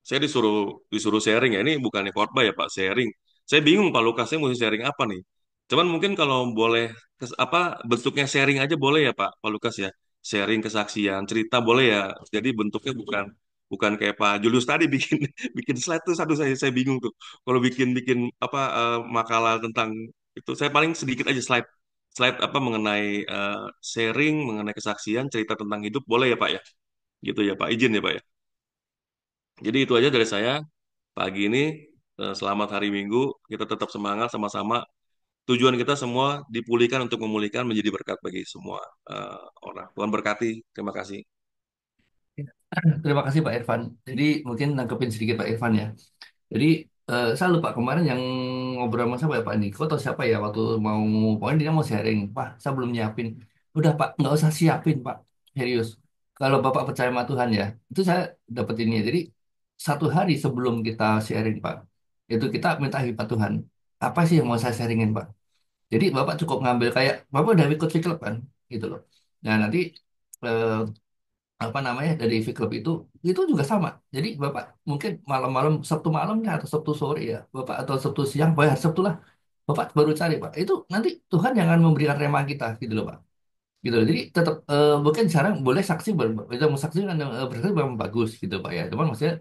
saya disuruh disuruh sharing ya. Ini bukannya khotbah ya Pak, sharing. Saya bingung Pak Lukas, saya mesti sharing apa nih? Cuman mungkin kalau boleh bentuknya sharing aja boleh ya Pak Lukas ya. Sharing kesaksian, cerita boleh ya. Jadi bentuknya bukan bukan kayak Pak Julius tadi bikin bikin slide tuh, satu saya bingung tuh. Kalau bikin bikin makalah tentang itu, saya paling sedikit aja slide slide mengenai sharing, mengenai kesaksian, cerita tentang hidup boleh ya Pak ya. Gitu ya Pak, izin ya Pak ya. Jadi itu aja dari saya pagi ini. Selamat hari Minggu, kita tetap semangat sama-sama. Tujuan kita semua dipulihkan untuk memulihkan, menjadi berkat bagi semua eh, orang. Tuhan berkati. Terima kasih. Terima kasih Pak Irfan. Jadi mungkin nangkepin sedikit Pak Irfan ya. Jadi saya lupa kemarin yang ngobrol sama siapa ya Pak Niko atau siapa ya waktu mau pokoknya dia mau sharing. Pak, saya belum nyiapin. Udah Pak, nggak usah siapin Pak. Serius. Kalau Bapak percaya sama Tuhan ya, itu saya dapat ini ya. Jadi 1 hari sebelum kita sharing Pak, itu kita minta hikmat Tuhan. Apa sih yang mau saya sharingin Pak? Jadi Bapak cukup ngambil kayak Bapak udah ikut V Club kan, gitu loh. Nah nanti eh, apa namanya dari V Club itu juga sama. Jadi Bapak mungkin malam-malam Sabtu malamnya atau Sabtu sore ya, Bapak atau Sabtu siang, pokoknya hari Sabtu lah, Bapak baru cari Pak. Itu nanti Tuhan yang akan memberikan rema kita gitu loh Pak. Gitu loh. Jadi tetap mungkin sekarang boleh saksi bisa mau saksi kan berarti memang bagus gitu Pak ya. Cuman maksudnya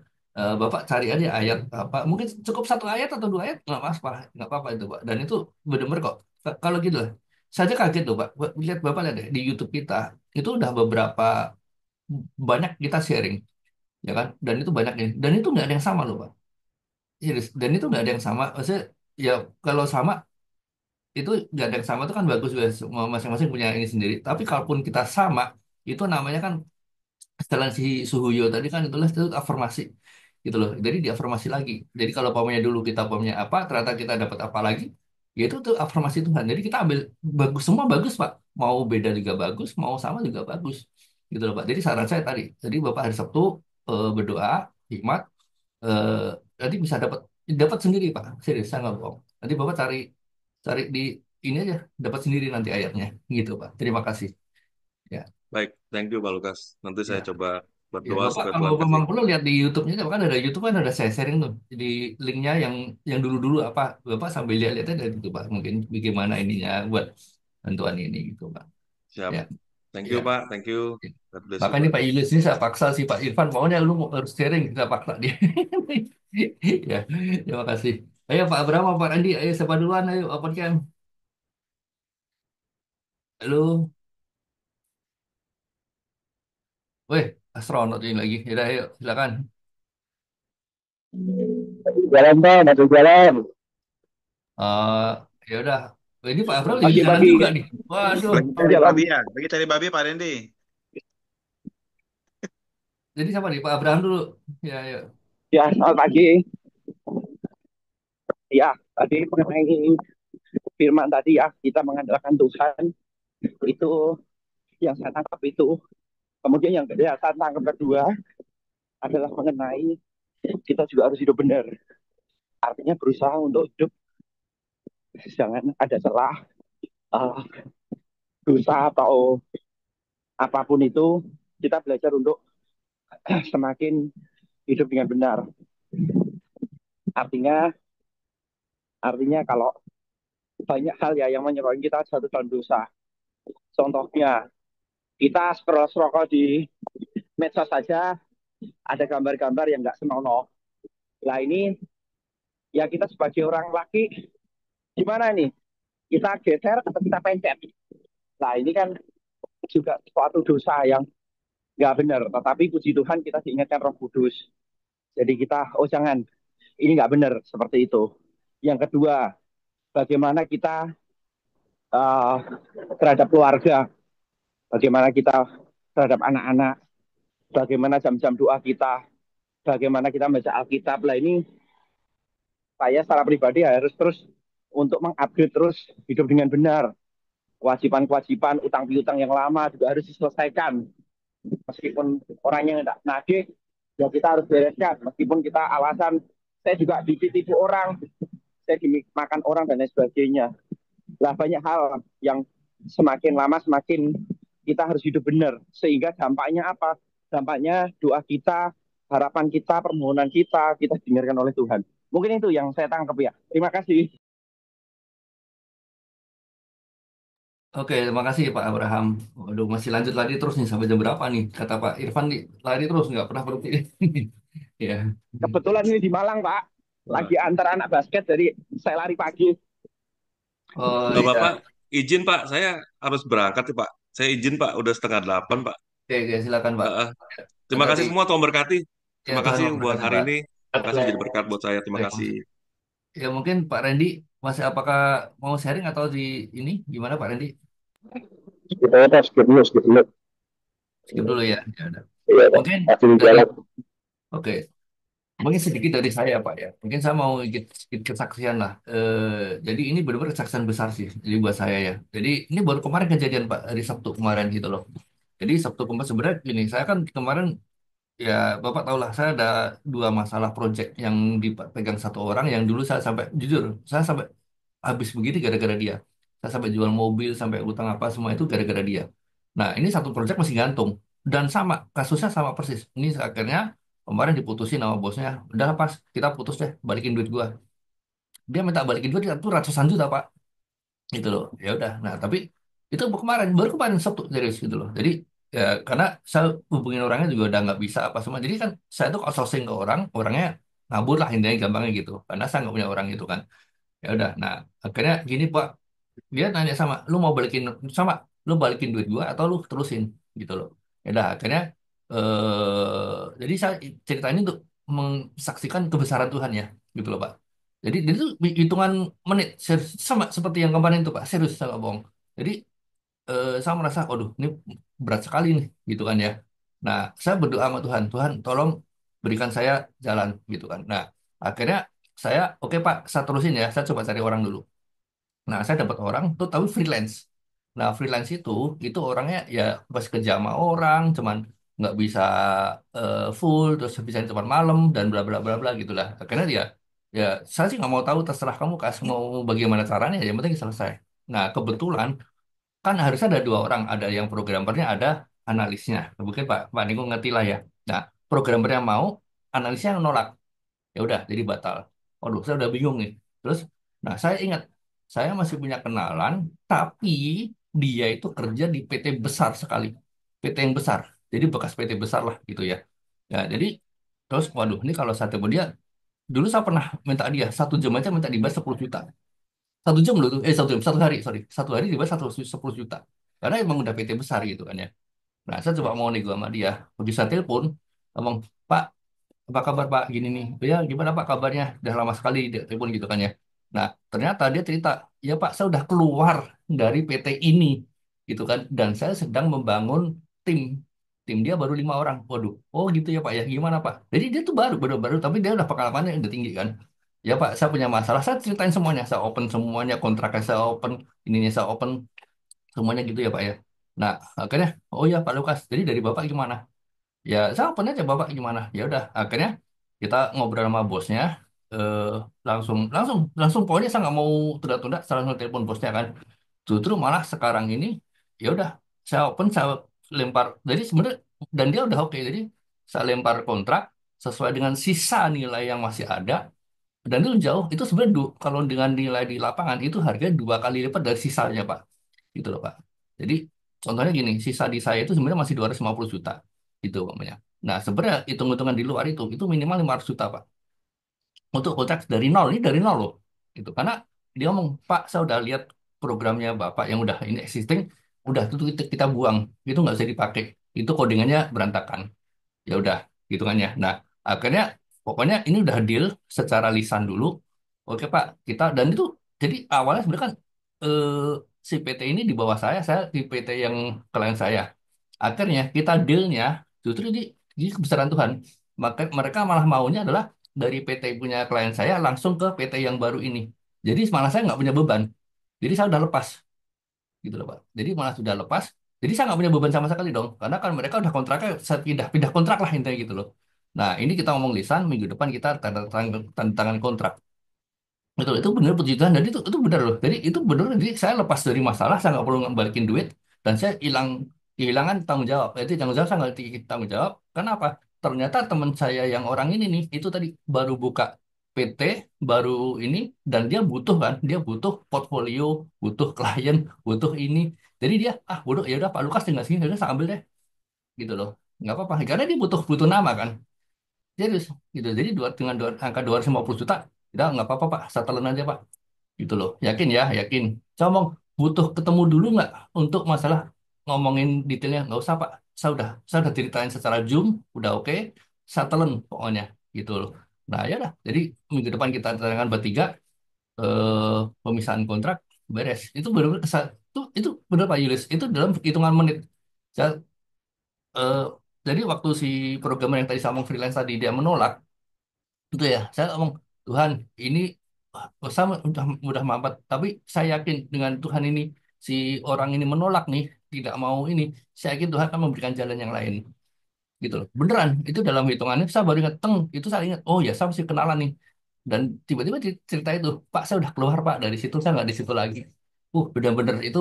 Bapak cari aja ayat apa mungkin cukup 1 ayat atau 2 ayat nggak mas Pak, nggak apa-apa itu Pak. Dan itu benar-benar kok. Kalau gitu lah. Saja kaget tuh Pak. Lihat Bapak lihat deh di YouTube kita itu udah beberapa banyak kita sharing ya kan dan itu banyak ini dan itu nggak ada yang sama loh Pak. Serius. Dan itu nggak ada yang sama maksudnya ya kalau sama itu nggak ada yang sama itu kan bagus guys masing-masing punya ini sendiri tapi kalaupun kita sama itu namanya kan setelah si Suhuyo tadi kan itulah itu afirmasi gitu loh jadi diafirmasi lagi jadi kalau pamannya dulu kita pamannya apa ternyata kita dapat apa lagi ya itu tuh afirmasi Tuhan jadi kita ambil bagus semua bagus Pak mau beda juga bagus mau sama juga bagus gitu loh Pak jadi saran saya tadi jadi Bapak hari Sabtu berdoa hikmat eh, nanti bisa dapat dapat sendiri Pak serius saya nggak bohong nanti Bapak cari cari di ini aja dapat sendiri nanti ayatnya gitu Pak terima kasih ya Baik, thank you Pak Lukas. Nanti saya ya coba ya berdoa Bapak supaya kalau Tuhan kasih. memang perlu lihat di YouTube-nya kan ada YouTube kan ada saya sharing tuh di linknya yang dulu-dulu apa Bapak sambil lihat-lihat aja gitu Pak mungkin bagaimana ininya buat bantuan ini gitu Pak Siap. ya Thank you ya Pak, thank you. God bless you makanya Pak. Pak Yulius ini saya paksa si Pak Irfan pokoknya lu harus sharing kita paksa dia ya terima kasih ayo Pak Abraham Pak Andi ayo siapa duluan ayo apa kan halo weh astronot ini lagi ya ayo silakan Jalan Pak, masuk jalan. eh ya udah ini Pak Abraham lagi jalan Pagi-pagi juga nih waduh Lagi cari jalan. babi ya? Lagi cari babi Pak Randy. jadi siapa nih Pak Abraham dulu ya ya Ya, selamat pagi. Ya, tadi mengenai firman tadi ya, kita mengandalkan Tuhan itu yang saya tangkap itu. Kemudian yang kedua, saya tangkap kedua adalah mengenai kita juga harus hidup benar. Artinya berusaha untuk hidup jangan ada celah uh, dosa atau apapun itu. Kita belajar untuk semakin hidup dengan benar. Artinya, artinya kalau banyak hal ya yang menyebabkan kita jatuh dalam dosa. Contohnya, kita scroll-scroll di medsos saja ada gambar-gambar yang nggak senonoh. Nah ini ya kita sebagai orang laki gimana nih? Kita geser atau kita pencet? Nah ini kan juga suatu dosa yang nggak benar. Tetapi puji Tuhan kita diingatkan Roh Kudus. Jadi kita, oh jangan, ini nggak benar seperti itu. Yang kedua, bagaimana kita uh, terhadap keluarga, bagaimana kita terhadap anak-anak, bagaimana jam-jam doa kita, bagaimana kita baca Alkitab. Lah ini saya secara pribadi harus terus untuk mengupgrade terus hidup dengan benar. Kewajiban-kewajiban, utang piutang yang lama juga harus diselesaikan. Meskipun orangnya tidak nagih, ya kita harus bereskan. Meskipun kita alasan, saya juga ditipu orang, saya dimakan orang dan lain sebagainya. Lah banyak hal yang semakin lama semakin kita harus hidup benar. Sehingga dampaknya apa? Dampaknya doa kita, harapan kita, permohonan kita dengarkan oleh Tuhan. Mungkin itu yang saya tangkap ya. Terima kasih. Oke, terima kasih Pak Abraham. Waduh, masih lanjut lari terus nih sampai jam berapa nih? Kata Pak Irfan nih, lari terus nggak pernah berhenti. Ya. Kebetulan ini di Malang, Pak. Lagi antar anak basket, jadi saya lari pagi. Oh Bapak-bapak, iya. izin Pak, saya harus berangkat ya Pak. Saya izin Pak, udah setengah delapan Pak. Oke, oke, silakan Pak. Heeh. Dan Terima tadi kasih semua, Tuhan berkati. ya Terima Tuhan kasih buat memberkati hari Pak. ini. Terima kasih menjadi berkat buat saya. Terima Baik, kasih. Mas. Ya mungkin Pak Randy masih apakah mau sharing atau di ini gimana Pak Randy? Kita skip dulu, skip dulu. Skip dulu ya. Ya udah. Iya, Pak. Mungkin Masih di dari jalan. oke, mungkin sedikit dari saya Pak ya. Mungkin saya mau sedikit kesaksian lah. Jadi ini benar-benar kesaksian besar sih. Jadi buat saya ya. Jadi ini baru kemarin kejadian Pak dari Sabtu kemarin gitu loh. Jadi Sabtu kemarin sebenarnya gini, saya kan kemarin ya Bapak tahu lah saya ada dua masalah proyek yang dipegang satu orang yang dulu saya sampai jujur saya sampai habis begitu gara-gara dia. Saya sampai jual mobil, sampai utang apa semua itu gara-gara dia. Nah, ini satu proyek masih gantung dan sama kasusnya sama persis. Ini akhirnya kemarin diputusin sama bosnya. Udah pas kita putus deh, balikin duit gua. Dia minta balikin duit itu ratusan juta, Pak. Gitu loh. Ya udah. Nah, tapi itu baru kemarin Sabtu serius gitu loh. Jadi ya karena saya hubungin orangnya juga udah nggak bisa apa semua. Jadi kan saya tuh outsourcing ke orang, orangnya ngabur lah intinya gampangnya gitu. Karena saya nggak punya orang itu kan. Ya udah. Nah, akhirnya gini Pak, dia nanya sama sama lu balikin duit gua atau lu terusin gitu loh. Ya udah akhirnya jadi saya cerita ini untuk mensaksikan kebesaran Tuhan ya gitu loh Pak. Jadi itu hitungan menit sama seperti yang kemarin itu Pak, serius saya nggak bohong. Jadi saya merasa waduh ini berat sekali nih gitu kan ya. Nah saya berdoa sama Tuhan, Tuhan tolong berikan saya jalan gitu kan. Nah akhirnya saya oke Pak saya terusin ya, saya coba cari orang dulu. Nah, saya dapat orang tuh tahu freelance. Nah, freelance itu orangnya ya pas kerja sama orang, cuman nggak bisa full, terus bisa cuma malam dan bla bla bla bla gitulah. Akhirnya dia, ya saya sih nggak mau tahu, terserah kamu kasih mau bagaimana caranya, yang penting selesai. Nah, kebetulan kan harusnya ada dua orang, ada yang programmernya, ada analisnya. Mungkin Pak Niko ngerti lah ya. Nah, programmernya mau, analisnya yang nolak. Ya udah jadi batal. Waduh saya udah bingung nih. Terus nah saya ingat saya masih punya kenalan tapi dia itu kerja di PT besar sekali, PT yang besar, jadi bekas PT besar lah gitu ya. Ya jadi terus waduh ini kalau saya telepon dia, dulu saya pernah minta dia 1 jam aja minta dibayar 10 juta. 1 jam loh tuh, 1 jam, 1 hari, sorry, 1 hari dibayar 10 juta karena emang udah PT besar gitu kan ya. Nah saya coba mau nego sama dia, begitu saya telepon ngomong, Pak apa kabar Pak gini nih, ya gimana Pak kabarnya, udah lama sekali dia telepon gitu kan ya. Nah ternyata dia cerita, ya Pak saya udah keluar dari PT ini gitu kan, dan saya sedang membangun tim tim dia baru 5 orang. Waduh, oh gitu ya Pak ya, gimana Pak, jadi dia tuh baru tapi dia udah pengalamannya udah tinggi kan. Ya Pak saya punya masalah, saya ceritain semuanya, saya open semuanya, kontraknya saya open, ininya saya open semuanya gitu ya Pak ya. Nah akhirnya oh ya Pak Lukas, jadi dari Bapak gimana. Ya, saya open aja Bapak gimana. Ya udah, akhirnya kita ngobrol sama bosnya. eh langsung, langsung, langsung. Pokoknya saya nggak mau tunda-tunda. Saya langsung telepon bosnya kan. Justru malah sekarang ini, ya udah, saya open, saya lempar. Jadi sebenarnya dan dia udah oke. Jadi saya lempar kontrak sesuai dengan sisa nilai yang masih ada. Dan itu jauh. Itu sebenarnya kalau dengan nilai di lapangan itu harganya 2 kali lipat dari sisanya Pak. Gitu loh Pak. Jadi contohnya gini, sisa di saya itu sebenarnya masih 250 juta gitu umpamanya. Nah, sebenarnya hitung-hitungan di luar itu minimal 500 juta, Pak. Untuk kontrak dari nol, ini dari nol loh. Gitu. Karena dia ngomong, Pak, saya udah lihat programnya Bapak yang udah ini existing, udah itu kita buang. Itu nggak bisa dipakai. Itu codingannya berantakan. Ya udah, gitu kan ya. Nah, akhirnya pokoknya ini udah deal secara lisan dulu. Oke Pak, kita dan itu jadi awalnya sebenarnya kan eh, si PT ini di bawah saya di PT yang klien saya. Akhirnya kita dealnya justru di kebesaran Tuhan. Maka mereka malah maunya adalah dari PT punya klien saya langsung ke PT yang baru ini. Jadi malah saya nggak punya beban. Jadi saya udah lepas gitu loh Pak. Jadi malah sudah lepas. Jadi saya nggak punya beban sama sekali dong. Karena kan mereka udah kontraknya saya pindah kontrak lah intinya gitu loh. Nah ini kita ngomong lisan, minggu depan kita tanda tangan kontrak. Itu benar puji Tuhan dan itu benar loh. Jadi itu benar jadi saya lepas dari masalah, saya nggak perlu balikin duit dan saya kehilangan tanggung jawab. Jadi tanggung jawab saya nggak tanggung jawab. Kenapa? Ternyata teman saya yang orang ini nih itu tadi baru buka PT baru ini dan dia butuh kan, dia butuh portfolio, butuh klien, butuh ini. Jadi dia bodoh ya udah Pak Lukas tinggal sini, ya udah saya ambil deh gitu loh. Nggak apa-apa karena dia butuh butuh nama kan. Serius gitu. Jadi dengan angka 250 juta, udah nggak apa-apa Pak, settlein aja Pak gitu loh. Yakin ya, yakin. Saya ngomong butuh ketemu dulu nggak untuk masalah ngomongin detailnya? Nggak usah Pak. Saya udah ceritain secara Zoom, udah oke. Settlein pokoknya gitu loh. Nah ya udah. Jadi minggu depan kita tantangan bertiga pemisahan kontrak beres. Itu benar-benar itu benar Pak Yulis. Itu dalam hitungan menit. Saya, eh, jadi waktu si programmer yang tadi saya ngomong freelance tadi dia menolak, itu ya saya ngomong Tuhan ini sama udah mampet tapi saya yakin dengan Tuhan ini si orang ini menolak nih tidak mau ini saya yakin Tuhan akan memberikan jalan yang lain gitu loh beneran itu dalam hitungannya saya baru ingat itu saya ingat oh ya saya masih kenalan nih dan tiba-tiba cerita itu Pak saya udah keluar Pak dari situ saya nggak di situ lagi bener-bener itu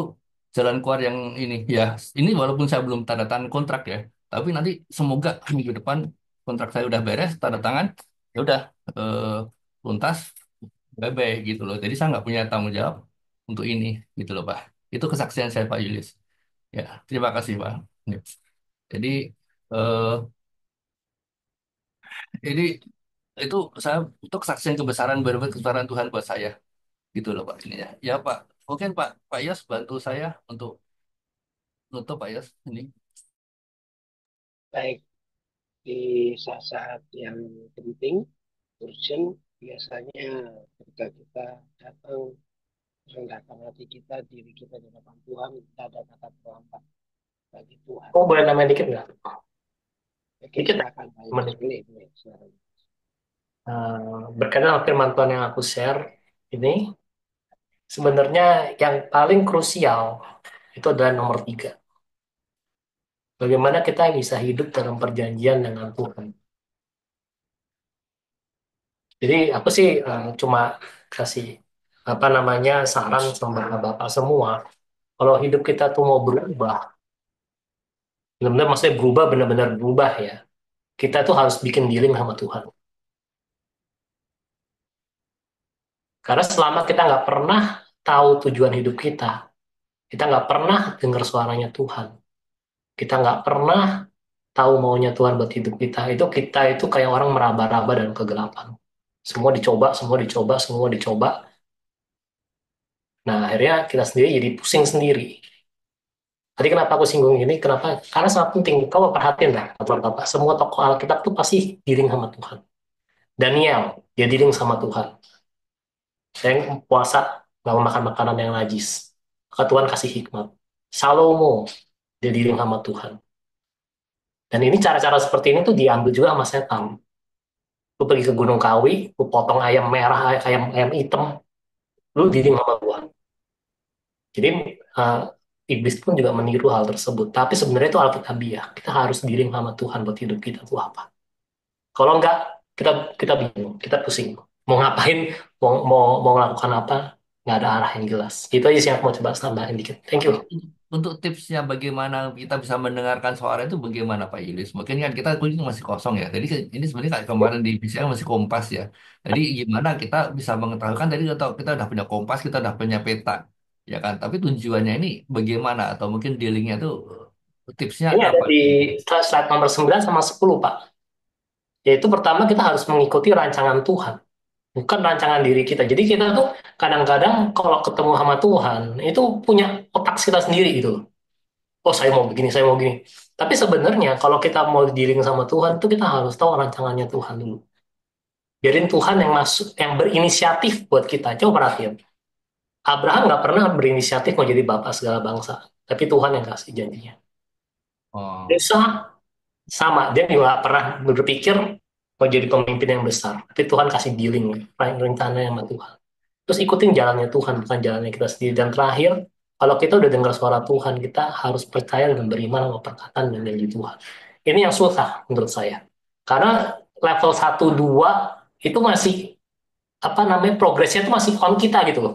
jalan keluar yang ini ya ini walaupun saya belum tanda tangan kontrak ya tapi nanti semoga minggu depan kontrak saya udah beres tanda tangan ya udah eh, tuntas bye gitu loh jadi saya nggak punya tanggung jawab untuk ini gitu loh Pak itu kesaksian saya Pak Yulis ya terima kasih Pak. Ya. Jadi eh, Jadi itu saya untuk kesaksian kebesaran benar kebesaran Tuhan buat saya gitu loh Pak ini ya. Ya Pak, mungkin Pak Yos bantu saya untuk nutup Pak Yos ini. Baik, di saat-saat yang penting, urgent, biasanya ketika kita datang rendahkan hati kita, diri kita di hadapan Tuhan, kita ada kata terlambat bagi Tuhan. Oh, boleh namanya dikit nggak? Oke, Dikit silakan Pak Yus. menit. Boleh, silakan. Berkaitan dengan firman Tuhan yang aku share ini, sebenarnya yang paling krusial itu adalah nomor 3. Bagaimana kita bisa hidup dalam perjanjian dengan Tuhan. Jadi aku sih cuma kasih apa namanya saran sama bapak-bapak semua. Kalau hidup kita tuh mau berubah, benar-benar maksudnya berubah benar-benar berubah ya. Kita tuh harus bikin dealing sama Tuhan. Karena selama kita nggak pernah tahu tujuan hidup kita nggak pernah dengar suaranya Tuhan, kita nggak pernah tahu maunya Tuhan buat hidup kita itu kayak orang meraba-raba dalam kegelapan. Semua dicoba, semua dicoba, semua dicoba. Nah, akhirnya kita sendiri jadi pusing sendiri. Tadi kenapa aku singgung ini? Kenapa? Karena sangat penting. Kau perhatiin lah, Bapak-Bapak. Semua tokoh Alkitab tuh pasti dealing sama Tuhan. Daniel, dia dealing sama Tuhan. Saya yang puasa, nggak mau makan makanan yang najis. Maka Tuhan kasih hikmat. Salomo, dia dealing sama Tuhan. Dan ini cara-cara seperti ini tuh diambil juga sama setan. Lu pergi ke Gunung Kawi, lu potong ayam merah, ayam ayam hitam, lu dealing sama Tuhan. Jadi uh, iblis pun juga meniru hal tersebut. Tapi sebenarnya itu alkitabiah. Kita harus dealing sama Tuhan buat hidup kita tuh apa. Kalau enggak, kita kita bingung, kita pusing. Mau ngapain, mau melakukan apa, nggak ada arah yang jelas. Itu aja sih yang aku mau coba tambahin dikit. Thank you. Untuk tipsnya bagaimana kita bisa mendengarkan suara itu bagaimana Pak Yulis? Mungkin kan kita kuliah masih kosong ya. Jadi ini sebenarnya kayak kemarin di PCL masih kompas ya. Jadi gimana kita bisa mengetahui kan tadi kita udah punya kompas, kita udah punya peta, ya kan? Tapi tujuannya ini bagaimana atau mungkin dealingnya tuh tipsnya Ini ada apa? di slide nomor 9 sama 10, Pak. Yaitu pertama kita harus mengikuti rancangan Tuhan, bukan rancangan diri kita. Jadi kita tuh kadang-kadang kalau ketemu sama Tuhan, itu punya otak kita sendiri gitu. Oh, saya mau begini, saya mau begini. Tapi sebenarnya kalau kita mau dealing sama Tuhan, itu kita harus tahu rancangannya Tuhan dulu. Biarin Tuhan yang masuk, yang berinisiatif buat kita. Coba perhatiin. Abraham nggak pernah berinisiatif mau jadi bapak segala bangsa, tapi Tuhan yang kasih janjinya. Oh, Musa sama, dia juga nggak pernah berpikir mau jadi pemimpin yang besar, tapi Tuhan kasih dealing, rencananya sama Tuhan. Terus ikutin jalannya Tuhan, bukan jalannya kita sendiri. Dan terakhir, kalau kita udah dengar suara Tuhan, kita harus percaya dan beriman sama perkataan dan janji Tuhan. Ini yang susah menurut saya. Karena level satu 2 itu masih, apa namanya, progresnya itu masih on kita gitu loh.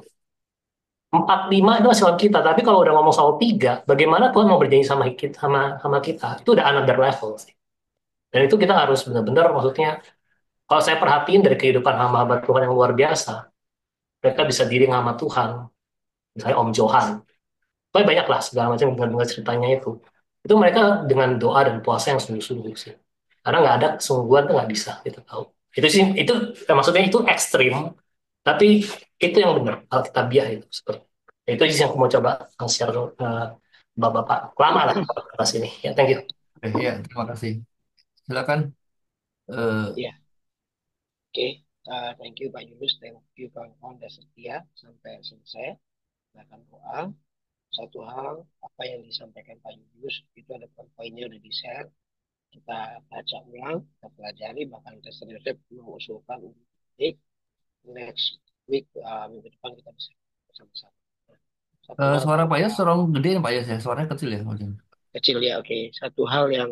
4 5 itu masih on kita, tapi kalau udah ngomong soal 3, bagaimana Tuhan mau berjanji sama kita, sama kita, itu udah another level sih. Dan itu kita harus benar-benar, maksudnya, kalau saya perhatiin dari kehidupan hamba-hamba Tuhan yang luar biasa, mereka bisa diri sama Tuhan, misalnya Om Johan. Pokoknya banyak lah segala macam dengar ceritanya itu. Itu mereka dengan doa dan puasa yang sungguh-sungguh sih. Karena nggak ada kesungguhan tuh nggak bisa kita tahu. Itu sih, itu maksudnya itu ekstrim, tapi itu yang benar alkitabiah itu seperti. Itu sih yang aku mau coba share bapak-bapak. Lama lah kelas ini. Ya, thank you. ya, terima kasih. Silakan. eh, Ya, oke. Thank you Pak Yunus, thank you kawan-kawan sudah setia sampai selesai. Kita akan doa. Satu hal, apa yang disampaikan Pak Yunus itu ada poinnya udah di-share. Kita baca ulang, kita pelajari, bahkan kita serius mengusulkan untuk next week, minggu depan kita bisa bersama-sama. Satu hal suara Pak Yos kurang gede ya Pak Yos ya, suaranya kecil ya mungkin. kecil ya, oke. Satu hal yang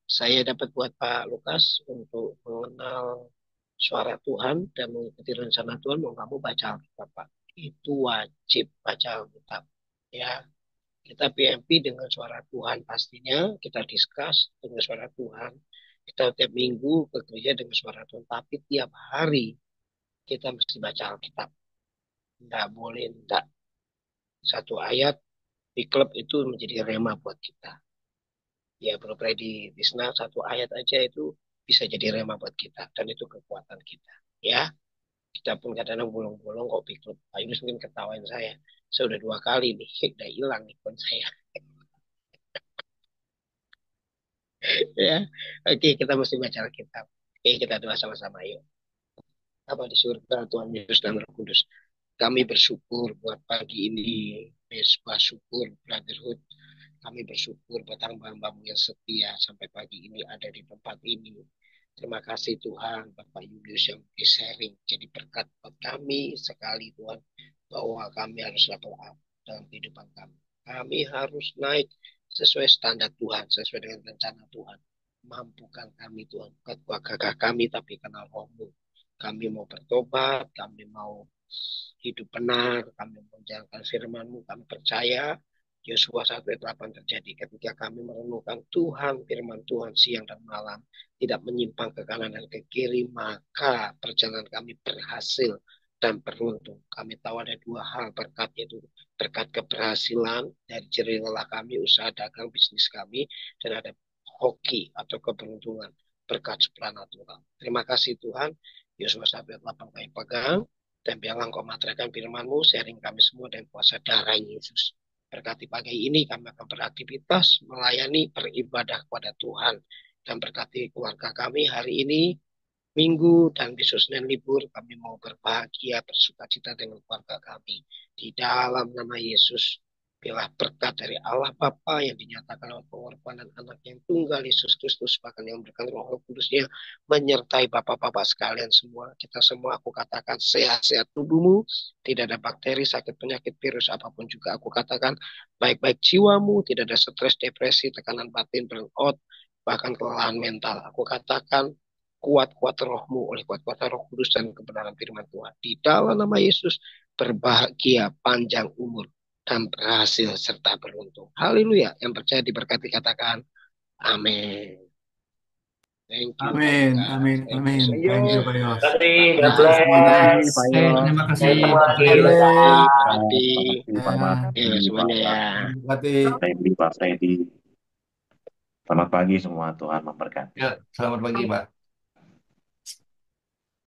saya dapat buat Pak Lukas untuk mengenal suara Tuhan dan mengikuti rencana Tuhan, mau kamu baca Alkitab, Pak. Itu wajib baca Alkitab. Ya, kita PMP dengan suara Tuhan pastinya, kita discuss dengan suara Tuhan. Kita tiap minggu bekerja dengan suara Tuhan, tapi tiap hari kita mesti baca Alkitab. Nggak boleh enggak. Satu ayat di klub itu menjadi rema buat kita. Ya, Bro Freddy Tisna, satu ayat aja itu bisa jadi rema buat kita. Dan itu kekuatan kita. Ya, kita pun kadang-kadang bolong-bolong kok di klub. Pak Yunus mungkin ketawain saya. Saya udah 2 kali nih, udah hilang nih pun saya. Ya, oke, kita mesti baca Alkitab. Oke, kita doa sama-sama yuk. Apa di surga Tuhan Yesus dan Roh Kudus. Kami bersyukur buat pagi ini, Mesbah Syukur Brotherhood. Kami bersyukur buat hamba-hambamu yang setia sampai pagi ini ada di tempat ini. Terima kasih Tuhan, Bapak Julius yang sharing jadi berkat buat kami sekali Tuhan, bahwa kami harus level up dalam kehidupan kami. Kami harus naik sesuai standar Tuhan, sesuai dengan rencana Tuhan. Mampukan kami Tuhan, bukan kuat gagah kami, tapi kenal rohmu. Kami mau bertobat, kami mau hidup benar, kami mau menjalankan firman-Mu, kami percaya Yosua 1:8 terjadi ketika kami merenungkan Tuhan, firman Tuhan siang dan malam, tidak menyimpang ke kanan dan ke kiri, maka perjalanan kami berhasil dan beruntung. Kami tahu ada 2 hal berkat, yaitu berkat keberhasilan dari jerih lelah kami, usaha dagang bisnis kami, dan ada hoki atau keberuntungan berkat supranatural. Terima kasih Tuhan. Yosua 1:8 kami pegang, dan biarlah Engkau materaikan firman-Mu, sharing kami semua dan kuasa darah Yesus. Berkati pagi ini kami akan beraktivitas melayani beribadah kepada Tuhan. Dan berkati keluarga kami hari ini, Minggu dan besok Senin libur, kami mau berbahagia, bersuka cita dengan keluarga kami. Di dalam nama Yesus, biarlah berkat dari Allah Bapa yang dinyatakan oleh pengorbanan anak yang tunggal Yesus Kristus, bahkan yang memberikan Roh Kudusnya menyertai Bapak-bapak sekalian semua. Kita semua, aku katakan sehat-sehat tubuhmu, tidak ada bakteri, sakit, penyakit, virus apapun juga aku katakan baik-baik jiwamu, tidak ada stres, depresi, tekanan batin, burnout, bahkan kelelahan mental. Aku katakan kuat-kuat rohmu oleh kuat-kuat Roh Kudus dan kebenaran firman Tuhan. Di dalam nama Yesus, berbahagia, panjang umur, dan berhasil serta beruntung. Haleluya. Yang percaya diberkati katakan amin. Thank you Pak Amin, Lukas. amin, Thank you amin. Thank you, Sayur. Pak Yos. Tapi God Terima kasih semuanya. bless. Pak Yos. Terima kasih Saya semua Pak lagi Julius. berkah. Berarti Terima kasih Pak Marty, ya Pak semuanya ya. Berarti Freddy, Pak Freddy. Selamat pagi semua, Tuhan memberkati. Ya, selamat pagi Pak.